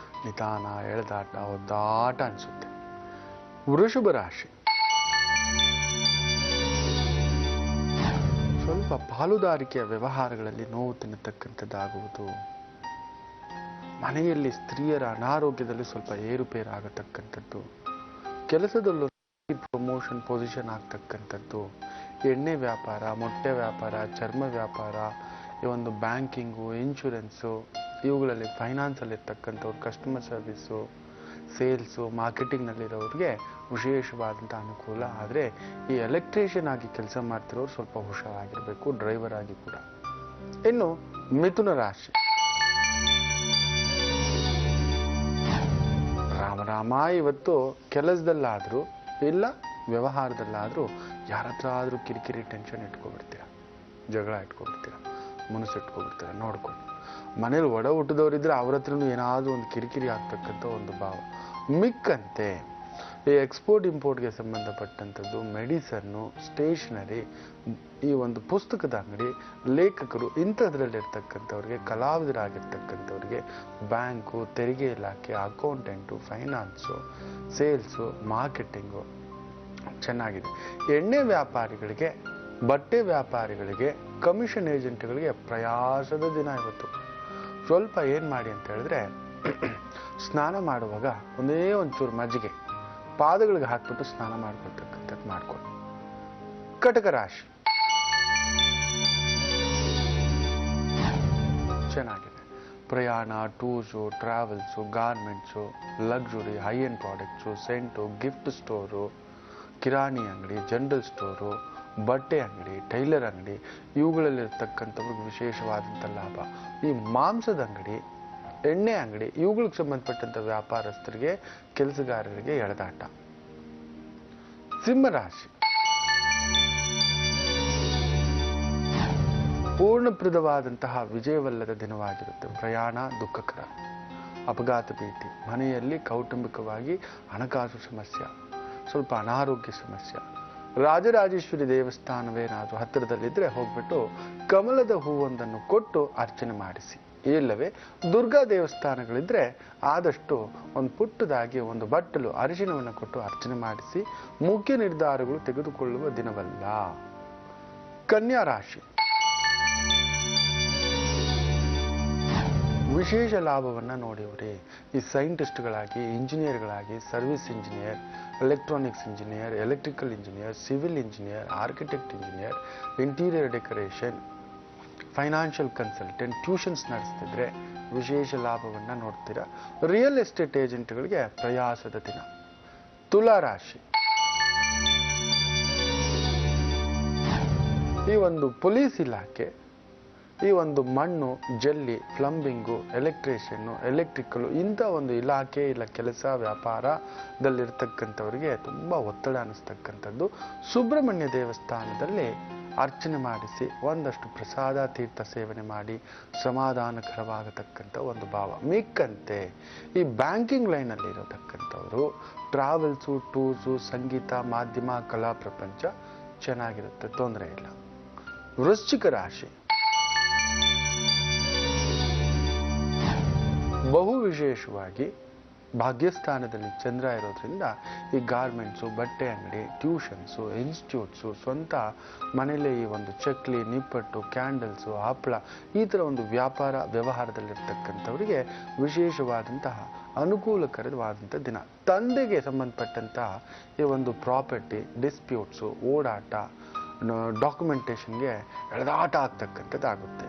ನಿಧಾನ, ಎಳೆದಾಟ, ಒದ್ದಾಟ ಅನಿಸುತ್ತೆ. ವೃಷಭ ರಾಶಿ. ಸ್ವಲ್ಪ ಪಾಲುದಾರಿಕೆಯ ವ್ಯವಹಾರಗಳಲ್ಲಿ ನೋವು ತಿನ್ನತಕ್ಕಂಥದ್ದಾಗುವುದು. ಮನೆಯಲ್ಲಿ ಸ್ತ್ರೀಯರ ಅನಾರೋಗ್ಯದಲ್ಲಿ ಸ್ವಲ್ಪ ಏರುಪೇರಾಗತಕ್ಕಂಥದ್ದು. ಕೆಲಸದಲ್ಲೂ ಪ್ರಮೋಷನ್ ಪೊಸಿಷನ್ ಆಗ್ತಕ್ಕಂಥದ್ದು. ಎಣ್ಣೆ ವ್ಯಾಪಾರ, ಮೊಟ್ಟೆ ವ್ಯಾಪಾರ, ಚರ್ಮ ವ್ಯಾಪಾರ, ಈ ಒಂದು ಬ್ಯಾಂಕಿಂಗು, ಇನ್ಶೂರೆನ್ಸು, ಇವುಗಳಲ್ಲಿ ಫೈನಾನ್ಸಲ್ಲಿ ಇರ್ತಕ್ಕಂಥವ್ರು, ಕಸ್ಟಮರ್ ಸರ್ವಿಸು, ಸೇಲ್ಸು, ಮಾರ್ಕೆಟಿಂಗ್ನಲ್ಲಿರೋರಿಗೆ ವಿಶೇಷವಾದಂಥ ಅನುಕೂಲ. ಆದರೆ ಈ ಎಲೆಕ್ಟ್ರಿಷಿಯನ್ ಆಗಿ ಕೆಲಸ ಮಾಡ್ತಿರೋರು ಸ್ವಲ್ಪ ಹುಷಾರಾಗಿರಬೇಕು, ಡ್ರೈವರ್ ಆಗಿ ಕೂಡ. ಇನ್ನು ಮಿಥುನ ರಾಶಿ. ರಾಮ, ಇವತ್ತು ಕೆಲಸದಲ್ಲಾದರೂ ಇಲ್ಲ ವ್ಯವಹಾರದಲ್ಲಾದರೂ ಯಾರ ಹತ್ರ ಆದರೂ ಕಿರಿಕಿರಿ, ಟೆನ್ಷನ್ ಇಟ್ಕೊಬಿಡ್ತೀರ, ಜಗಳ ಇಟ್ಕೊಬಿಡ್ತೀರ, ಮನಸ್ಸು ಇಟ್ಕೊಬಿಡ್ತೀರ. ನೋಡ್ಕೊಂಡು ಮನೇಲಿ ಒಡ ಹುಟ್ಟಿದವರಿದ್ರೆ ಅವ್ರ ಹತ್ರನೂ ಏನಾದರೂ ಒಂದು ಕಿರಿಕಿರಿ ಆಗ್ತಕ್ಕಂಥ ಒಂದು ಭಾವ. ಮಿಕ್ಕಂತೆ ಈ ಎಕ್ಸ್ಪೋರ್ಟ್ ಇಂಪೋರ್ಟ್ಗೆ ಸಂಬಂಧಪಟ್ಟಂಥದ್ದು, ಮೆಡಿಸನ್ನು, ಸ್ಟೇಷನರಿ, ಈ ಒಂದು ಪುಸ್ತಕದ ಅಂಗಡಿ, ಲೇಖಕರು, ಇಂಥದ್ರಲ್ಲಿರ್ತಕ್ಕಂಥವ್ರಿಗೆ, ಕಲಾವಿದರಾಗಿರ್ತಕ್ಕಂಥವ್ರಿಗೆ ಬ್ಯಾಂಕು, ತೆರಿಗೆ ಇಲಾಖೆ, ಅಕೌಂಟೆಂಟು, ಫೈನಾನ್ಸು, ಸೇಲ್ಸು, ಮಾರ್ಕೆಟಿಂಗು ಚೆನ್ನಾಗಿದೆ. ಎಣ್ಣೆ ವ್ಯಾಪಾರಿಗಳಿಗೆ, ಬಟ್ಟೆ ವ್ಯಾಪಾರಿಗಳಿಗೆ, ಕಮಿಷನ್ ಏಜೆಂಟ್ಗಳಿಗೆ ಪ್ರಯಾಸದ ದಿನ ಇವತ್ತು. ಸ್ವಲ್ಪ ಏನು ಮಾಡಿ ಅಂತ ಹೇಳಿದ್ರೆ, ಸ್ನಾನ ಮಾಡುವಾಗ ಒಂದೇ ಒಂಚೂರು ಮಜ್ಜಿಗೆ ಪಾದಗಳಿಗೆ ಹಾಕ್ಬಿಟ್ಟು ಸ್ನಾನ ಮಾಡ್ಕೊಳ್ತಕ್ಕಂಥದ್ದು ಮಾಡ್ಕೊಳ್ಳಿ. ಕಟಕ ರಾಶಿ ಚೆನ್ನಾಗಿದೆ. ಪ್ರಯಾಣ, tours, travels, garments, luxury, high end products, scent, gift store, ಕಿರಾಣಿ ಅಂಗಡಿ, ಜನರಲ್ ಸ್ಟೋರು, ಬಟ್ಟೆ ಅಂಗಡಿ, ಟೈಲರ್ ಅಂಗಡಿ, ಇವುಗಳಲ್ಲಿರ್ತಕ್ಕಂಥವ್ರಿಗೆ ವಿಶೇಷವಾದಂಥ ಲಾಭ. ಈ ಮಾಂಸದ ಅಂಗಡಿ, ಎಣ್ಣೆ ಅಂಗಡಿ, ಇವುಗಳಿಗೆ ಸಂಬಂಧಪಟ್ಟಂಥ ವ್ಯಾಪಾರಸ್ಥರಿಗೆ, ಕೆಲಸಗಾರರಿಗೆ ಎಳೆದಾಟ. ಸಿಂಹರಾಶಿ ಪೂರ್ಣಪ್ರದವಾದಂತಹ ವಿಜಯವಲ್ಲದ ದಿನವಾಗಿರುತ್ತೆ. ಪ್ರಯಾಣ ದುಃಖಕರ, ಅಪಘಾತ ಭೀತಿ, ಮನೆಯಲ್ಲಿ ಕೌಟುಂಬಿಕವಾಗಿ ಹಣಕಾಸು ಸಮಸ್ಯೆ, ಸ್ವಲ್ಪ ಅನಾರೋಗ್ಯ ಸಮಸ್ಯೆ. ರಾಜರಾಜೇಶ್ವರಿ ದೇವಸ್ಥಾನವೇನಾದರೂ ಹತ್ತಿರದಲ್ಲಿದ್ದರೆ ಹೋಗ್ಬಿಟ್ಟು ಕಮಲದ ಹೂವೊಂದನ್ನು ಕೊಟ್ಟು ಅರ್ಚನೆ ಮಾಡಿಸಿ. ಇಲ್ಲವೇ ದುರ್ಗಾ ದೇವಸ್ಥಾನಗಳಿದ್ರೆ ಆದಷ್ಟು ಒಂದು ಪುಟ್ಟದಾಗಿ ಒಂದು ಬಟ್ಟಲು ಅರಿಶಿಣವನ್ನು ಕೊಟ್ಟು ಅರ್ಚನೆ ಮಾಡಿಸಿ. ಮುಖ್ಯ ನಿರ್ಧಾರಗಳು ತೆಗೆದುಕೊಳ್ಳುವ ದಿನವಲ್ಲ. ಕನ್ಯಾ ರಾಶಿ ವಿಶೇಷ ಲಾಭವನ್ನ ನೋಡಿವ್ರಿ. ಈ ಸೈಂಟಿಸ್ಟ್ಗಳಾಗಿ, ಇಂಜಿನಿಯರ್ಗಳಾಗಿ, service engineer, electronics engineer, electrical engineer, civil engineer, architect engineer, interior decoration, financial consultant, tuitions ನಡೆಸ್ತಿದ್ರೆ ವಿಶೇಷ ಲಾಭವನ್ನ ನೋಡ್ತೀರಾ. ರಿಯಲ್ ಎಸ್ಟೇಟ್ ಏಜೆಂಟ್ಗಳಿಗೆ ಪ್ರಯಾಸದ ದಿನ. ತುಲಾ ರಾಶಿ ಈ ಒಂದು ಪೊಲೀಸ್ ಇಲಾಖೆ, ಈ ಒಂದು ಮಣ್ಣು, ಜಲ್ಲಿ, ಪ್ಲಂಬಿಂಗು, ಎಲೆಕ್ಟ್ರಿಷಿಯನ್ನು, ಎಲೆಕ್ಟ್ರಿಕಲ್, ಇಂಥ ಒಂದು ಇಲಾಖೆ ಇಲ್ಲ ಕೆಲಸ ವ್ಯಾಪಾರದಲ್ಲಿರ್ತಕ್ಕಂಥವರಿಗೆ ತುಂಬ ಒತ್ತಡ ಅನ್ನಿಸ್ತಕ್ಕಂಥದ್ದು. ಸುಬ್ರಹ್ಮಣ್ಯ ದೇವಸ್ಥಾನದಲ್ಲಿ ಅರ್ಚನೆ ಮಾಡಿಸಿ ಒಂದಷ್ಟು ಪ್ರಸಾದ ತೀರ್ಥ ಸೇವನೆ ಮಾಡಿ ಸಮಾಧಾನಕರವಾಗತಕ್ಕಂಥ ಒಂದು ಭಾವ. ಮಿಕ್ಕಂತೆ ಈ ಬ್ಯಾಂಕಿಂಗ್ ಲೈನಲ್ಲಿ ಇರತಕ್ಕಂಥವರು, ಟ್ರಾವೆಲ್ಸು, ಟೂರ್ಸು, ಸಂಗೀತ, ಮಾಧ್ಯಮ, ಕಲಾ ಪ್ರಪಂಚ ಚೆನ್ನಾಗಿರುತ್ತೆ, ತೊಂದರೆ ಇಲ್ಲ. ವೃಶ್ಚಿಕ ರಾಶಿ ಬಹು ವಿಶೇಷವಾಗಿ ಭಾಗ್ಯಸ್ಥಾನದಲ್ಲಿ ಚಂದ್ರ ಇರೋದ್ರಿಂದ ಈ ಗಾರ್ಮೆಂಟ್ಸು, ಬಟ್ಟೆ ಅಂಗಡಿ, ಟ್ಯೂಷನ್ಸು, ಇನ್ಸ್ಟಿಟ್ಯೂಟ್ಸು, ಸ್ವಂತ ಮನೆಯಲ್ಲೇ ಈ ಒಂದು ಚಕ್ಲಿ, ನಿಪ್ಪಟ್ಟು, ಕ್ಯಾಂಡಲ್ಸು, ಹಪ್ಪಳ, ಈ ಥರ ಒಂದು ವ್ಯಾಪಾರ ವ್ಯವಹಾರದಲ್ಲಿರ್ತಕ್ಕಂಥವರಿಗೆ ವಿಶೇಷವಾದಂತಹ ಅನುಕೂಲಕರವಾದಂಥ ದಿನ. ತಂದೆಗೆ ಸಂಬಂಧಪಟ್ಟಂತಹ ಈ ಒಂದು ಪ್ರಾಪರ್ಟಿ ಡಿಸ್ಪ್ಯೂಟ್ಸು, ಓಡಾಟ, ಡಾಕ್ಯುಮೆಂಟೇಷನ್ಗೆ ಎಳೆದಾಟ ಆಗ್ತಕ್ಕಂಥದ್ದಾಗುತ್ತೆ.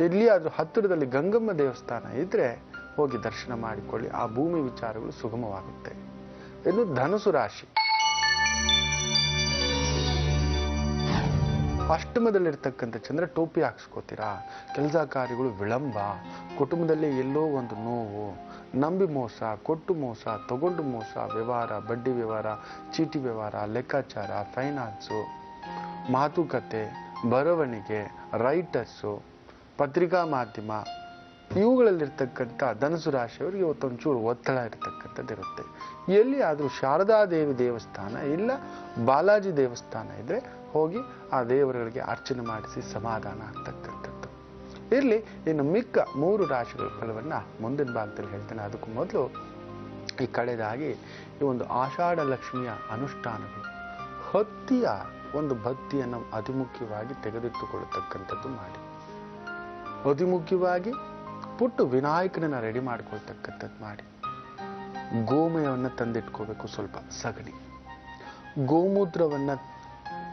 ಎಲ್ಲಿಯಾದರೂ ಹತ್ತಿರದಲ್ಲಿ ಗಂಗಮ್ಮ ದೇವಸ್ಥಾನ ಇದ್ರೆ ಹೋಗಿ ದರ್ಶನ ಮಾಡಿಕೊಳ್ಳಿ. ಆ ಭೂಮಿ ವಿಚಾರಗಳು ಸುಗಮವಾಗುತ್ತೆ. ಇನ್ನು ಧನುಸು ರಾಶಿ ಅಷ್ಟಮದಲ್ಲಿರ್ತಕ್ಕಂಥ ಚಂದ್ರ ಟೋಪಿ ಹಾಕ್ಸ್ಕೋತೀರಾ. ಕೆಲಸ ಕಾರ್ಯಗಳು ವಿಳಂಬ, ಕುಟುಂಬದಲ್ಲಿ ಎಲ್ಲೋ ಒಂದು ನೋವು, ನಂಬಿ ಮೋಸ, ಕೊಟ್ಟು ಮೋಸ, ತಗೊಂಡು ಮೋಸ, ವ್ಯವಹಾರ, ಬಡ್ಡಿ ವ್ಯವಹಾರ, ಚೀಟಿ ವ್ಯವಹಾರ, ಲೆಕ್ಕಾಚಾರ, ಫೈನಾನ್ಸು, ಮಾತುಕತೆ, ಬರವಣಿಗೆ, ರೈಟರ್ಸು, ಪತ್ರಿಕಾ ಮಾಧ್ಯಮ, ಇವುಗಳಲ್ಲಿರ್ತಕ್ಕಂಥ ಧನುಸು ರಾಶಿಯವರಿಗೆ ಇವತ್ತೊಂಚೂರು ಒತ್ತಡ ಇರತಕ್ಕಂಥದ್ದಿರುತ್ತೆ. ಎಲ್ಲಿಯಾದರೂ ಶಾರದಾದೇವಿ ದೇವಸ್ಥಾನ ಇಲ್ಲ ಬಾಲಾಜಿ ದೇವಸ್ಥಾನ ಇದ್ರೆ ಹೋಗಿ ಆ ದೇವರುಗಳಿಗೆ ಅರ್ಚನೆ ಮಾಡಿಸಿ ಸಮಾಧಾನ ಆಗ್ತಕ್ಕಂಥದ್ದು ಇರಲಿ. ಇನ್ನು ಮಿಕ್ಕ 3 ರಾಶಿಗಳ ಫಲವನ್ನ ಮುಂದಿನ ಭಾಗದಲ್ಲಿ ಹೇಳ್ತೇನೆ. ಅದಕ್ಕೂ ಮೊದಲು ಈ ಕಳೆದಾಗಿ ಈ ಒಂದು ಆಷಾಢ ಲಕ್ಷ್ಮಿಯ ಅನುಷ್ಠಾನಗಳು, ಹತ್ತಿಯ ಒಂದು ಭಕ್ತಿಯನ್ನು ಅತಿ ಮುಖ್ಯವಾಗಿ ತೆಗೆದಿಟ್ಟುಕೊಳ್ಳತಕ್ಕಂಥದ್ದು ಮಾಡಿ. ಅತಿ ಮುಖ್ಯವಾಗಿ ಪುಟ್ಟು ವಿನಾಯಕನನ್ನ ರೆಡಿ ಮಾಡ್ಕೊಳ್ತಕ್ಕಂಥದ್ದು ಮಾಡಿ. ಗೋಮಯವನ್ನು ತಂದಿಟ್ಕೋಬೇಕು, ಸ್ವಲ್ಪ ಸಗಣಿ, ಗೋಮೂತ್ರವನ್ನ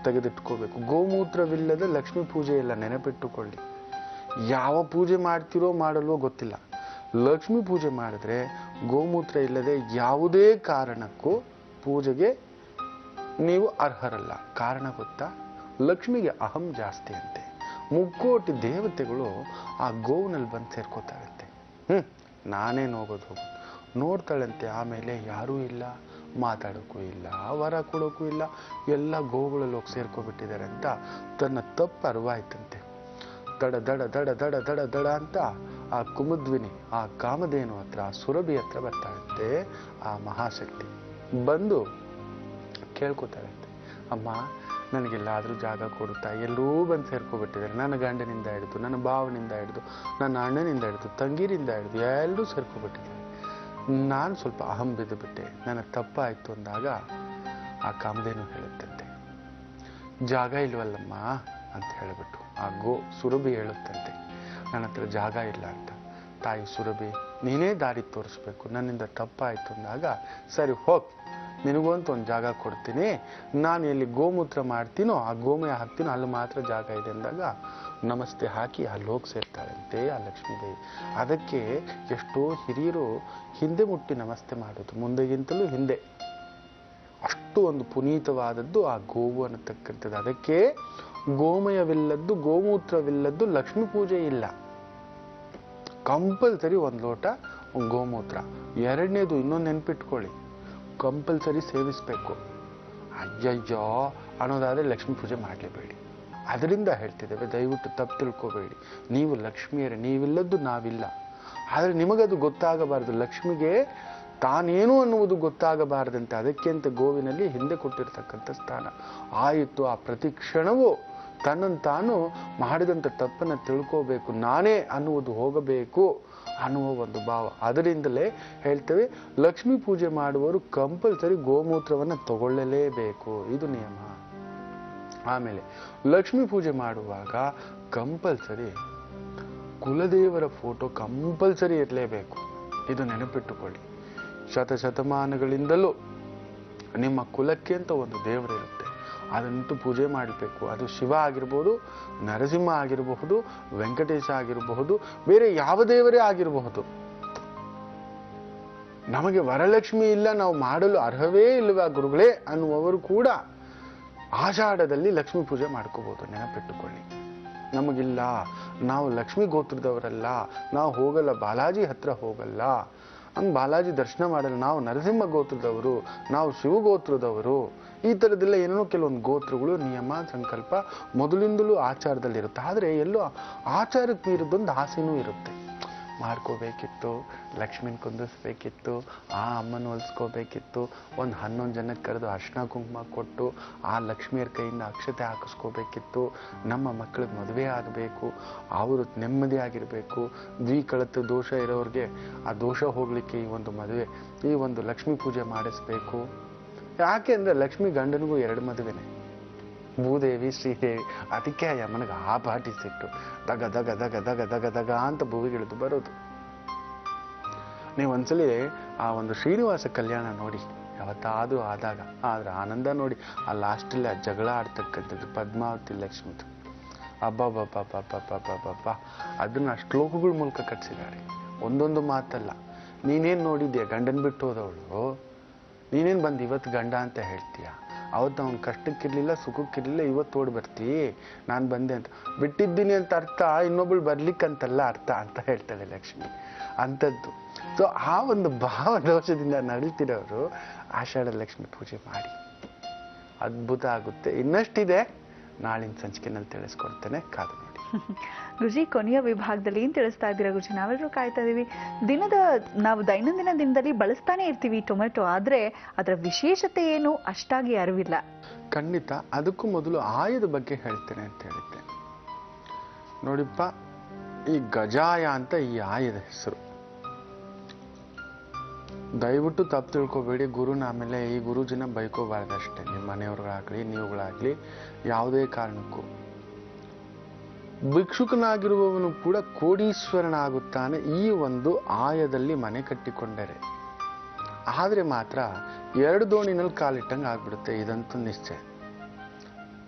ತೆಗೆದಿಟ್ಕೋಬೇಕು. ಗೋಮೂತ್ರವಿಲ್ಲದ ಲಕ್ಷ್ಮೀ ಪೂಜೆ ಎಲ್ಲ ನೆನಪಿಟ್ಟುಕೊಳ್ಳಿ. ಯಾವ ಪೂಜೆ ಮಾಡ್ತಿರೋ ಮಾಡಲ್ವೋ ಗೊತ್ತಿಲ್ಲ, ಲಕ್ಷ್ಮೀ ಪೂಜೆ ಮಾಡಿದ್ರೆ ಗೋಮೂತ್ರ ಇಲ್ಲದೆ ಯಾವುದೇ ಕಾರಣಕ್ಕೂ ಪೂಜೆಗೆ ನೀವು ಅರ್ಹರಲ್ಲ. ಕಾರಣ ಗೊತ್ತಾ? ಲಕ್ಷ್ಮಿಗೆ ಅಹಂ ಜಾಸ್ತಿ ಅಂತೆ. 3 ಕೋಟಿ ದೇವತೆಗಳು ಆ ಗೋವಿನಲ್ಲಿ ಬಂದು ಸೇರ್ಕೋತಾರಂತೆ. ನಾನೇನು ಹೋಗೋದು ನೋಡ್ತಾಳಂತೆ. ಆಮೇಲೆ ಯಾರೂ ಇಲ್ಲ, ಮಾತಾಡೋಕ್ಕೂ ಇಲ್ಲ, ವರ ಕೊಡೋಕ್ಕೂ ಇಲ್ಲ, ಎಲ್ಲ ಗೋವುಗಳಲ್ಲಿ ಹೋಗಿ ಸೇರ್ಕೊಬಿಟ್ಟಿದ್ದಾರೆ ಅಂತ ತನ್ನ ತಪ್ಪು ಅರಿವಾಯ್ತಂತೆ. ದಡ ದಡ ದಡ ದಡ ದಡ ದಡ ಅಂತ ಆ ಕುಮುದ್ವಿನಿ, ಆ ಕಾಮಧೇನು ಹತ್ರ, ಆ ಸುರಭಿ ಹತ್ರ ಬರ್ತಾಳಂತೆ ಆ ಮಹಾಶಕ್ತಿ. ಬಂದು ಕೇಳ್ಕೊತಾಳಂತೆ, ಅಮ್ಮ ನನಗೆಲ್ಲಾದರೂ ಜಾಗ ಕೊಡುತ್ತಾ, ಎಲ್ಲರೂ ಬಂದು ಸೇರ್ಕೊಬಿಟ್ಟಿದ್ದಾರೆ, ನನ್ನ ಗಂಡನಿಂದ ಹಿಡಿದು, ನನ್ನ ಭಾವನಿಂದ ಹಿಡಿದು, ನನ್ನ ಅಣ್ಣನಿಂದ ಹಿಡಿದು, ತಂಗಿರಿಂದ ಹಿಡಿದು ಎಲ್ಲರೂ ಸೇರ್ಕೊಬಿಟ್ಟಿದ್ದಾರೆ. ನಾನು ಸ್ವಲ್ಪ ಅಹಂ ಬಿದ್ದು ಬಿಟ್ಟೆ, ನನ್ನ ತಪ್ಪಾಯಿತು ಅಂದಾಗ ಆ ಕಾಮಧೇನು ಹೇಳುತ್ತಂತೆ, ಜಾಗ ಇಲ್ವಲ್ಲಮ್ಮ ಅಂತ ಹೇಳಿಬಿಟ್ಟು ಆ ಸುರಭಿ ಹೇಳುತ್ತಂತೆ, ನನ್ನ ಹತ್ರ ಜಾಗ ಇಲ್ಲ ಅಂತ. ತಾಯಿ ಸುರಭಿ, ನೀನೇ ದಾರಿ ತೋರಿಸ್ಬೇಕು, ನನ್ನಿಂದ ತಪ್ಪಾಯಿತು ಅಂದಾಗ, ಸರಿ ಹೋಗ್, ನಿನಗೂ ಅಂತ ಒಂದು ಜಾಗ ಕೊಡ್ತೀನಿ, ನಾನು ಎಲ್ಲಿ ಗೋಮೂತ್ರ ಮಾಡ್ತೀನೋ ಆ ಗೋಮಯ ಹಾಕ್ತೀನೋ ಅಲ್ಲಿ ಮಾತ್ರ ಜಾಗ ಇದೆ ಅಂದಾಗ ನಮಸ್ತೆ ಹಾಕಿ ಅಲ್ಲಿ ಹೋಗಿ ಸೇರ್ತಾಳಂತೆ ಆ ಲಕ್ಷ್ಮೀದೇವಿ. ಅದಕ್ಕೆ ಎಷ್ಟೋ ಹಿರಿಯರು ಹಿಂದೆ ಮುಟ್ಟಿ ನಮಸ್ತೆ ಮಾಡೋದು, ಮುಂದೆಗಿಂತಲೂ ಹಿಂದೆ. ಅಷ್ಟು ಒಂದು ಪುನೀತವಾದದ್ದು ಆ ಗೋವು ಅನ್ನತಕ್ಕಂಥದ್ದು. ಅದಕ್ಕೆ ಗೋಮಯವಿಲ್ಲದ್ದು, ಗೋಮೂತ್ರವಿಲ್ಲದ್ದು ಲಕ್ಷ್ಮೀ ಪೂಜೆ ಇಲ್ಲ. ಕಂಪಲ್ಸರಿ ಒಂದು ಲೋಟ ಗೋಮೂತ್ರ. ಎರಡನೇದು ಇನ್ನೊಂದು ನೆನ್ಪಿಟ್ಕೊಳ್ಳಿ, ಕಂಪಲ್ಸರಿ ಸೇವಿಸ್ಬೇಕು. ಅಯ್ಯಯ್ಯೋ ಅನ್ನೋದಾದ್ರೆ ಲಕ್ಷ್ಮೀ ಪೂಜೆ ಮಾಡಲೇಬೇಡಿ. ಅದರಿಂದ ಹೇಳ್ತಿದ್ದೇವೆ, ದಯವಿಟ್ಟು ತಪ್ಪು ತಿಳ್ಕೋಬೇಡಿ. ನೀವು ಲಕ್ಷ್ಮಿಯರೇ, ನೀವಿಲ್ಲದ್ದು ನಾವಿಲ್ಲ. ಆದರೆ ನಿಮಗದು ಗೊತ್ತಾಗಬಾರದು, ಲಕ್ಷ್ಮಿಗೆ ತಾನೇನು ಅನ್ನುವುದು ಗೊತ್ತಾಗಬಾರದಂತೆ. ಅದಕ್ಕೆ ಅಂತ ಗೋವಿನಲ್ಲಿ ಹಿಂದೆ ಕೊಟ್ಟಿರ್ತಕ್ಕಂಥ ಸ್ಥಾನ ಆಯಿತು. ಆ ಪ್ರತಿ ಕ್ಷಣವೂ ತನ್ನನ್ನು ತಾನು ಮಾಡಿದಂಥ ತಪ್ಪನ್ನು ತಿಳ್ಕೋಬೇಕು, ನಾನೇ ಅನ್ನುವುದು ಹೋಗಬೇಕು ಅನ್ನುವ ಒಂದು ಭಾವ. ಅದರಿಂದಲೇ ಹೇಳ್ತೇವೆ, ಲಕ್ಷ್ಮೀ ಪೂಜೆ ಮಾಡುವವರು ಕಂಪಲ್ಸರಿ ಗೋಮೂತ್ರವನ್ನು ತಗೊಳ್ಳಲೇಬೇಕು, ಇದು ನಿಯಮ. ಆಮೇಲೆ ಲಕ್ಷ್ಮೀ ಪೂಜೆ ಮಾಡುವಾಗ ಕಂಪಲ್ಸರಿ ಕುಲದೇವರ ಫೋಟೋ ಕಂಪಲ್ಸರಿ ಇರಲೇಬೇಕು, ಇದು ನೆನಪಿಟ್ಟುಕೊಳ್ಳಿ. ಶತಶತಮಾನಗಳಿಂದಲೂ ನಿಮ್ಮ ಕುಲಕ್ಕೆ ಅಂತ ಒಂದು ದೇವರಿರುತ್ತೆ, ಅದನ್ನಂತೂ ಪೂಜೆ ಮಾಡಬೇಕು. ಅದು ಶಿವ ಆಗಿರ್ಬೋದು, ನರಸಿಂಹ ಆಗಿರಬಹುದು, ವೆಂಕಟೇಶ ಆಗಿರಬಹುದು, ಬೇರೆ ಯಾವ ದೇವರೇ ಆಗಿರಬಹುದು. ನಮಗೆ ವರಲಕ್ಷ್ಮಿ ಇಲ್ಲ, ನಾವು ಮಾಡಲು ಅರ್ಹವೇ ಇಲ್ಲವಾ ಗುರುಗಳೇ ಅನ್ನುವರು ಕೂಡ ಆಷಾಢದಲ್ಲಿ ಲಕ್ಷ್ಮೀ ಪೂಜೆ ಮಾಡ್ಕೋಬಹುದು, ನೆನಪಿಟ್ಟುಕೊಳ್ಳಿ. ನಮಗಿಲ್ಲ, ನಾವು ಲಕ್ಷ್ಮೀ ಗೋತ್ರದವರಲ್ಲ, ನಾವು ಹೋಗಲ್ಲ, ಬಾಲಾಜಿ ಹತ್ರ ಹೋಗಲ್ಲ, ಹಂಗೆ ಬಾಲಾಜಿ ದರ್ಶನ ಮಾಡಲ್ಲ, ನಾವು ನರಸಿಂಹ ಗೋತ್ರದವರು, ನಾವು ಶಿವಗೋತ್ರದವರು, ಈ ಥರದ್ದೆಲ್ಲ ಏನೇನೋ ಕೆಲವೊಂದು ಗೋತ್ರಗಳು ನಿಯಮ ಸಂಕಲ್ಪ ಮೊದಲಿಂದಲೂ ಆಚಾರದಲ್ಲಿರುತ್ತೆ. ಆದರೆ ಎಲ್ಲೋ ಆಚಾರಕ್ಕೆ ಮೀರಿದೊಂದು ಆಸೆನೂ ಇರುತ್ತೆ. ಮಾಡ್ಕೋಬೇಕಿತ್ತು, ಲಕ್ಷ್ಮಿನ ಕುಂದಿಸ್ಬೇಕಿತ್ತು, ಆ ಅಮ್ಮನ ಹೊಲಿಸ್ಕೋಬೇಕಿತ್ತು, ಒಂದು 11 ಜನಕ್ಕೆ ಕರೆದು ಅರ್ಶಿನ ಕುಂಕುಮ ಕೊಟ್ಟು ಆ ಲಕ್ಷ್ಮಿಯರ ಕೈಯಿಂದ ಅಕ್ಷತೆ ಹಾಕಿಸ್ಕೋಬೇಕಿತ್ತು, ನಮ್ಮ ಮಕ್ಕಳಿಗೆ ಮದುವೆ ಆಗಬೇಕು, ಅವರು ನೆಮ್ಮದಿಯಾಗಿರಬೇಕು, ದ್ವಿಕಳತ ದೋಷ ಇರೋರಿಗೆ ಆ ದೋಷ ಹೋಗಲಿಕ್ಕೆ ಈ ಒಂದು ಮದುವೆ, ಈ ಒಂದು ಲಕ್ಷ್ಮೀ ಪೂಜೆ ಮಾಡಿಸ್ಬೇಕು. ಯಾಕೆ ಅಂದರೆ ಲಕ್ಷ್ಮಿ ಗಂಡನಿಗೂ 2 ಮದುವೆನೆ, ಭೂದೇವಿ ಶ್ರೀದೇವಿ. ಅದಕ್ಕೆ ಆ ಯಮನಿಗೆ ಆ ಪಾಟಿ ಸಿಟ್ಟು, ದಗ ದಗ ದಗ ದಗ ದಗ ದಗ ಅಂತ ಭೂವಿಗಿಳಿದು ಬರೋದು. ನೀವು ಒಂದ್ಸಲಿ ಆ ಒಂದು ಶ್ರೀನಿವಾಸ ಕಲ್ಯಾಣ ನೋಡಿ, ಯಾವತ್ತಾದ್ರೂ ಆದಾಗ, ಆದ್ರೆ ಆನಂದ ನೋಡಿ, ಆ ಲಾಸ್ಟಲ್ಲಿ ಆ ಜಗಳ ಆಡ್ತಕ್ಕಂಥದ್ದು ಪದ್ಮಾವತಿ ಲಕ್ಷ್ಮಿದು, ಅಬ್ಬಬ್ಬಬ್ಬಬ್ಬಬ್ಬಬ್ಬಬ್ಬ, ಅದನ್ನ ಶ್ಲೋಕಗಳ ಮೂಲಕ ಕಟ್ಸಿದ್ದಾರೆ, ಒಂದೊಂದು ಮಾತಲ್ಲ. ನೀನೇನು ನೋಡಿದ್ಯಾ, ಗಂಡನ್ ಬಿಟ್ಟು ಹೋದವಳು, ನೀನೇನು ಬಂದು ಇವತ್ತು ಗಂಡ ಅಂತ ಹೇಳ್ತೀಯ, ಅವತ್ತು ಅವ್ನು ಕಷ್ಟಕ್ಕಿರ್ಲಿಲ್ಲ, ಸುಖಕ್ಕಿರ್ಲಿಲ್ಲ, ಇವತ್ತು ಓಡಿ ಬರ್ತೀ ನಾನು ಬಂದೆ ಅಂತ. ಬಿಟ್ಟಿದ್ದೀನಿ ಅಂತ ಅರ್ಥ, ಇನ್ನೊಬ್ಬಳು ಬರ್ಲಿಕ್ಕಂತಲ್ಲ ಅರ್ಥ ಅಂತ ಹೇಳ್ತಾಳೆ ಲಕ್ಷ್ಮಿ. ಅಂಥದ್ದು. ಸೊ ಆ ಒಂದು ಭಾವ ದೋಷದಿಂದ ನಡೀತಿರೋರು ಆಷಾಢ ಲಕ್ಷ್ಮಿ ಪೂಜೆ ಮಾಡಿ, ಅದ್ಭುತ ಆಗುತ್ತೆ. ಇನ್ನಷ್ಟಿದೆ, ನಾಳಿನ ಸಂಚಿಕೆನಲ್ಲಿ ತಿಳಿಸ್ಕೊಡ್ತೇನೆ, ಕಾದು ನೋಡಿ. ಗುರುಜಿ, ಕೊನೆಯ ವಿಭಾಗದಲ್ಲಿ ಏನ್ ತಿಳಿಸ್ತಾ ಇದ್ದೀರಾ ಗುರುಜಿ? ನಾವೆಲ್ಲರೂ ಕಾಯ್ತಾ ಇದೀವಿ. ನಾವು ದೈನಂದಿನ ದಿನದಲ್ಲಿ ಬಳಸ್ತಾನೆ ಇರ್ತೀವಿ ಟೊಮೆಟೊ, ಆದ್ರೆ ಅದರ ವಿಶೇಷತೆ ಏನು ಅಷ್ಟಾಗಿ ಅರಿವಿಲ್ಲ. ಖಂಡಿತ. ಅದಕ್ಕೂ ಮೊದಲು ಆಯದ ಬಗ್ಗೆ ಹೇಳ್ತೇನೆ ಅಂತ ಹೇಳಿದ್ದೆ ನೋಡಿಪ್ಪ. ಈ ಗಜಾಯ ಅಂತ ಈ ಆಯದ ಹೆಸರು. ದಯವಿಟ್ಟು ತಪ್ಪು ತಿಳ್ಕೊಬೇಡಿ, ಗುರುನ ಆಮೇಲೆ ಈ ಗುರುಜಿನ ಬೈಕೋಬಾರ್ದಷ್ಟೇ. ನಿಮ್ಮ ಮನೆಯವ್ರಿಗಾಗ್ಲಿ ನೀವುಗಳಾಗ್ಲಿ ಯಾವುದೇ ಕಾರಣಕ್ಕೂ. ಭಿಕ್ಷುಕನಾಗಿರುವವನು ಕೂಡ ಕೋಡೀಶ್ವರನಾಗುತ್ತಾನೆ ಈ ಒಂದು ಆಯದಲ್ಲಿ ಮನೆ ಕಟ್ಟಿಕೊಂಡರೆ. ಆದ್ರೆ ಮಾತ್ರ 2 ದೋಣಿನಲ್ಲಿ ಕಾಲಿಟ್ಟಂಗೆ ಆಗ್ಬಿಡುತ್ತೆ, ಇದಂತೂ ನಿಶ್ಚಯ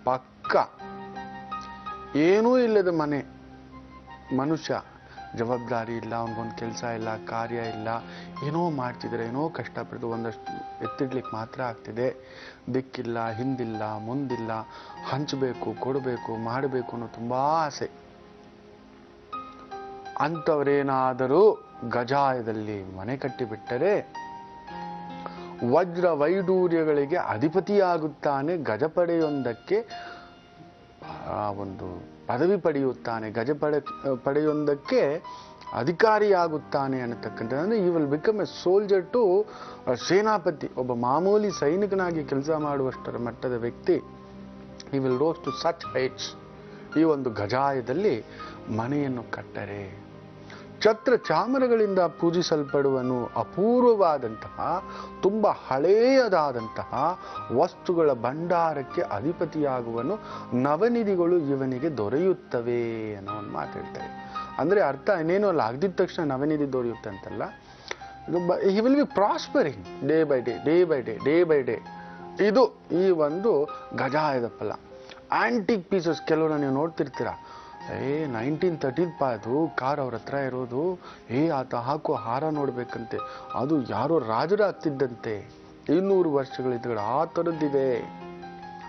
ಪಕ್ಕ. ಏನೂ ಇಲ್ಲದ ಮನೆ, ಮನುಷ್ಯ ಜವಾಬ್ದಾರಿ ಇಲ್ಲ, ಅವನಿಗೊಂದು ಕೆಲಸ ಇಲ್ಲ, ಕಾರ್ಯ ಇಲ್ಲ, ಏನೋ ಮಾಡ್ತಿದ್ರೆ, ಏನೋ ಕಷ್ಟಪಟ್ಟು ಒಂದಷ್ಟು ಎತ್ತಿಡ್ಲಿಕ್ಕೆ ಮಾತ್ರ ಆಗ್ತಿದೆ, ದಿಕ್ಕಿಲ್ಲ, ಹಿಂದಿಲ್ಲ, ಮುಂದಿಲ್ಲ, ಹಂಚಬೇಕು, ಕೊಡಬೇಕು, ಮಾಡಬೇಕು ಅನ್ನೋ ತುಂಬಾ ಆಸೆ. ಅಂಥವರೇನಾದರೂ ಗಜಾಯದಲ್ಲಿ ಮನೆ ಕಟ್ಟಿಬಿಟ್ಟರೆ ವಜ್ರ ವೈಡೂರ್ಯಗಳಿಗೆ ಅಧಿಪತಿಯಾಗುತ್ತಾನೆ, ಗಜಪಡೆಯೊಂದಕ್ಕೆ ಒಂದು ಪದವಿ ಪಡೆಯುತ್ತಾನೆ, ಪಡೆಯೊಂದಕ್ಕೆ ಅಧಿಕಾರಿಯಾಗುತ್ತಾನೆ ಅನ್ನತಕ್ಕಂಥದ್ದು. ಅಂದರೆ he will become a soldier to ಸೇನಾಪತಿ, ಒಬ್ಬ ಮಾಮೂಲಿ ಸೈನಿಕನಾಗಿ ಕೆಲಸ ಮಾಡುವಷ್ಟರ ಮಟ್ಟದ ವ್ಯಕ್ತಿ. He will rose to such heights. ಈ ಒಂದು ಗಜಾಯದಲ್ಲಿ ಮನೆಯನ್ನು ಕಟ್ಟರೆ ಛತ್ರ ಚಾಮರಗಳಿಂದ ಪೂಜಿಸಲ್ಪಡುವನು. ಅಪೂರ್ವವಾದಂತಹ ತುಂಬ ಹಳೆಯದಾದಂತಹ ವಸ್ತುಗಳ ಭಂಡಾರಕ್ಕೆ ಅಧಿಪತಿಯಾಗುವನು. ನವನಿಧಿಗಳು ಇವನಿಗೆ ದೊರೆಯುತ್ತವೆ ಅನ್ನೋ ಒಂದು ಮಾತು ಹೇಳ್ತಾರೆ. ಅಂದರೆ ಅರ್ಥ ಇನ್ನೇನು ಅಲ್ಲ, ಆಗದಿದ್ದ ತಕ್ಷಣ ನವನಿಧಿ ದೊರೆಯುತ್ತೆ ಅಂತಲ್ಲ. He will be ಪ್ರಾಸ್ಪರಿಂಗ್ day by day, day by day, day by day. ಇದು ಈ ಒಂದು ಗಜಾಯದ ಫಲ. ಆಂಟಿಕ್ ಪೀಸಸ್ ಕೆಲವರು ನೀವು ನೋಡ್ತಿರ್ತೀರ, 1930 ಅದು ಕಾರ್ ಅವ್ರ ಹತ್ರ ಇರೋದು, ಆತ ಹಾಕೋ ಹಾರ ನೋಡ್ಬೇಕಂತೆ, ಅದು ಯಾರೋ ರಾಜರ ಹತ್ತಿದ್ದಂತೆ, 200 ವರ್ಷಗಳಿದ್ದ ಆ ಥರದ್ದಿದೆ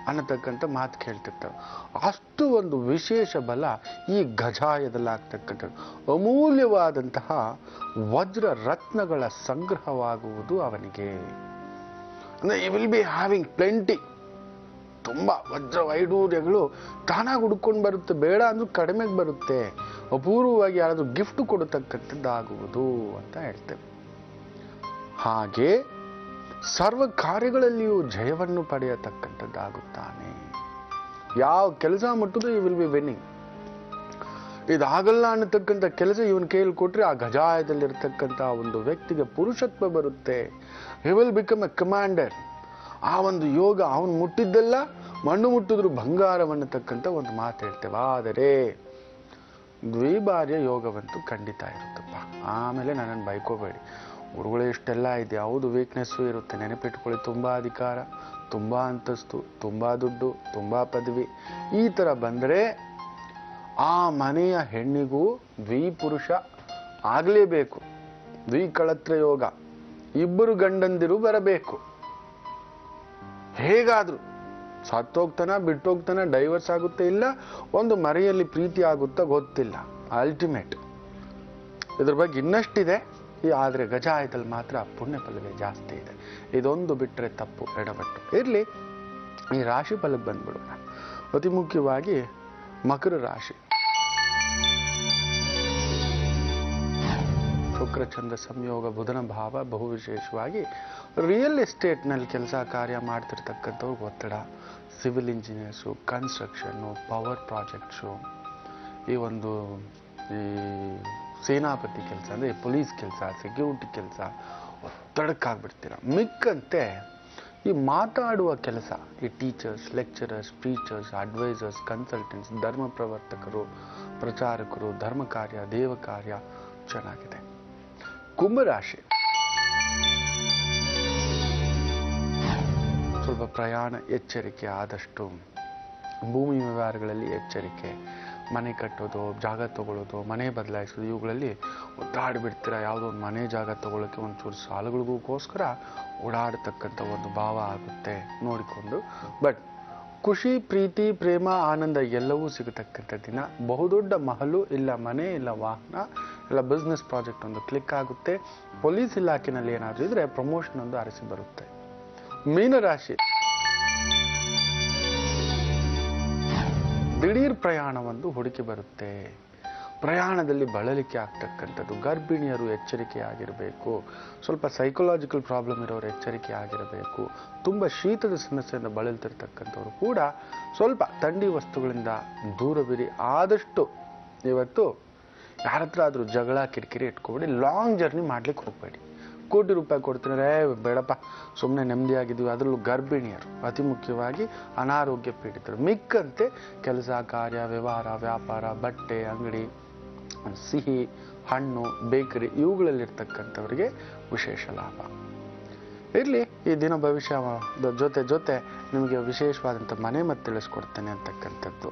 ಅನ್ನತಕ್ಕಂಥ ಮಾತು ಕೇಳ್ತಿರ್ತಾರೆ. ಅಷ್ಟು ಒಂದು ವಿಶೇಷ ಬಲ ಈ ಗಜಾಯದಲ್ಲಿ ಆಗ್ತಕ್ಕಂಥದ್ದು. ಅಮೂಲ್ಯವಾದಂತಹ ವಜ್ರ ರತ್ನಗಳ ಸಂಗ್ರಹವಾಗುವುದು ಅವನಿಗೆ. ಅಂದರೆ he will be having plenty. ತುಂಬ ವಜ್ರ ವೈಡೂರ್ಯಗಳು ತಾನಾಗಿ ಹುಡ್ಕೊಂಡು ಬರುತ್ತೆ, ಬೇಡ ಅಂದ್ರೂ ಕಡಿಮೆಗೆ ಬರುತ್ತೆ. ಅಪೂರ್ವವಾಗಿ ಯಾರಾದರೂ ಗಿಫ್ಟ್ ಕೊಡತಕ್ಕಂಥದ್ದಾಗುವುದು ಅಂತ ಹೇಳ್ತೇವೆ. ಹಾಗೆ ಸರ್ವ ಕಾರ್ಯಗಳಲ್ಲಿಯೂ ಜಯವನ್ನು ಪಡೆಯತಕ್ಕಂಥದ್ದಾಗುತ್ತಾನೆ. ಯಾವ ಕೆಲಸ ಮುಟ್ಟಿದ್ರು ಈ ವಿಲ್ ಬಿ ವಿನ್ನಿಂಗ್. ಇದಾಗಲ್ಲ ಅನ್ನತಕ್ಕಂಥ ಕೆಲಸ ಇವನ್ ಕೈಯಲ್ಲಿ ಕೊಟ್ರೆ ಆ ಗಜಾಯದಲ್ಲಿರ್ತಕ್ಕಂಥ ಒಂದು ವ್ಯಕ್ತಿಗೆ ಪುರುಷತ್ವ ಬರುತ್ತೆ. He will become A commander. ಆ ಒಂದು ಯೋಗ ಅವನು ಮುಟ್ಟಿದ್ದೆಲ್ಲ ಮಣ್ಣು ಮುಟ್ಟಿದ್ರು ಬಂಗಾರವನ್ನತಕ್ಕಂಥ ಒಂದು ಮಾತು ಹೇಳ್ತೇವೆ. ಆದರೆ ದ್ವಿಭಾರ್ಯ ಯೋಗವಂತೂ ಖಂಡಿತ ಇರುತ್ತಪ್ಪ. ಆಮೇಲೆ ನನ್ನನ್ನು ಬೈಕೋಬೇಡಿ, ಹುಡುಗಳು ಇಷ್ಟೆಲ್ಲ ಇದೆ, ಹೌದು ವೀಕ್ನೆಸ್ಸು ಇರುತ್ತೆ. ನೆನಪಿಟ್ಕೊಳ್ಳಿ, ತುಂಬ ಅಧಿಕಾರ, ತುಂಬ ಅಂತಸ್ತು, ತುಂಬ ದುಡ್ಡು, ತುಂಬ ಪದವಿ ಈ ಥರ ಬಂದರೆ ಆ ಮನೆಯ ಹೆಣ್ಣಿಗೂ ದ್ವಿಪುರುಷ ಆಗಲೇಬೇಕು. ದ್ವಿಕಳತ್ರ ಯೋಗ, ಇಬ್ಬರು ಗಂಡಂದಿರು ಬರಬೇಕು. ಹೇಗಾದ್ರು ಸತ್ತೋಗ್ತಾನ, ಬಿಟ್ಟೋಗ್ತಾನ, ಡೈವರ್ಸ್ ಆಗುತ್ತೆ, ಇಲ್ಲ ಒಂದು ಮರೆಯಲ್ಲಿ ಪ್ರೀತಿ ಆಗುತ್ತಾ ಗೊತ್ತಿಲ್ಲ. ಅಲ್ಟಿಮೇಟ್ ಇದ್ರ ಬಗ್ಗೆ ಇನ್ನಷ್ಟಿದೆ. ಆದರೆ ಗಜಾಯದಲ್ಲಿ ಮಾತ್ರ ಪುಣ್ಯ ಫಲವೇ ಜಾಸ್ತಿ ಇದೆ. ಇದೊಂದು ಬಿಟ್ಟರೆ ತಪ್ಪು ಎಡಬಟ್ಟು. ಇರಲಿ, ಈ ರಾಶಿ ಫಲಕ್ಕೆ ಬಂದ್ಬಿಡೋಣ. ಅತಿ ಮುಖ್ಯವಾಗಿ ಮಕರ ರಾಶಿ. ಶುಕ್ರ ಚಂದ್ರ ಸಂಯೋಗ, ಬುಧನ ಭಾವ, ಬಹು ವಿಶೇಷವಾಗಿ ರಿಯಲ್ ಎಸ್ಟೇಟ್ನಲ್ಲಿ ಕೆಲಸ ಕಾರ್ಯ ಮಾಡ್ತಿರ್ತಕ್ಕಂಥವ್ರಿಗೆ ಒತ್ತಡ. Civil engineers, construction, power projects, ಈ ಒಂದು ಈ ಸೇನಾಪತಿ ಕೆಲಸ ಅಂದರೆ ಪೊಲೀಸ್ ಕೆಲಸ, ಸೆಕ್ಯೂರಿಟಿ ಕೆಲಸ, ಒತ್ತಡಕ್ಕಾಗ್ಬಿಡ್ತೀರ. ಮಿಕ್ಕಂತೆ ಈ ಮಾತಾಡುವ ಕೆಲಸ, ಈ teachers, lecturers, teachers, advisors, consultants, ಧರ್ಮ ಪ್ರವರ್ತಕರು, ಪ್ರಚಾರಕರು, ಧರ್ಮ ಕಾರ್ಯ, ದೇವ ಕಾರ್ಯ ಚೆನ್ನಾಗಿದೆ. ಕುಂಭರಾಶಿ. ಸ್ವಲ್ಪ ಪ್ರಯಾಣ ಎಚ್ಚರಿಕೆ, ಆದಷ್ಟು ಭೂಮಿ ವ್ಯವಹಾರಗಳಲ್ಲಿ ಎಚ್ಚರಿಕೆ. ಮನೆ ಕಟ್ಟೋದು, ಜಾಗ ತಗೊಳ್ಳೋದು, ಮನೆ ಬದಲಾಯಿಸೋದು, ಇವುಗಳಲ್ಲಿ ಒದ್ದಾಡಿಬಿಡ್ತೀರ. ಯಾವುದೋ ಒಂದು ಮನೆ ಜಾಗ ತಗೊಳ್ಳೋಕ್ಕೆ ಒಂಚೂರು ಸಾಲಗಳಿಗೋಸ್ಕರ ಓಡಾಡತಕ್ಕಂಥ ಒಂದು ಭಾವ ಆಗುತ್ತೆ, ನೋಡಿಕೊಂಡು. ಬಟ್ ಖುಷಿ, ಪ್ರೀತಿ, ಪ್ರೇಮ, ಆನಂದ ಎಲ್ಲವೂ ಸಿಗತಕ್ಕಂಥ ದಿನ. ಬಹುದೊಡ್ಡ ಮಹಲು, ಇಲ್ಲ ಮನೆ, ಇಲ್ಲ ವಾಹನ, ಇಲ್ಲ ಬಿಸ್ನೆಸ್ ಪ್ರಾಜೆಕ್ಟ್ ಒಂದು ಕ್ಲಿಕ್ ಆಗುತ್ತೆ. ಪೊಲೀಸ್ ಇಲಾಖೆಯಲ್ಲಿ ಏನಾದರೂ ಇದ್ರೆ ಪ್ರಮೋಷನ್ ಒಂದು ಅರಸಿ ಬರುತ್ತೆ. ಮೀನರಾಶಿ. ದಿಢೀರ್ ಪ್ರಯಾಣ ಒಂದು ಹುಡುಕಿ ಬರುತ್ತೆ. ಪ್ರಯಾಣದಲ್ಲಿ ಬಳಲಿಕೆ ಆಗ್ತಕ್ಕಂಥದ್ದು. ಗರ್ಭಿಣಿಯರು ಎಚ್ಚರಿಕೆ ಆಗಿರಬೇಕು. ಸ್ವಲ್ಪ ಸೈಕಲಾಜಿಕಲ್ ಪ್ರಾಬ್ಲಮ್ ಇರೋರು ಎಚ್ಚರಿಕೆ ಆಗಿರಬೇಕು. ತುಂಬ ಶೀತದ ಸಮಸ್ಯೆಯಿಂದ ಬಳಲ್ತಿರ್ತಕ್ಕಂಥವ್ರು ಕೂಡ ಸ್ವಲ್ಪ ಥಂಡಿ ವಸ್ತುಗಳಿಂದ ದೂರವಿರಿ. ಆದಷ್ಟು ಇವತ್ತು ಯಾರ ಹತ್ರ ಆದರೂ ಜಗಳ, ಕಿರಿಕಿರಿ ಇಟ್ಕೊಬೇಡಿ. ಲಾಂಗ್ ಜರ್ನಿ ಮಾಡ್ಲಿಕ್ಕೆ ಹೋಗಬೇಡಿ. ಕೋಟಿ ರೂಪಾಯಿ ಕೊಡ್ತಾರೆ, ಬೇಡಪ್ಪ, ಸುಮ್ಮನೆ ನೆಮ್ಮದಿಯಾಗಿದ್ದೀವಿ. ಅದರಲ್ಲೂ ಗರ್ಭಿಣಿಯರು, ಅತಿ ಮುಖ್ಯವಾಗಿ ಅನಾರೋಗ್ಯ ಪೀಡಿತರು. ಮಿಕ್ಕಂತೆ ಕೆಲಸ ಕಾರ್ಯ, ವ್ಯವಹಾರ, ವ್ಯಾಪಾರ, ಬಟ್ಟೆ ಅಂಗಡಿ, ಸಿಹಿ, ಹಣ್ಣು, ಬೇಕರಿ ಇವುಗಳಲ್ಲಿರ್ತಕ್ಕಂಥವರಿಗೆ ವಿಶೇಷ ಲಾಭ. ಇರಲಿ, ಈ ದಿನ ಭವಿಷ್ಯದ ಜೊತೆ ನಿಮಗೆ ವಿಶೇಷವಾದಂಥ ಮನೆ ಮತ್ತು ತಿಳಿಸ್ಕೊಡ್ತೇನೆ ಅಂತಕ್ಕಂಥದ್ದು.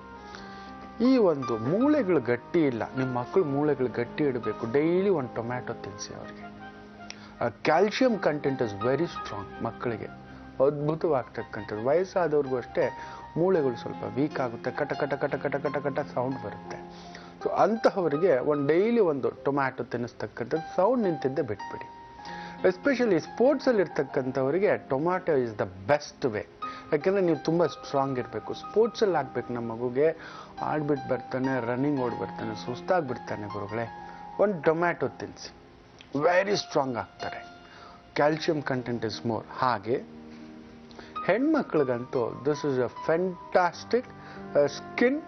ಈ ಒಂದು ಮೂಳೆಗಳು ಗಟ್ಟಿ ಇಲ್ಲ, ನಿಮ್ಮ ಮಕ್ಕಳು ಮೂಳೆಗಳು ಗಟ್ಟಿ ಇಡಬೇಕು. ಡೈಲಿ ಒಂದು ಟೊಮ್ಯಾಟೊ ತಿನ್ನಿಸಿ ಅವರಿಗೆ. Calcium content is very strong. ಮಕ್ಕಳಿಗೆ ಅದ್ಭುತವಾಗ್ತಕ್ಕಂಥದ್ದು. ವಯಸ್ಸಾದವ್ರಿಗೂ ಅಷ್ಟೇ ಮೂಳೆಗಳು ಸ್ವಲ್ಪ ವೀಕ್ ಆಗುತ್ತೆ, ಕಟ ಕಟ ಕಟ ಕಟ ಕಟ ಕಟ ಸೌಂಡ್ ಬರುತ್ತೆ. ಸೊ ಅಂತಹವರಿಗೆ ಡೈಲಿ ಒಂದು ಟೊಮ್ಯಾಟೊ ತಿನ್ನಿಸ್ತಕ್ಕಂಥದ್ದು, ಸೌಂಡ್ ನಿಂತಿದ್ದೆ ಬಿಟ್ಬಿಡಿ. ಎಸ್ಪೆಷಲಿ ಸ್ಪೋರ್ಟ್ಸಲ್ಲಿ ಇರ್ತಕ್ಕಂಥವರಿಗೆ tomato is the best way. ಯಾಕೆಂದರೆ ನೀವು ತುಂಬ ಸ್ಟ್ರಾಂಗ್ ಇರಬೇಕು. ಸ್ಪೋರ್ಟ್ಸಲ್ಲಿ ಆಗಬೇಕು. ನಮ್ಮ ಮಗುಗೆ ಆಡ್ಬಿಟ್ಟು ಬರ್ತಾನೆ, ರನ್ನಿಂಗ್ ಓಡಿ ಬರ್ತಾನೆ, ಸುಸ್ತಾಗಿ ಬಿಡ್ತಾನೆ ಗುರುಗಳೇ, ಒಂದು ಟೊಮ್ಯಾಟೊ ತಿನ್ನಿಸಿ, ವೆರಿ ಸ್ಟ್ರಾಂಗ್ ಆಗ್ತಾರೆ. Calcium content is more. ಹಾಗೆ ಹೆಣ್ಮಕ್ಳಿಗಂತೂ this is a fantastic skin,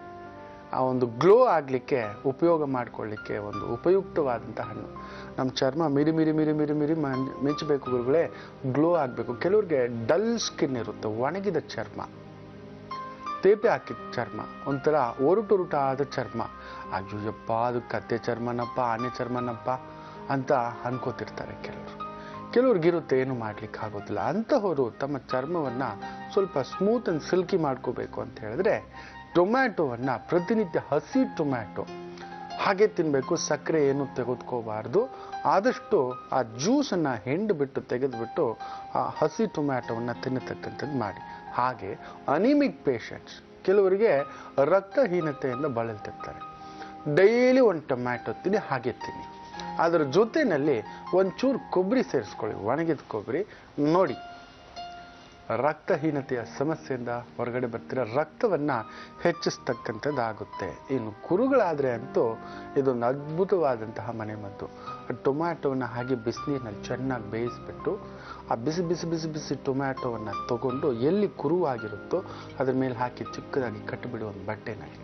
ಆ ಒಂದು ಗ್ಲೋ ಆಗಲಿಕ್ಕೆ ಉಪಯೋಗ ಮಾಡಿಕೊಳ್ಳಿಕ್ಕೆ ಒಂದು ಉಪಯುಕ್ತವಾದಂಥ ಹಣ್ಣು. ನಮ್ಮ ಚರ್ಮ ಮಿರಿ ಮಿರಿ ಮಿರಿ ಮಿರಿ ಮಿರಿ ಮಿಂಚಬೇಕು ಗುರುಗಳೇ, ಗ್ಲೋ ಆಗಬೇಕು. ಕೆಲವ್ರಿಗೆ ಡಲ್ ಸ್ಕಿನ್ ಇರುತ್ತೆ, ಒಣಗಿದ ಚರ್ಮ, ತೇಪೆ ಹಾಕಿದ ಚರ್ಮ, ಒಂಥರ ಒರುಟೊರುಟಾದ ಚರ್ಮ. ಅಯ್ಯಪ್ಪ ಅದು ಕತ್ತೆ ಚರ್ಮನಪ್ಪ, ಆನೆ ಚರ್ಮನಪ್ಪ ಅಂತ ಅನ್ಕೋತಿರ್ತಾರೆ ಕೆಲವರು. ಕೆಲವ್ರಿಗಿರುತ್ತೆ, ಏನು ಮಾಡ್ಲಿಕ್ಕೆ ಆಗೋದಿಲ್ಲ. ಅಂತಹವರು ತಮ್ಮ ಚರ್ಮವನ್ನು ಸ್ವಲ್ಪ ಸ್ಮೂತ್ ಆ್ಯಂಡ್ ಸಿಲ್ಕಿ ಮಾಡ್ಕೋಬೇಕು ಅಂತ ಹೇಳಿದ್ರೆ ಟೊಮ್ಯಾಟೊವನ್ನು ಪ್ರತಿನಿತ್ಯ ಹಸಿ ಟೊಮ್ಯಾಟೊ ಹಾಗೆ ತಿನ್ನಬೇಕು. ಸಕ್ಕರೆ ಏನು ತೆಗೆದುಕೋಬಾರ್ದು. ಆದಷ್ಟು ಆ ಜ್ಯೂಸನ್ನು ಹಿಂಡ್ಬಿಟ್ಟು ತೆಗೆದುಬಿಟ್ಟು ಆ ಹಸಿ ಟೊಮ್ಯಾಟೊವನ್ನು ತಿನ್ನತಕ್ಕಂಥದ್ದು ಮಾಡಿ. ಹಾಗೆ ಅನಿಮಿಕ್ ಪೇಷಂಟ್ಸ್, ಕೆಲವರಿಗೆ ರಕ್ತಹೀನತೆಯಿಂದ ಬಳಲ್ತಿರ್ತಾರೆ, ಡೈಲಿ ಒಂದು ಟೊಮ್ಯಾಟೊ ತಿನ್ನಿ, ಹಾಗೆ ತಿನ್ನಿ. ಅದರ ಜೊತೆಯಲ್ಲಿ ಒಂಚೂರು ಕೊಬ್ಬರಿ ಸೇರಿಸ್ಕೊಳ್ಳಿ, ಒಣಗಿದ ಕೊಬ್ಬರಿ. ನೋಡಿ, ರಕ್ತಹೀನತೆಯ ಸಮಸ್ಯೆಯಿಂದ ಹೊರಗಡೆ ಬರ್ತೀರ, ರಕ್ತವನ್ನು ಹೆಚ್ಚಿಸ್ತಕ್ಕಂಥದ್ದಾಗುತ್ತೆ. ಇನ್ನು ಕುರುಗಳಾದರೆ ಅಂತೂ ಇದೊಂದು ಅದ್ಭುತವಾದಂತಹ ಮನೆಮದ್ದು. ಟೊಮ್ಯಾಟೊವನ್ನು ಹಾಗೆ ಬಿಸಿನೀರಿನಲ್ಲಿ ಚೆನ್ನಾಗಿ ಬೇಯಿಸ್ಬಿಟ್ಟು ಆ ಬಿಸಿ ಬಿಸಿ ಬಿಸಿ ಬಿಸಿ ಟೊಮ್ಯಾಟೊವನ್ನು ತಗೊಂಡು ಎಲ್ಲಿ ಕುರುವಾಗಿರುತ್ತೋ ಅದ್ರ ಮೇಲೆ ಹಾಕಿ ಚಿಕ್ಕದಾಗಿ ಕಟ್ಟಿಬಿಡುವ ಒಂದು ಬಟ್ಟೆನಲ್ಲಿ.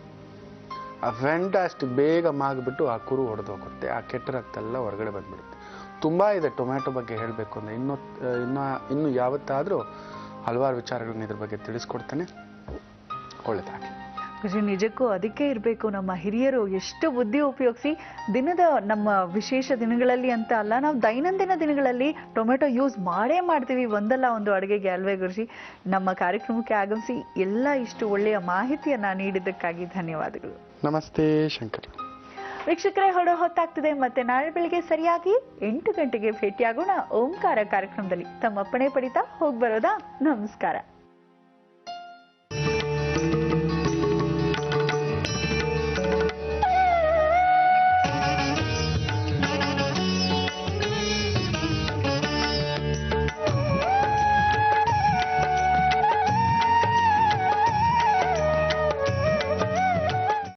ಆ ಫ್ಯಾಂಟಾಸ್ಟಿಕ್, ಬೇಗ ಮಾಗಿಬಿಟ್ಟು ಆ ಕುರು ಹೊಡೆದೋಗುತ್ತೆ, ಆ ಕೆಟ್ಟ ರಕ್ತ ಎಲ್ಲ ಹೊರಗಡೆ ಬಂದ್ಬಿಡುತ್ತೆ. ತುಂಬ ಇದೆ ಟೊಮ್ಯಾಟೊ ಬಗ್ಗೆ ಹೇಳಬೇಕು ಅಂದರೆ. ಇನ್ನು ಯಾವತ್ತಾದರೂ ಹಲವಾರು ವಿಚಾರಗಳನ್ನ ಇದ್ರ ಬಗ್ಗೆ ತಿಳಿಸ್ಕೊಡ್ತೇನೆ. ಒಳ್ಳೆದಾಗಲಿ ಗುರುಜಿ. ನಿಜಕ್ಕೂ ಅದಕ್ಕೆ ಇರಬೇಕು ನಮ್ಮ ಹಿರಿಯರು ಎಷ್ಟು ಬುದ್ಧಿ ಉಪಯೋಗಿಸಿ ದಿನದ ನಮ್ಮ ವಿಶೇಷ ದಿನಗಳಲ್ಲಿ ಅಂತ ಅಲ್ಲ, ನಾವು ದೈನಂದಿನ ದಿನಗಳಲ್ಲಿ ಟೊಮೆಟೊ ಯೂಸ್ ಮಾಡೇ ಮಾಡ್ತೀವಿ ಒಂದಲ್ಲ ಒಂದು ಅಡುಗೆಗೆ, ಅಲ್ವೇ ಗುರುಜಿ? ನಮ್ಮ ಕಾರ್ಯಕ್ರಮಕ್ಕೆ ಆಗಮಿಸಿ ಎಲ್ಲ ಇಷ್ಟು ಒಳ್ಳೆಯ ಮಾಹಿತಿಯನ್ನ ನೀಡಿದ್ದಕ್ಕಾಗಿ ಧನ್ಯವಾದಗಳು. ನಮಸ್ತೆ ಶಂಕರ್. ವೀಕ್ಷಕರೇ, ಹೊರಡೋ ಹೊತ್ತಾಗ್ತಿದೆ. ಮತ್ತೆ ನಾಳೆ ಬೆಳಿಗ್ಗೆ ಸರಿಯಾಗಿ 8 ಗಂಟೆಗೆ ಭೇಟಿಯಾಗೋಣ ಓಂಕಾರ ಕಾರ್ಯಕ್ರಮದಲ್ಲಿ. ತಮ್ಮ ಅಪ್ಪಣೆ ಪಡಿತಾ ಹೋಗ್ಬರೋದಾ? ನಮಸ್ಕಾರ.